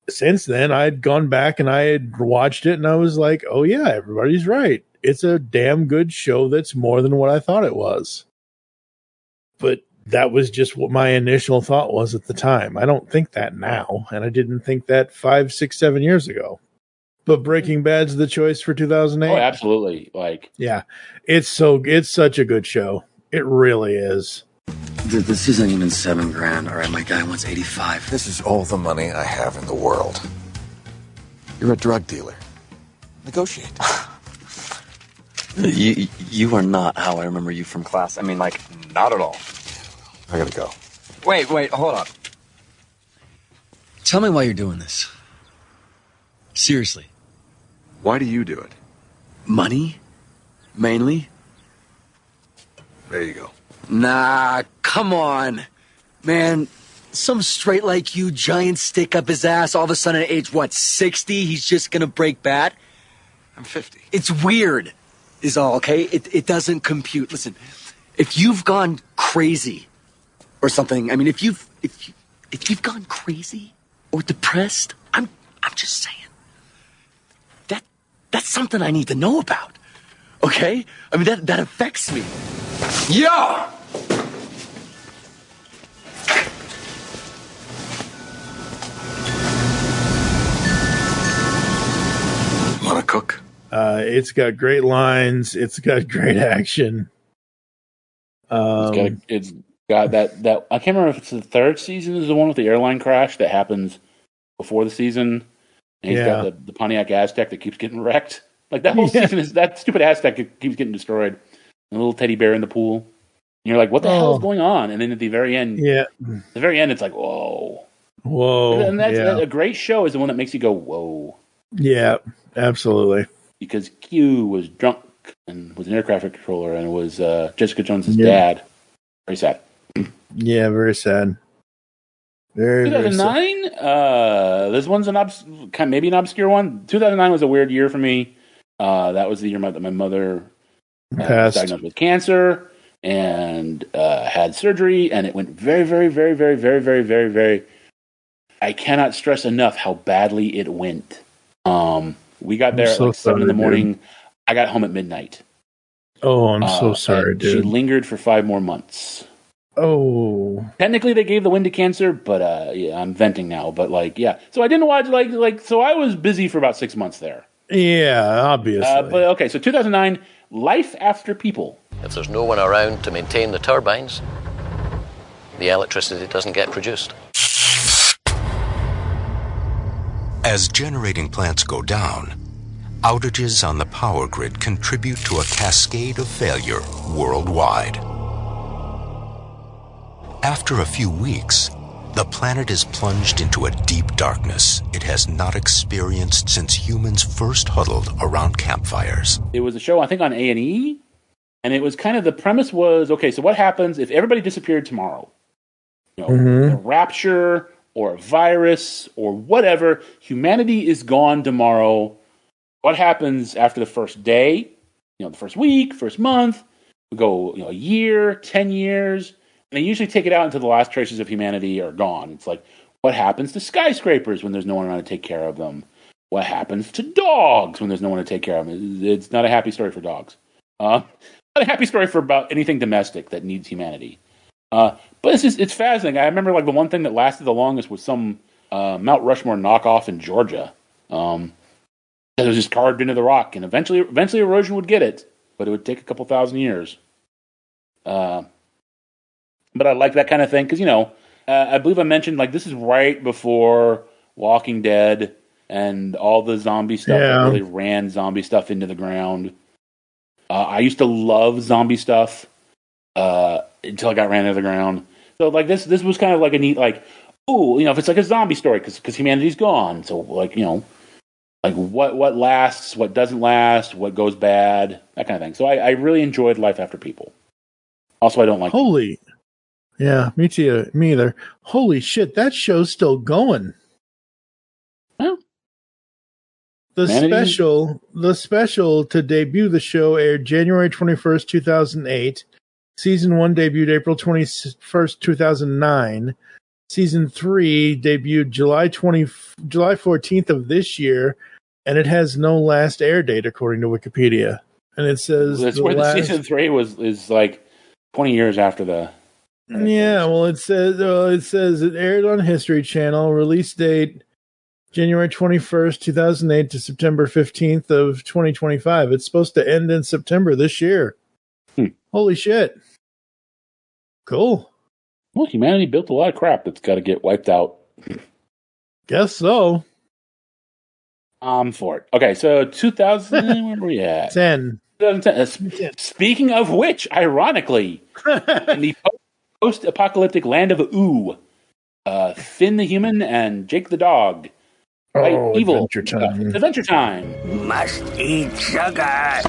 Since then, I'd gone back and I had watched it, and I was like, oh yeah, everybody's right. It's a damn good show that's more than what I thought it was. But that was just what my initial thought was at the time. I don't think that now, and I didn't think that 5, 6, 7 years ago. But Breaking Bad's the choice for 2008. Oh, absolutely. Like, yeah, it's such a good show. It really is. This isn't even $7,000. All right, my guy wants 85. This is all the money I have in the world. You're a drug dealer. Negotiate. You are not how I remember you from class. I mean, like, not at all. I gotta go. Wait, hold up. Tell me why you're doing this. Seriously. Why do you do it? Money? Mainly? There you go. Nah, come on. Man, some straight like you, giant stick up his ass, all of a sudden at age, 60, he's just gonna break bad? I'm 50. It's weird, is all, okay? It doesn't compute. Listen, if you've gone crazy or something, I mean, if you've gone crazy or depressed, I'm just saying, that's something I need to know about, okay? I mean, that affects me. Yeah! Want to cook? It's got great lines. It's got great action. It's got that. I can't remember if it's the third season is the one with the airline crash that happens before the season. And he's got the Pontiac Aztec that keeps getting wrecked. Like that whole season is that stupid Aztec that keeps getting destroyed. And a little teddy bear in the pool. And you're like, what the hell is going on? And then at the very end, it's like, whoa. And that's a great show is the one that makes you go, whoa. Yeah, absolutely. Because Q was drunk and was an air traffic controller and was Jessica Jones' dad. Very sad. Yeah, very sad. Very 2009. This one's maybe an obscure one. 2009 was a weird year for me. That was the year that my mother was diagnosed with cancer and had surgery, and it went very, very, very, very, very, very, very, very. I cannot stress enough how badly it went. We got there at 7 in the morning. Dude. I got home at midnight. Oh, I'm so sorry, dude. She lingered for 5 more months. Oh. Technically, they gave the win to cancer, but I'm venting now. But so I didn't watch so I was busy for about 6 months there. Yeah, obviously. But okay, so 2009, Life After People. If there's no one around to maintain the turbines, the electricity doesn't get produced. As generating plants go down, outages on the power grid contribute to a cascade of failure worldwide. After a few weeks, the planet is plunged into a deep darkness it has not experienced since humans first huddled around campfires. It was a show, I think, on A&E, and it was kind of, the premise was, okay, so what happens if everybody disappeared tomorrow? A rapture or a virus or whatever, humanity is gone tomorrow. What happens after the first day, the first week, first month, we go, a year, 10 years, and they usually take it out until the last traces of humanity are gone. It's like, what happens to skyscrapers when there's no one around to take care of them? What happens to dogs when there's no one to take care of them? It's not a happy story for dogs. Not a happy story for about anything domestic that needs humanity. But it's fascinating. I remember the one thing that lasted the longest was some Mount Rushmore knockoff in Georgia. It was just carved into the rock, and eventually erosion would get it, but it would take a couple thousand years. But I like that kind of thing because I believe I mentioned this is right before Walking Dead and all the zombie stuff that really ran zombie stuff into the ground. I used to love zombie stuff until I got ran into the ground. So this was kind of a neat if it's a zombie story because humanity's gone. So what lasts, what doesn't last, what goes bad, that kind of thing. So I really enjoyed Life After People. Also, I don't like Yeah, me too. Me either. Holy shit, that show's still going. Well, the special to debut the show aired January 21st, 2008. Season 1 debuted April 21st, 2009. Season 3 debuted July 14th of this year, and it has no last air date according to Wikipedia. And it says the season 3 is 20 years after the. Yeah, well, it says it aired on History Channel. Release date January 21st, 2008 to September 15th of 2025. It's supposed to end in September this year. Holy shit. Cool. Well, humanity built a lot of crap that's got to get wiped out. Guess so. For it. Okay, so 2000, where were we at? 2010. Speaking of which, ironically, in the post-apocalyptic land of Finn the human and Jake the dog Evil. Adventure Time. Adventure Time. Must eat sugar.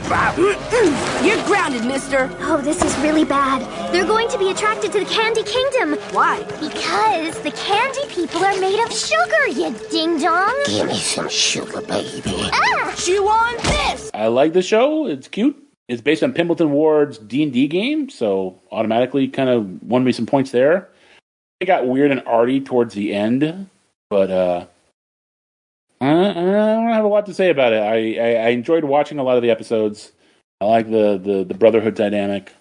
You're grounded, mister. Oh, this is really bad. They're going to be attracted to the Candy Kingdom. Why? Because the candy people are made of sugar, you ding-dong. Give me some sugar, baby. Chew on this. I like the show. It's cute. It's based on Pimbleton Ward's D&D game, so automatically kind of won me some points there. It got weird and arty towards the end, but I don't have a lot to say about it. I enjoyed watching a lot of the episodes. I like the brotherhood dynamic.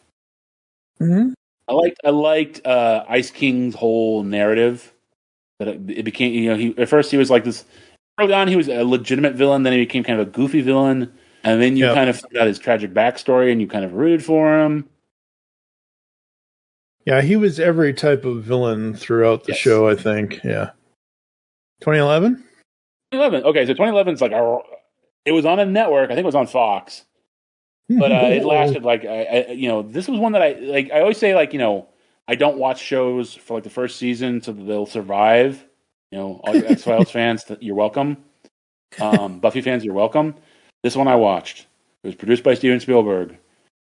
Mm-hmm. I liked Ice King's whole narrative. That it became, at first he was like this. Early on, he was a legitimate villain. Then he became kind of a goofy villain. And then you kind of found out his tragic backstory, and you kind of rooted for him. Yeah, he was every type of villain throughout the show, I think. Yeah. 2011? 2011. Okay, so 2011 is like it was on a network. I think it was on Fox. But it lasted this was one that I always say, I don't watch shows for the first season so that they'll survive. All your X-Files fans, you're welcome. Buffy fans, you're welcome. This one I watched. It was produced by Steven Spielberg.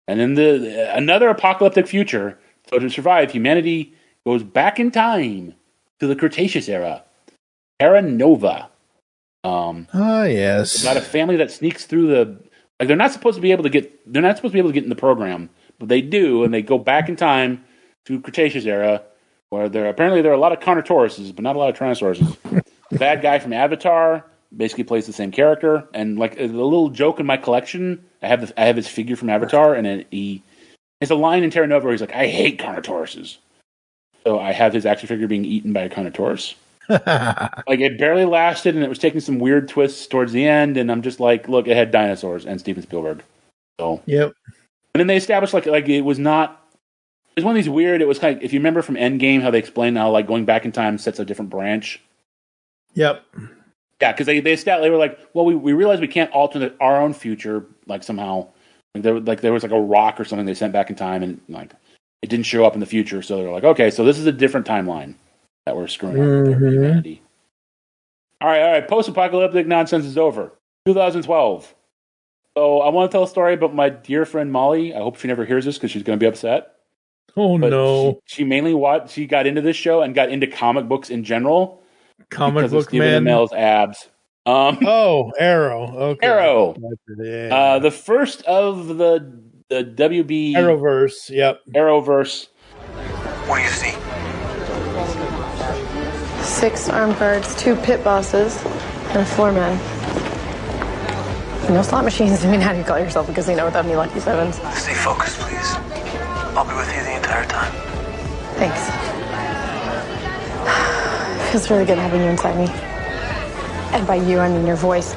And in another apocalyptic future, so to survive, humanity goes back in time to the Cretaceous era. Terra Nova. Yes. About a family that sneaks through they're not supposed to be able to get in the program, but they do, and they go back in time to Cretaceous era, where there are a lot of Carnotauruses, but not a lot of Tyrannosauruses. The bad guy from Avatar basically plays the same character, and a little joke in my collection, I have his figure from Avatar, and he has a line in Terra Nova where he's like, "I hate Carnotauruses." So I have his action figure being eaten by a Carnotaurus. It barely lasted, and it was taking some weird twists towards the end, and I'm just like, look, it had dinosaurs and Steven Spielberg. So yep. And then they established it was not. It was one of these weird. It was kind of, if you remember from Endgame, how they explained how going back in time sets a different branch. Yep. Yeah, because they were like, well, we realized we can't alter our own future somehow. There was a rock or something they sent back in time, and it didn't show up in the future. So they're like, okay, so this is a different timeline that we're screwing up with humanity. All right. Post-apocalyptic nonsense is over. 2012. So I want to tell a story about my dear friend Molly. I hope she never hears this because she's going to be upset. Oh, but no. She mainly she got into this show and got into comic books in general. Comic book Stephen Amell's abs. Arrow. Okay. Arrow. Yeah. The first of the WB Arrowverse. Yep. Arrowverse. What do you see? 6 armed guards, 2 pit bosses, and 4 men. No slot machines. I mean, how do you call yourself a casino without any lucky sevens? Stay focused, please. I'll be with you the entire time. Thanks. Feels really good having you inside me. And by you, I mean your voice.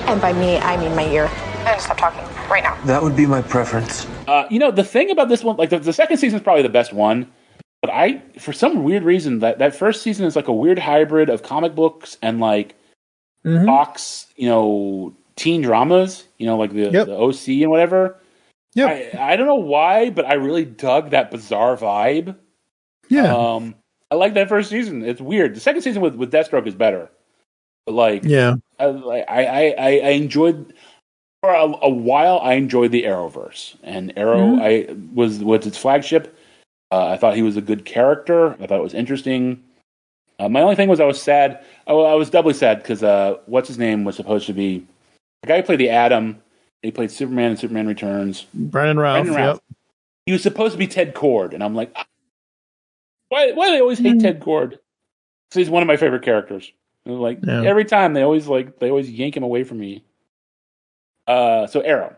And by me, I mean my ear. And stop talking right now. That would be my preference. The thing about this one, the second season is probably the best one. But for some weird reason, that first season is a weird hybrid of comic books and Fox, teen dramas, the OC and whatever. Yep. I don't know why, but I really dug that bizarre vibe. Yeah. I like that first season. It's weird. The second season with Deathstroke is better. But I enjoyed for a while. I enjoyed the Arrowverse, and Arrow was its flagship. I thought he was a good character. I thought it was interesting. My only thing was I was sad. I was doubly sad because what's his name was supposed to be the guy who played the Atom. He played Superman in Superman Returns. Brandon Routh. Yep. He was supposed to be Ted Kord, and I'm like, why do they always hate Ted Kord? Because he's one of my favorite characters. Every time they always yank him away from me. So Arrow.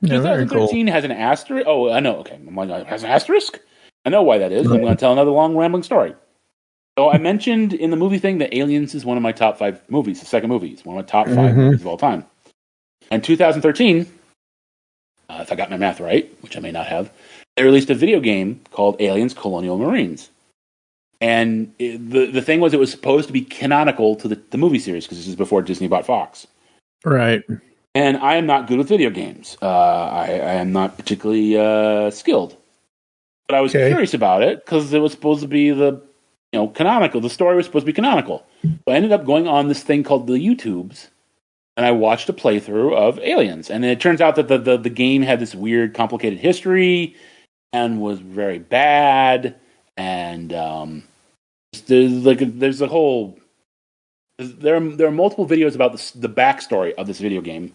Yeah, 2013 has an asterisk. Oh, I know. Okay, it has an asterisk. I know why that is. I'm going to tell another long rambling story. So I mentioned in the movie thing that Aliens is one of my top 5 movies. The second movie is one of my top 5 movies of all time. In 2013, if I got my math right, which I may not have, they released a video game called Aliens Colonial Marines. And the thing was, it was supposed to be canonical to the movie series because this is before Disney bought Fox. Right. And I am not good with video games. I am not particularly skilled. But I was curious about it because it was supposed to be the canonical. The story was supposed to be canonical. So I ended up going on this thing called the YouTubes, and I watched a playthrough of Aliens. And it turns out that the game had this weird, complicated history and was very bad. And there's a whole... There are multiple videos about the backstory of this video game,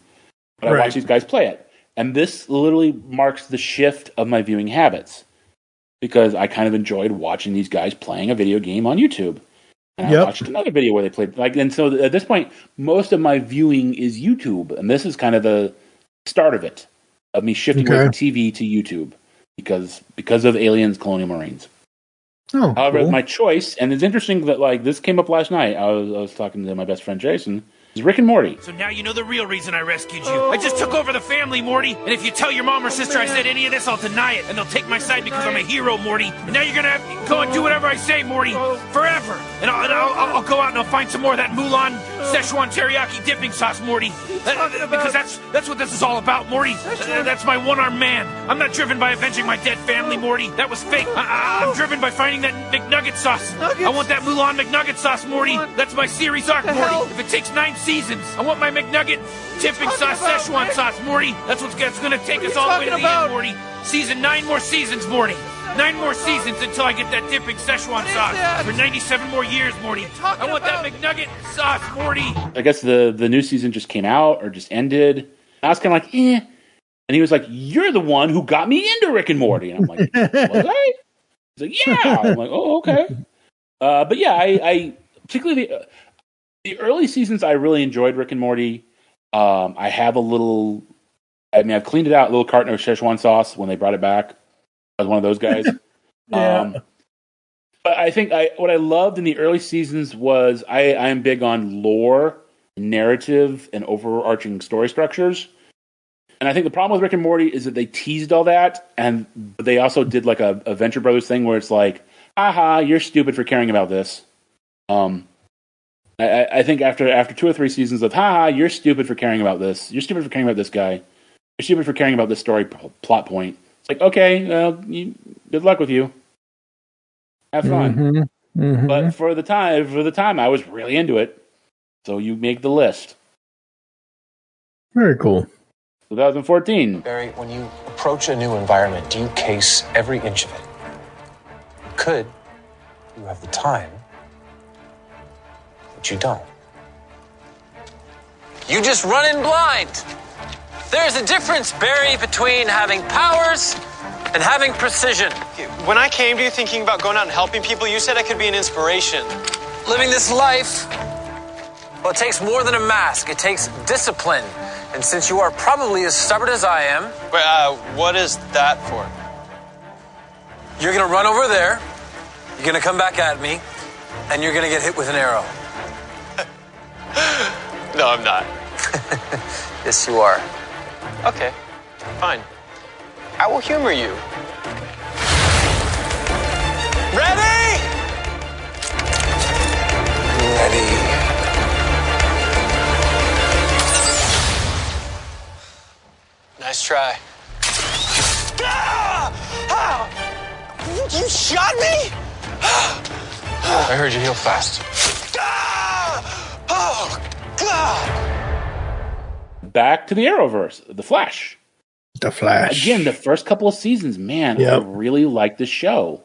but I watch these guys play it. And this literally marks the shift of my viewing habits, because I kind of enjoyed watching these guys playing a video game on YouTube. And I watched another video where they played, and so at this point, most of my viewing is YouTube, and this is kind of the start of it, of me shifting away from TV to YouTube, because of Aliens, Colonial Marines. Oh, however, cool. my choice, and it's interesting that this came up last night. I was talking to my best friend Jason. Is Rick and Morty. So now you know the real reason I rescued you. I just took over the family, Morty. And if you tell your mom or sister I said any of this, I'll deny it. And they'll take my side because I'm a hero, Morty. And now you're going to have to go and do whatever I say, Morty. Forever. And I'll go out and I'll find some more of that Mulan Szechuan teriyaki dipping sauce, Morty. Because that's what this is all about, Morty. That's my one-armed man. I'm not driven by avenging my dead family, Morty. That was fake. I'm driven by finding that McNugget sauce. I want that Mulan McNugget sauce, Morty. That's my series arc, Morty. If it takes 9 seasons, I want my McNugget dipping sauce, Szechuan sauce, Morty. That's what's going to take us all the way to the end, Morty. 9 more seasons, Morty. 9 more seasons until I get that dipping Szechuan sauce. For 97 more years, Morty. I want that McNugget sauce, Morty. I guess the new season just came out or just ended. I was kind of like, eh. And he was like, "You're the one who got me into Rick and Morty." And I'm like, "Was I?" He's like, "Yeah." I'm like, "Oh, okay." But yeah, I particularly the early seasons, I really enjoyed Rick and Morty. I have I've cleaned it out, a little carton of Szechuan sauce when they brought it back. I was one of those guys. But I think what I loved in the early seasons was I am big on lore, narrative, and overarching story structures. And I think the problem with Rick and Morty is that they teased all that, and they also did like a Venture Brothers thing where it's like, "Aha, you're stupid for caring about this." I think after 2 or 3 seasons of, "Haha, you're stupid for caring about this. You're stupid for caring about this guy. You're stupid for caring about this story plot point." It's like, okay, well, good luck with you. Have fun. But for the time, I was really into it. So you make the list. Very cool. 2014. Barry, when you approach a new environment, do you case every inch of it? You could. You have the time. But you don't. You just run in blind. There's a difference, Barry, between having powers and having precision. When I came to you thinking about going out and helping people, you said I could be an inspiration. Living this life, well, it takes more than a mask. It takes discipline. And since you are probably as stubborn as I am... what is that for? You're going to run over there, you're going to come back at me, and you're going to get hit with an arrow. No, I'm not. Yes, you are. Okay, fine. I will humor you. Ready? Ready. Nice try. You shot me? I heard you heal fast. Oh, God! Back to the Arrowverse, The Flash. The Flash. Again, the first couple of seasons, man, I really liked the show.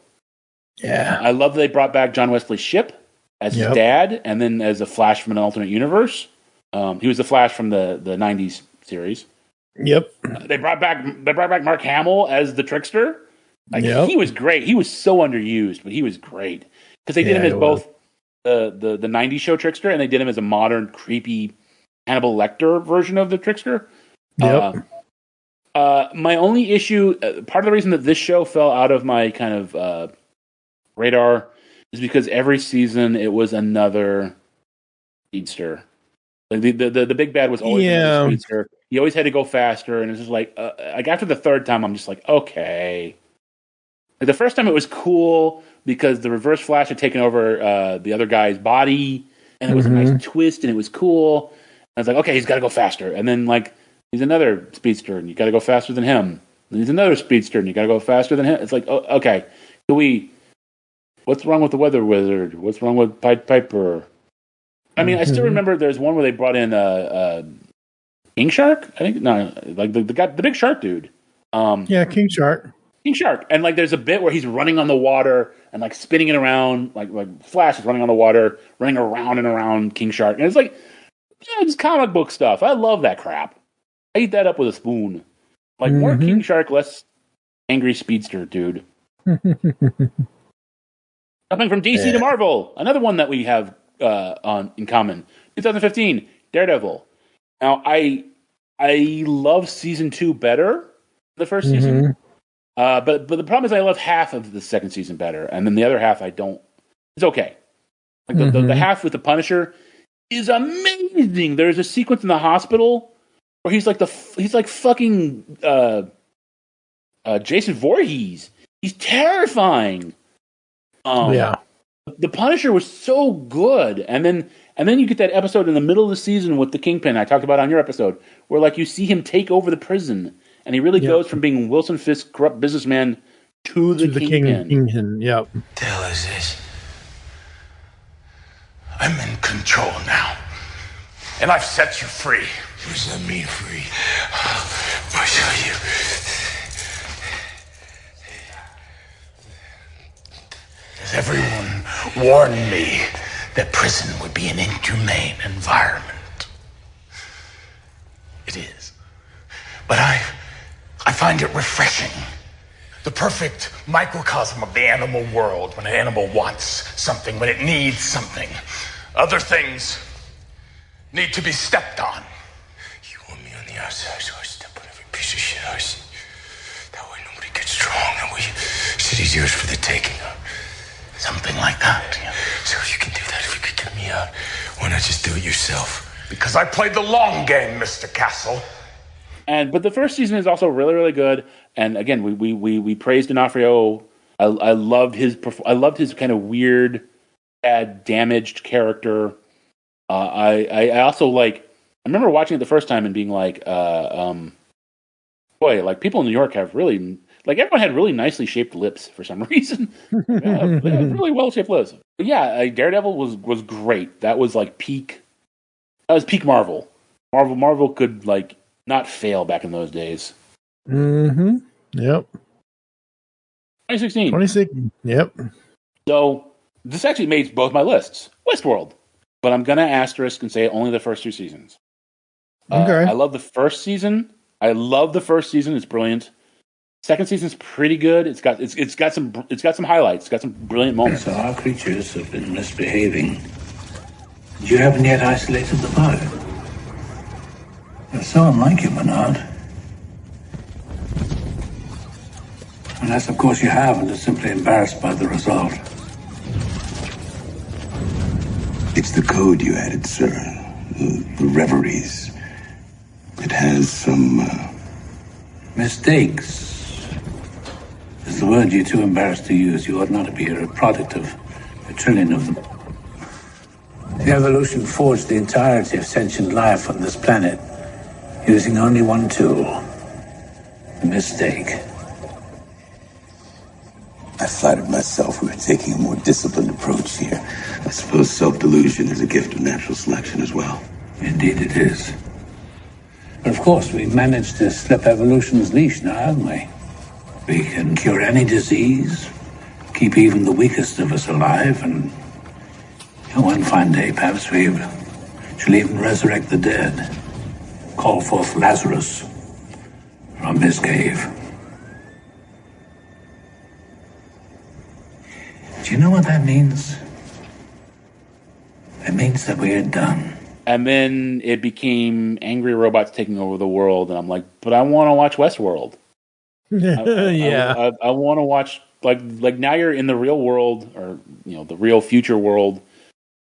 Yeah. I love that they brought back John Wesley Shipp as his dad, and then as a Flash from an alternate universe. He was the Flash from the 90s series. Yep. They brought back Mark Hamill as the Trickster. He was great. He was so underused, but he was great. Because they did him as both the 90s show Trickster, and they did him as a modern, creepy Hannibal Lecter version of the Trickster. Yep. My only issue, part of the reason that this show fell out of my kind of radar is because every season it was another speedster. Like the big bad was always another speedster. You always had to go faster, and it's just like after the third time, I'm just like, okay. Like the first time it was cool because the Reverse Flash had taken over the other guy's body, and it was a nice twist, and it was cool. And I was like, okay, he's got to go faster. And then like he's another speedster, and you got to go faster than him. And he's another speedster, and you got to go faster than him. It's like, oh, okay, What's wrong with the Weather Wizard? What's wrong with Pied Piper? I mean, I still remember there's one where they brought in King Shark. I think no, like the guy, the big shark dude. Yeah, King Shark. King Shark, and like there's a bit where he's running on the water and like spinning it around, like Flash is running on the water, running around and around King Shark, and it's like, yeah, it's comic book stuff. I love that crap. I eat that up with a spoon. Like more King Shark, less angry speedster, dude. Jumping from DC to Marvel, another one that we have in common. 2015, Daredevil. Now I love season 2 better than the first season. But the problem is I love half of the second season better, and then the other half I don't. It's okay. Like the half with the Punisher is amazing. There's a sequence in the hospital where he's like fucking Jason Voorhees. He's terrifying. The Punisher was so good, and then you get that episode in the middle of the season with the Kingpin I talked about on your episode, where like you see him take over the prison. And he really goes from being Wilson Fisk, corrupt businessman, to the Kingpin. Yep. The hell is this? I'm in control now. And I've set you free. What does that mean, free? I'll show you. Does everyone warn me that prison would be an inhumane environment? It is. But I find it refreshing. The perfect microcosm of the animal world when an animal wants something, when it needs something. Other things need to be stepped on. You want me on the outside, so I step on every piece of shit I see. That way nobody gets strong and city's yours for the taking. Something like that. Yeah. So if you can do that, if you could get me out, why not just do it yourself? Because I played the long game, Mr. Castle. But the first season is also really, really good. And again, we praised D'Onofrio. I loved his kind of weird, bad, damaged character. I also like. I remember watching it the first time and being like, boy, like people in New York have really like everyone had really nicely shaped lips for some reason. They had really well shaped lips. But yeah, Daredevil was great. That was like peak. That was peak Marvel. Marvel could like. Not fail back in those days. Yep. 2016. Yep. So this actually made both my lists. Westworld. But I'm going to asterisk and say only the first 2 seasons. Okay. I love the first season. It's brilliant. Second season's pretty good. It's got some highlights. It's got some brilliant moments. So our creatures have been misbehaving. You haven't yet isolated the bug. You're so unlike you, Bernard. Unless, of course, you have and are simply embarrassed by the result. It's the code you added, sir. The reveries. It has some, mistakes. Is the word you're too embarrassed to use. You ought not to be a product of a trillion of them. The evolution forged the entirety of sentient life on this planet, using only one tool, a mistake. I flattered myself we were taking a more disciplined approach here. I suppose self-delusion is a gift of natural selection as well. Indeed it is. But of course, we've managed to slip evolution's leash now, haven't we? We can cure any disease, keep even the weakest of us alive, and one fine day, perhaps we shall even resurrect the dead. Call forth Lazarus from his cave. Do you know what that means? It means that we are done. And then it became angry robots taking over the world, and I'm like, but I want to watch Westworld. I want to watch like now you're in the real world, or the real future world,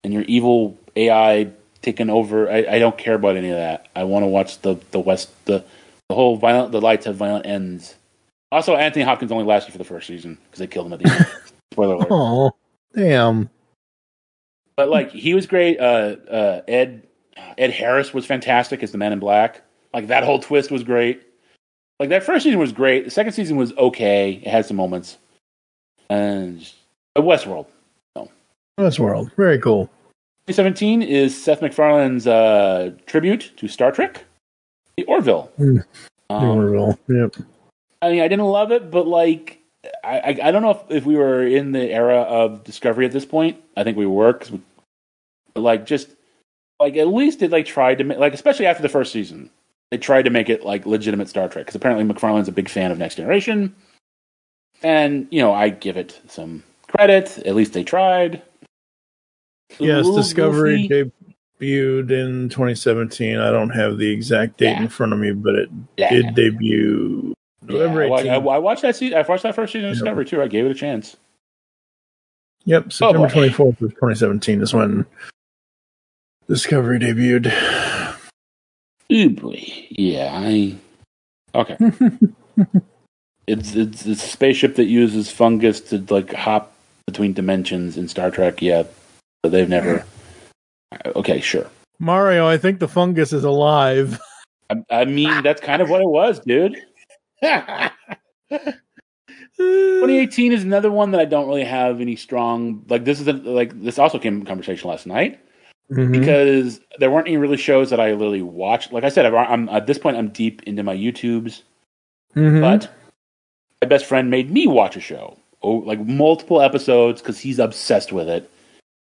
and your evil AI taken over. I don't care about any of that. I want to watch the whole violent. The lights have violent ends. Also, Anthony Hopkins only lasted for the first season because they killed him at the end. Spoiler alert. Oh, damn. But like he was great. Ed Harris was fantastic as the Man in Black. Like that whole twist was great. Like that first season was great. The second season was okay. It had some moments, and Westworld. No. Westworld. Very cool. 2017 is Seth MacFarlane's tribute to Star Trek, The Orville. The Orville, yep. I mean, I didn't love it, but like, I don't know if we were in the era of Discovery at this point. I think we were, but like, just like at least they like tried to make, like, especially after the first season, they tried to make it like legitimate Star Trek, because apparently MacFarlane's a big fan of Next Generation, and you know, I give it some credit. At least they tried. Yes, Discovery debuted in 2017. I don't have the exact date in front of me, but it did debut November 18th. I watched that season. I watched that first season of Discovery too. I gave it a chance. Yep, September 24th of 2017 is when Discovery debuted. Oh boy, yeah. Okay. It's a spaceship that uses fungus to like hop between dimensions in Star Trek. Yeah, but they've never. Okay, sure. Mario, I think the fungus is alive. I mean, that's kind of what it was, dude. 2018 is another one that I don't really have any strong. Like this this also came in conversation last night. Mm-hmm. Because there weren't any really shows that I really watched. Like I said, I'm at this point I'm deep into my YouTubes, but my best friend made me watch a show, like multiple episodes, because he's obsessed with it.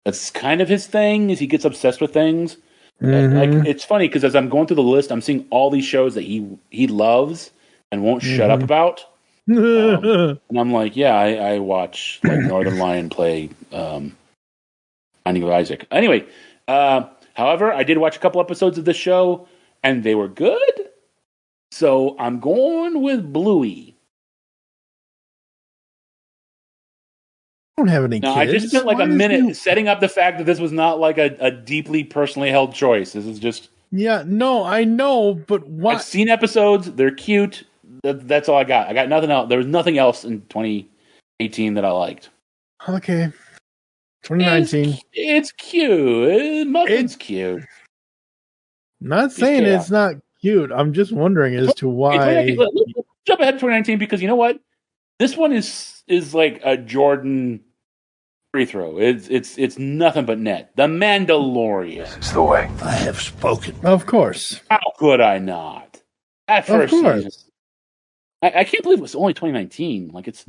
That's kind of his thing, is he gets obsessed with things. Like it's funny because as I'm going through the list, I'm seeing all these shows that he loves and won't shut up about. And I'm like, yeah, I watch like Northern Lion play Binding of Isaac. Anyway. However, I did watch a couple episodes of this show, and they were good. So I'm going with Bluey. I don't have any kids. I just spent like a minute setting up the fact that this was not like a deeply personally held choice. This is just... Yeah, no, I know, but what? I've seen episodes. They're cute. That's all I got. I got nothing else. There was nothing else in 2018 that I liked. Okay. 2019. It's cute. Muppet's cute. Not saying it's not cute. I'm just wondering as to why. Let's jump ahead to 2019 because you know what? This one is like a Jordan free throw. It's nothing but net. The Mandalorian. It's the way. I have spoken. Of course. How could I not? That first season. I can't believe it was only 2019. Like it's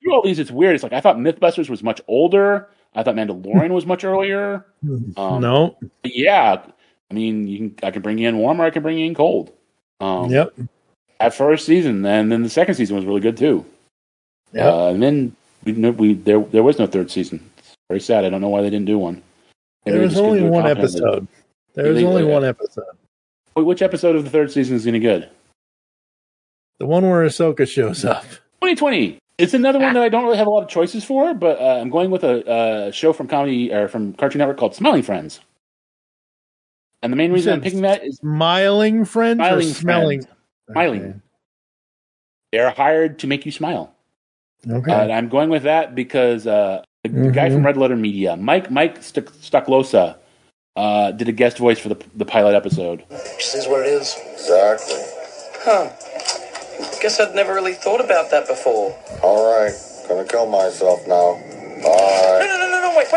through all these, it's weird. It's like I thought MythBusters was much older. I thought Mandalorian was much earlier. No. Yeah, I mean, I can bring you in warm or I can bring you in cold. Yep. That first season, and then the second season was really good too. Yeah. And then there was no third season. It's very sad. I don't know why they didn't do one. There was only one episode. There was only one episode. Which episode of the third season is any good? The one where Ahsoka shows up. 2020. It's another one that I don't really have a lot of choices for, but I'm going with a show from from Cartoon Network called Smiling Friends. And the main reason I'm picking that is Smiling Friends or Smelling? Smiling. Okay. They're hired to make you smile. Okay. And I'm going with that because the guy from Red Letter Media, Mike Stoklosa, did a guest voice for the pilot episode. This is what it is. Exactly. Huh. Guess I'd never really thought about that before. All right. Gonna kill myself now. Bye. No, wait.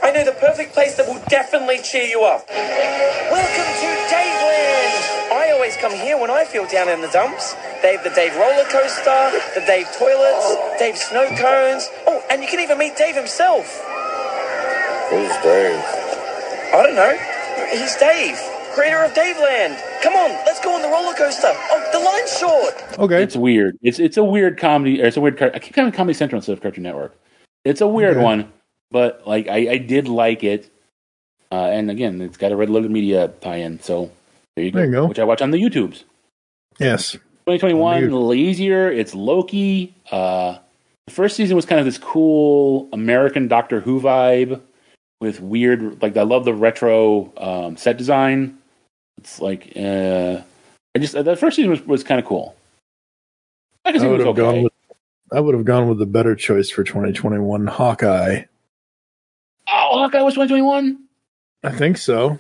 I know the perfect place that will definitely cheer you up. Welcome to Daveland! I always come here when I feel down in the dumps. They have the Dave roller coaster, the Dave toilets, Dave snow cones. Oh, and you can even meet Dave himself. Who's Dave? I don't know. He's Dave, creator of Daveland. Come on, let's go on the roller coaster. Oh, the line's short. Okay. It's weird. It's a weird comedy. Or it's a weird. I keep calling it Comedy Central instead of Cartoon Network. It's a weird one, but like I did like it. And again, it's got a Red Letter Media tie-in. So there you go. Which I watch on the YouTubes. Yes. 2021, a little easier. It's Loki. The first season was kind of this cool American Doctor Who vibe with weird, like I love the retro set design. It's like that first season was kind of cool. I guess it was okay. I would have gone with the better choice for 2021, Hawkeye. Oh, Hawkeye was 2021? I think so.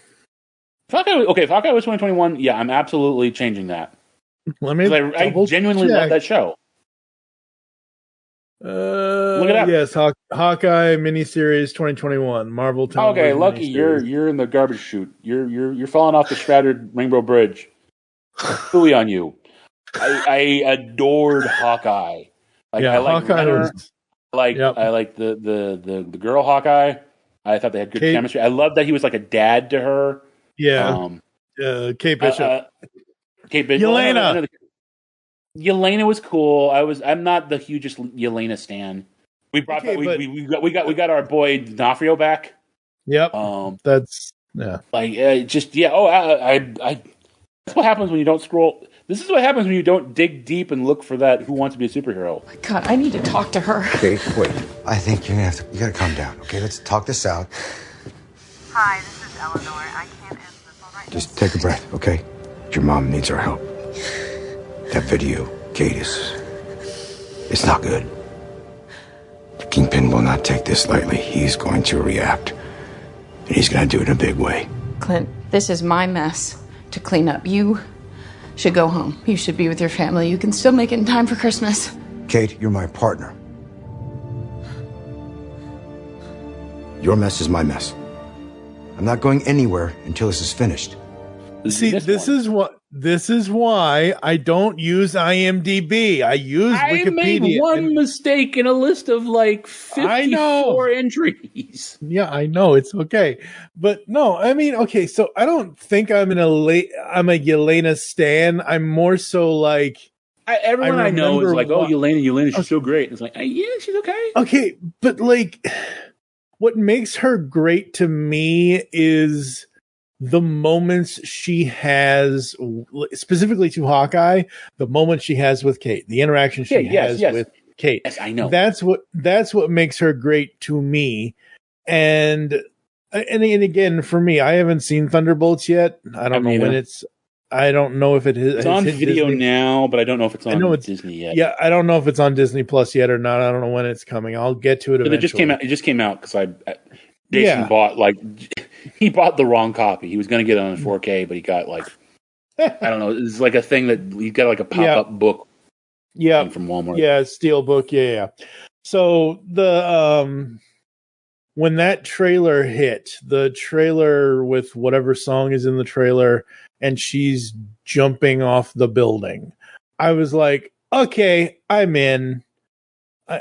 If Hawkeye was 2021, yeah, I'm absolutely changing that. Let me I genuinely love that show. Look it up. Yes, Hawkeye miniseries 2021, Marvel. Okay, Lucky, you're in the garbage chute. You're falling off the shattered Rainbow Bridge. Fully on you. I adored Hawkeye. Like, yeah, I like Hawkeye Renner. was. I like the girl Hawkeye. I thought they had good chemistry. I love that he was like a dad to her. Yeah. Kate Bishop. Kate Bishop. Yelena. Yelena was cool. I'm not the hugest Yelena stan. We brought we got our boy D'Onofrio back. Yep. That's like that's what happens when you don't scroll. This is what happens when you don't dig deep and look for that Who Wants to Be a Superhero. God, I need to talk to her. Okay, wait. I think you gotta calm down. Okay, let's talk this out. Hi, this is Eleanor. I can't answer the phone right now. Just take a breath, okay? Your mom needs our help. That video, Kate, it's not good. The Kingpin will not take this lightly. He's going to react. And he's going to do it in a big way. Clint, this is my mess to clean up. You should go home. You should be with your family. You can still make it in time for Christmas. Kate, you're my partner. Your mess is my mess. I'm not going anywhere until this is finished. See, this is why I don't use IMDb. I use Wikipedia. I made one mistake in a list of like 54 entries. Yeah, I know, it's okay, but no, I mean, okay, so I don't think I'm a Yelena stan. I'm more so like everyone I know is like, oh, Yelena, she's so great. It's like, yeah, she's okay. Okay, but like, what makes her great to me is the moments she has, specifically to Hawkeye, the moments she has with Kate, the interaction she has with Kate. Yes, I know. That's what makes her great to me. And again, for me, I haven't seen Thunderbolts yet. I don't know when it's. I don't know if it is. It's on video Disney now, but I don't know if it's on Disney yet. Yeah, I don't know if it's on Disney Plus yet or not. I don't know when it's coming. I'll get to it eventually. It just came out because Jason he bought the wrong copy. He was going to get it on 4K, but he got like, I don't know. It's like a thing that he got like a pop-up book. Yeah, from Walmart. Yeah, steel book. Yeah. So when that trailer hit, the trailer with whatever song is in the trailer, and she's jumping off the building, I was like, okay, I'm in.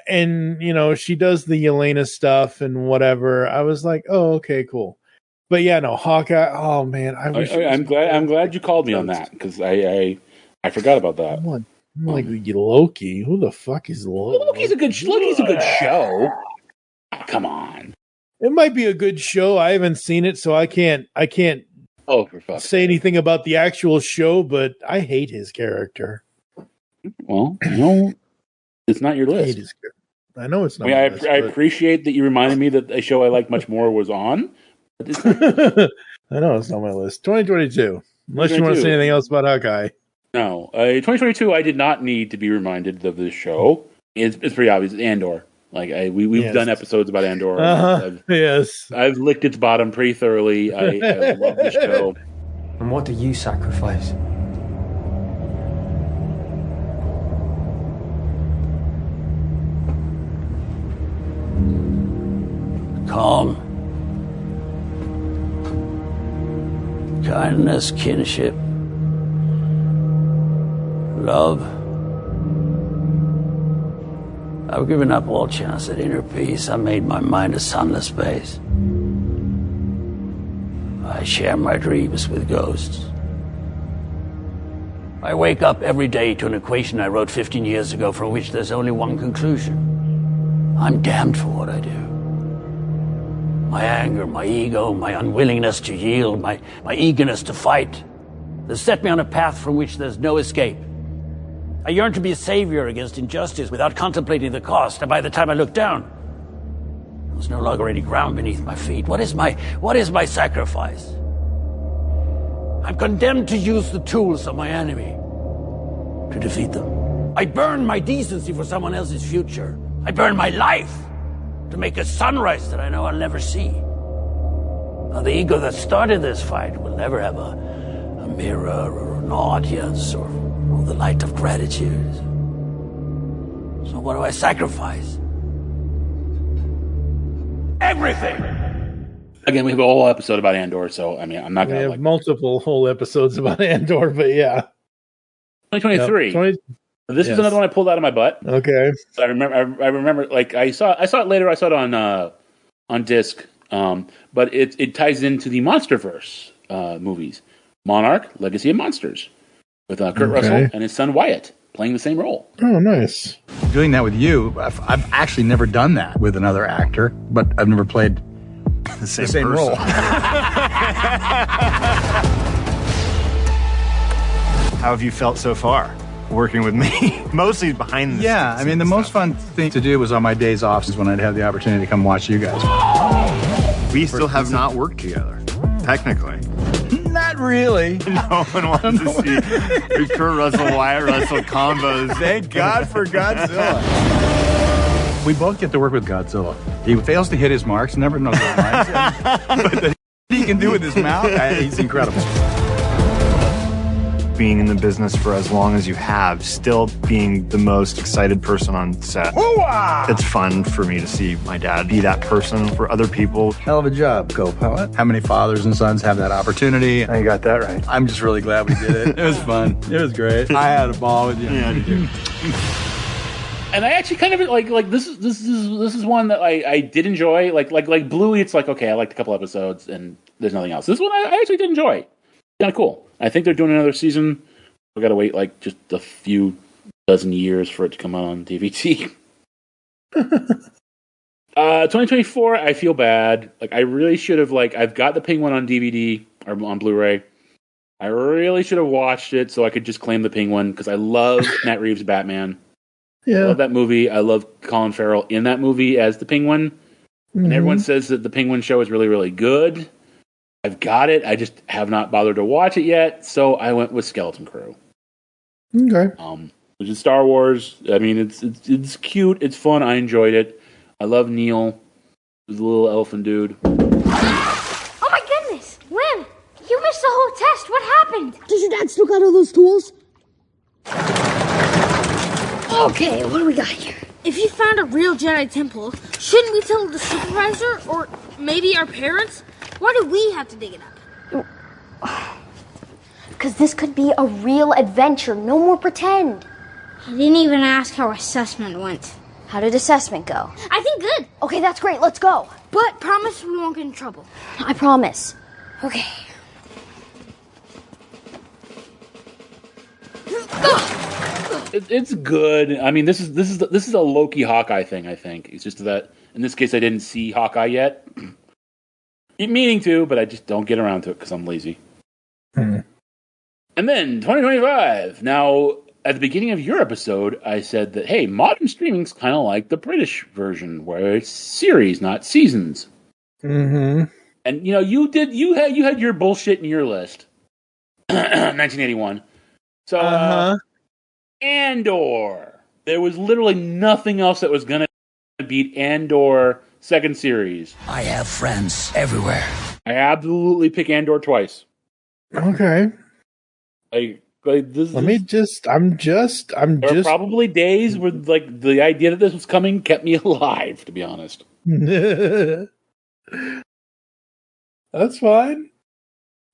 And she does the Yelena stuff and whatever. I was like, oh, okay, cool. But yeah, no, Hawkeye. Oh man, I'm glad you called me on that because I forgot about that. I'm like Loki. Who the fuck is Loki? Loki's a good show. Come on, it might be a good show. I haven't seen it, so I can't. Oh, for fuck's say anything about the actual show. But I hate his character. Well, it's not your list. I know it's not. I appreciate that you reminded me that a show I like much more was on. I know it's not my list. 2022. Unless you want to say anything else about Hawkeye. No. 2022, I did not need to be reminded of this show. It's pretty obvious. Andor. Like we've done episodes about Andor. Yes. I've licked its bottom pretty thoroughly. I love this show. And what do you sacrifice? Calm. Kindness, kinship. Love. I've given up all chance at inner peace. I made my mind a sunless space. I share my dreams with ghosts. I wake up every day to an equation I wrote 15 years ago from which there's only one conclusion. I'm damned for what I do. My anger, my ego, my unwillingness to yield, my eagerness to fight, they set me on a path from which there's no escape. I yearn to be a savior against injustice without contemplating the cost, and by the time I look down, there's no longer any ground beneath my feet. What is my sacrifice? I'm condemned to use the tools of my enemy to defeat them. I burn my decency for someone else's future. I burn my life to make a sunrise that I know I'll never see. Now, the ego that started this fight will never have a mirror or an audience or the light of gratitude. So what do I sacrifice? Everything! Again, we have a whole episode about Andor, so I mean, I'm not We going to have multiple whole episodes about Andor, but yeah. 2023. Yep, This is another one I pulled out of my butt. Okay. I remember. Like I saw it later. I saw it on disc. But it ties into the MonsterVerse movies, Monarch: Legacy of Monsters, with Kurt Russell and his son Wyatt playing the same role. Oh, nice. Doing that with you, I've actually never done that with another actor, but I've never played the same role. How have you felt so far working with me? Mostly behind the scenes. Yeah, I mean, the most fun thing to do was on my days off is when I'd have the opportunity to come watch you guys. We still have not worked together, technically. Not really. No one wants to see the Kurt Russell, Wyatt Russell combos. Thank God for Godzilla. We both get to work with Godzilla. He fails to hit his marks, never knows what lines. But the he can do with his mouth, he's incredible. Being in the business for as long as you have, still being the most excited person on set. Hoo-ah! It's fun for me to see my dad be that person for other people. Hell of a job, co-pilot. How many fathers and sons have that opportunity? I got that right. I'm just really glad we did it. It was fun. It was great. I had a ball with you. Yeah, you do. And I actually kind of like this is one that I did enjoy. Like Bluey, it's like, okay, I liked a couple episodes and there's nothing else. This one I actually did enjoy. Kind of cool. I think they're doing another season. We got to wait like just a few dozen years for it to come out on DVD. 2024, I feel bad. Like I really should have I've got the Penguin on DVD or on Blu-ray. I really should have watched it so I could just claim the Penguin because I love Matt Reeves' Batman. Yeah. I love that movie. I love Colin Farrell in that movie as the Penguin. Mm-hmm. And everyone says that the Penguin show is really, really good. I've got it. I just have not bothered to watch it yet, so I went with Skeleton Crew. Okay. Which is Star Wars. I mean, it's cute. It's fun. I enjoyed it. I love Neil. He's a little elephant dude. Oh my goodness! Lynn, you missed the whole test. What happened? Does your dad still got all those tools? Okay, what do we got here? If you found a real Jedi temple, shouldn't we tell the supervisor or maybe our parents? Why do we have to dig it up? Because this could be a real adventure. No more pretend. He didn't even ask how assessment went. How did assessment go? I think good. Okay, that's great. Let's go. But promise we won't get in trouble. I promise. Okay. It's good. I mean, this is a Loki Hawkeye thing. I think it's just that in this case I didn't see Hawkeye yet. Keep meaning to, but I just don't get around to it because I'm lazy. And then 2025. Now, at the beginning of your episode, I said that hey, modern streaming's kind of like the British version, where it's series, not seasons. Mm-hmm. And you know, you had your bullshit in your list. 1981. So, Andor. There was literally nothing else that was going to beat Andor second series. I have friends everywhere. I absolutely pick Andor twice. Okay. This. I'm just. There are probably days where the idea that this was coming kept me alive. To be honest. That's fine.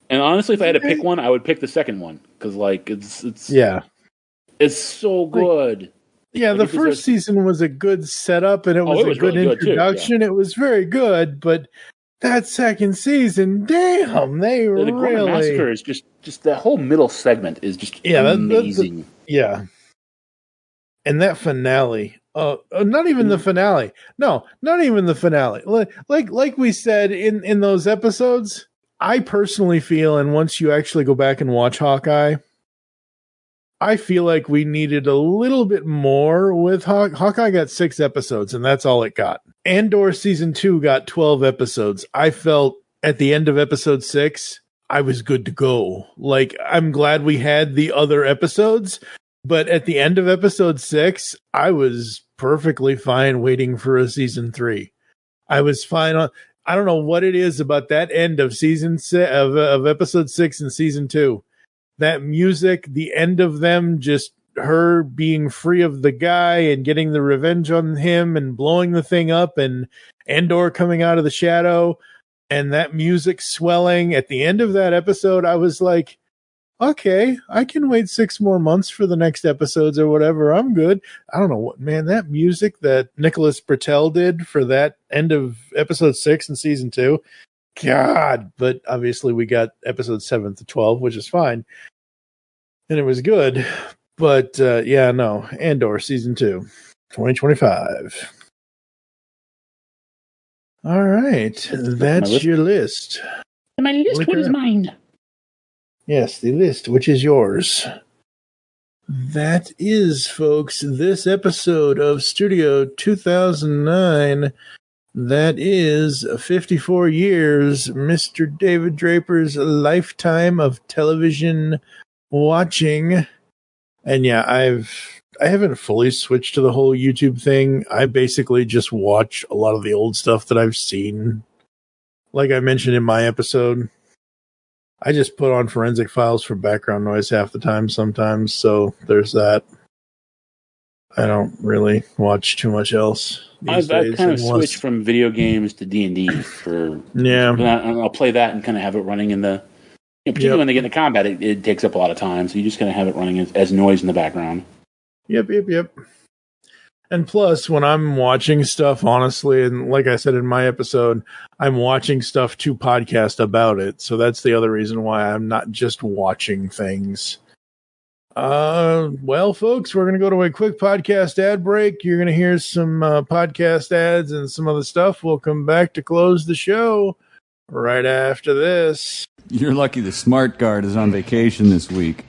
And honestly, if I had to pick one, I would pick the second one because it's so good. The first season was a good setup and it was a good really introduction. It was very good, but that second season, damn, the Gorman Massacre is just that whole middle segment is just amazing. And that finale, not even the finale. No, not even the finale. Like we said in those episodes, I personally feel, and once you actually go back and watch Hawkeye, I feel like we needed a little bit more with Hawkeye. Got 6 episodes, and that's all it got. Andor season 2 got 12 episodes. I felt at the end of episode 6, I was good to go. Like, I'm glad we had the other episodes, but at the end of episode 6, I was perfectly fine waiting for a season 3. I was fine on. I don't know what it is about that end of season of episode 6 and season 2. That music, the end of them just her being free of the guy and getting the revenge on him and blowing the thing up and Andor coming out of the shadow and that music swelling at the end of that episode, I was like, okay, I can wait 6 more months for the next episodes or whatever. I'm good. I don't know what, man, that music that Nicholas Britell did for that end of episode 6 in season 2. God, but obviously we got episode 7 to 12, which is fine. And it was good. But yeah, no, Andor season 2, 2025. All right, that's your list. My list, what is mine? Yes, the list, which is yours. That is, folks, this episode of Studio 2009. That is 54 years, Mr. David Draper's lifetime of television watching. And yeah, I haven't fully switched to the whole YouTube thing. I basically just watch a lot of the old stuff that I've seen. Like I mentioned in my episode, I just put on Forensic Files for background noise half the time sometimes, so there's that. I don't really watch too much else these days. I've kind of switched from video games to D&D for... Yeah. I'll play that and kind of have it running in the... particularly when they get into combat, it takes up a lot of time, so you just kind of have it running as noise in the background. Yep. And plus, when I'm watching stuff, honestly, and like I said in my episode, I'm watching stuff to podcast about it. So that's the other reason why I'm not just watching things. Well, folks, we're going to go to a quick podcast ad break. You're going to hear some podcast ads and some other stuff. We'll come back to close the show right after this. You're lucky the smart guard is on vacation this week.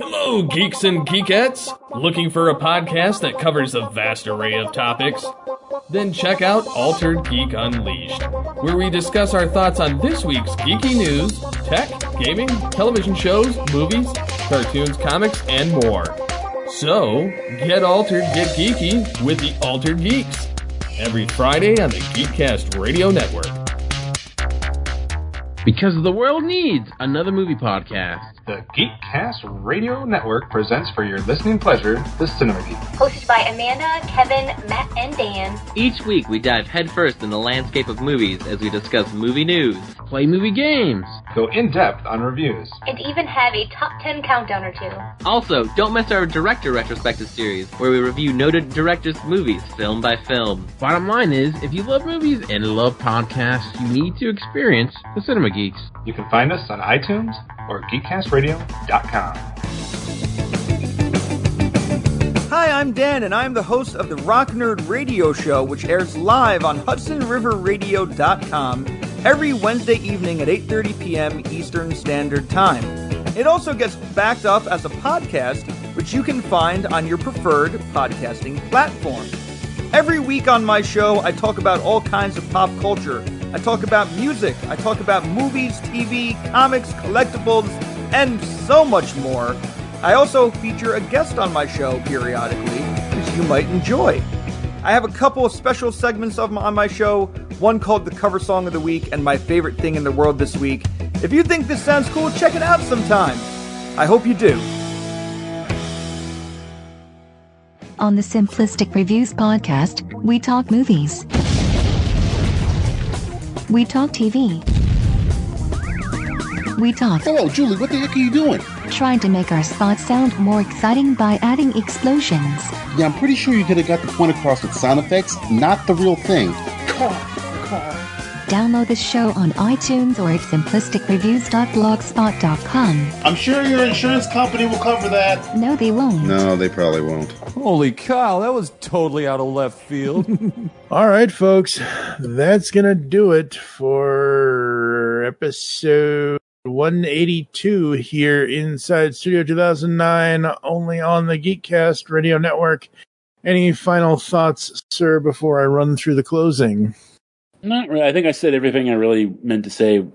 Hello, geeks and geekettes! Looking for a podcast that covers a vast array of topics? Then check out Altered Geek Unleashed, where we discuss our thoughts on this week's geeky news, tech, gaming, television shows, movies, cartoons, comics, and more. So, get altered, get geeky with the Altered Geeks, every Friday on the Geekcast Radio Network. Because the world needs another movie podcast. The Geekcast Radio Network presents for your listening pleasure the Cinema Geek. Hosted by Amanda, Kevin, Matt, and Dan. Each week we dive headfirst in the landscape of movies as we discuss movie news, play movie games, go in-depth on reviews, and even have a top 10 countdown or two. Also, don't miss our director retrospective series, where we review noted directors' movies film by film. Bottom line is, if you love movies and love podcasts, you need to experience the Cinema Geeks. You can find us on iTunes or geekcastradio.com. Hi, I'm Dan, and I'm the host of the Rock Nerd Radio Show, which airs live on HudsonRiverRadio.com every Wednesday evening at 8:30 p.m. Eastern Standard Time. It also gets backed up as a podcast, which you can find on your preferred podcasting platform. Every week on my show, I talk about all kinds of pop culture. I talk about music, I talk about movies, TV, comics, collectibles, and so much more. I also feature a guest on my show periodically, which you might enjoy. I have a couple of special segments on my show, one called the Cover Song of the Week and My Favorite Thing in the World This Week. If you think this sounds cool, check it out sometime. I hope you do. On the Simplistic Reviews podcast, we talk movies. We talk TV. We talk... Hello, Julie, what the heck are you doing? Trying to make our spots sound more exciting by adding explosions. Yeah, I'm pretty sure you could have got the point across with sound effects, not the real thing. Car. Download the show on iTunes or at simplisticreviews.blogspot.com. I'm sure your insurance company will cover that. No, they won't. No, they probably won't. Holy cow, that was totally out of left field. All right, folks, that's going to do it for episode 182 here inside Studio 2009, only on the Geekcast Radio Network. Any final thoughts, sir, before I run through the closing? Not really. I think I said everything I really meant to say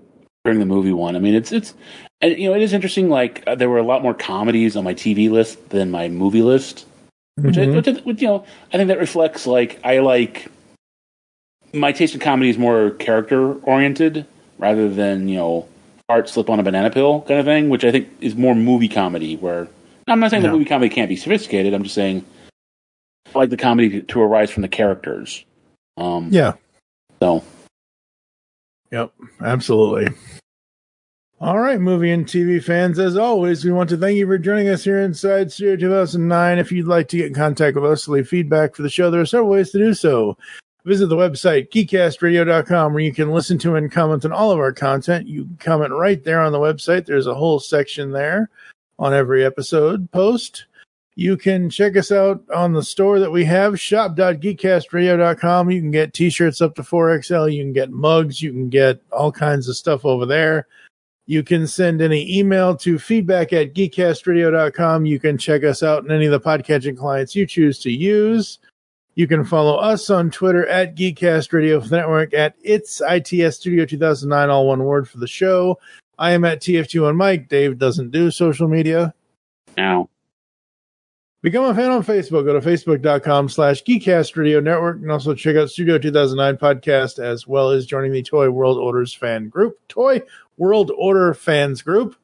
during the movie one. I mean, it's and, you know, it is interesting. Like there were a lot more comedies on my TV list than my movie list, which you know, I think that reflects like I like my taste in comedy is more character oriented rather than, you know, heart slip on a banana peel kind of thing, which I think is more movie comedy. Where I'm not saying that movie comedy can't be sophisticated. I'm just saying I like the comedy to arise from the characters. So. Yep, absolutely. All right, movie and TV fans, as always, we want to thank you for joining us here inside Studio 2009. If you'd like to get in contact with us, leave feedback for the show, there are several ways to do so. Visit the website, geekcastradio.com, where you can listen to and comment on all of our content. You can comment right there on the website. There's a whole section there on every episode post. You can check us out on the store that we have, shop.geekcastradio.com. You can get t-shirts up to 4XL. You can get mugs. You can get all kinds of stuff over there. You can send any email to feedback@geekcastradio.com. You can check us out in any of the podcatching clients you choose to use. You can follow us on Twitter at GeekCastRadio for the network, at ITS Studio 2009, all one word for the show. I am at TF2 Mike. Dave doesn't do social media. No. Become a fan on Facebook. Go to facebook.com/GeekCastRadio Network, and also check out Studio 2009 podcast, as well as joining the Toy World Order's fan group, Toy World Order Fans Group.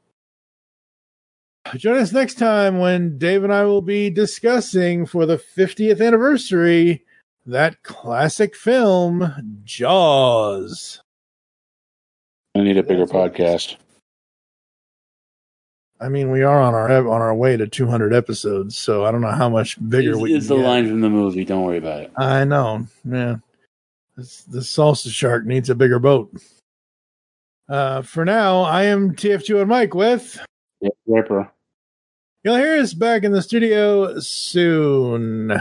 Join us next time when Dave and I will be discussing, for the 50th anniversary, that classic film, Jaws. I need a bigger podcast. I mean, we are on our way to 200 episodes, so I don't know how much bigger we can It's the get. line from the movie. Don't worry about it. I know. Yeah. The salsa shark needs a bigger boat. For now, I am TF2 Mike with Draper. You'll hear us back in the studio soon.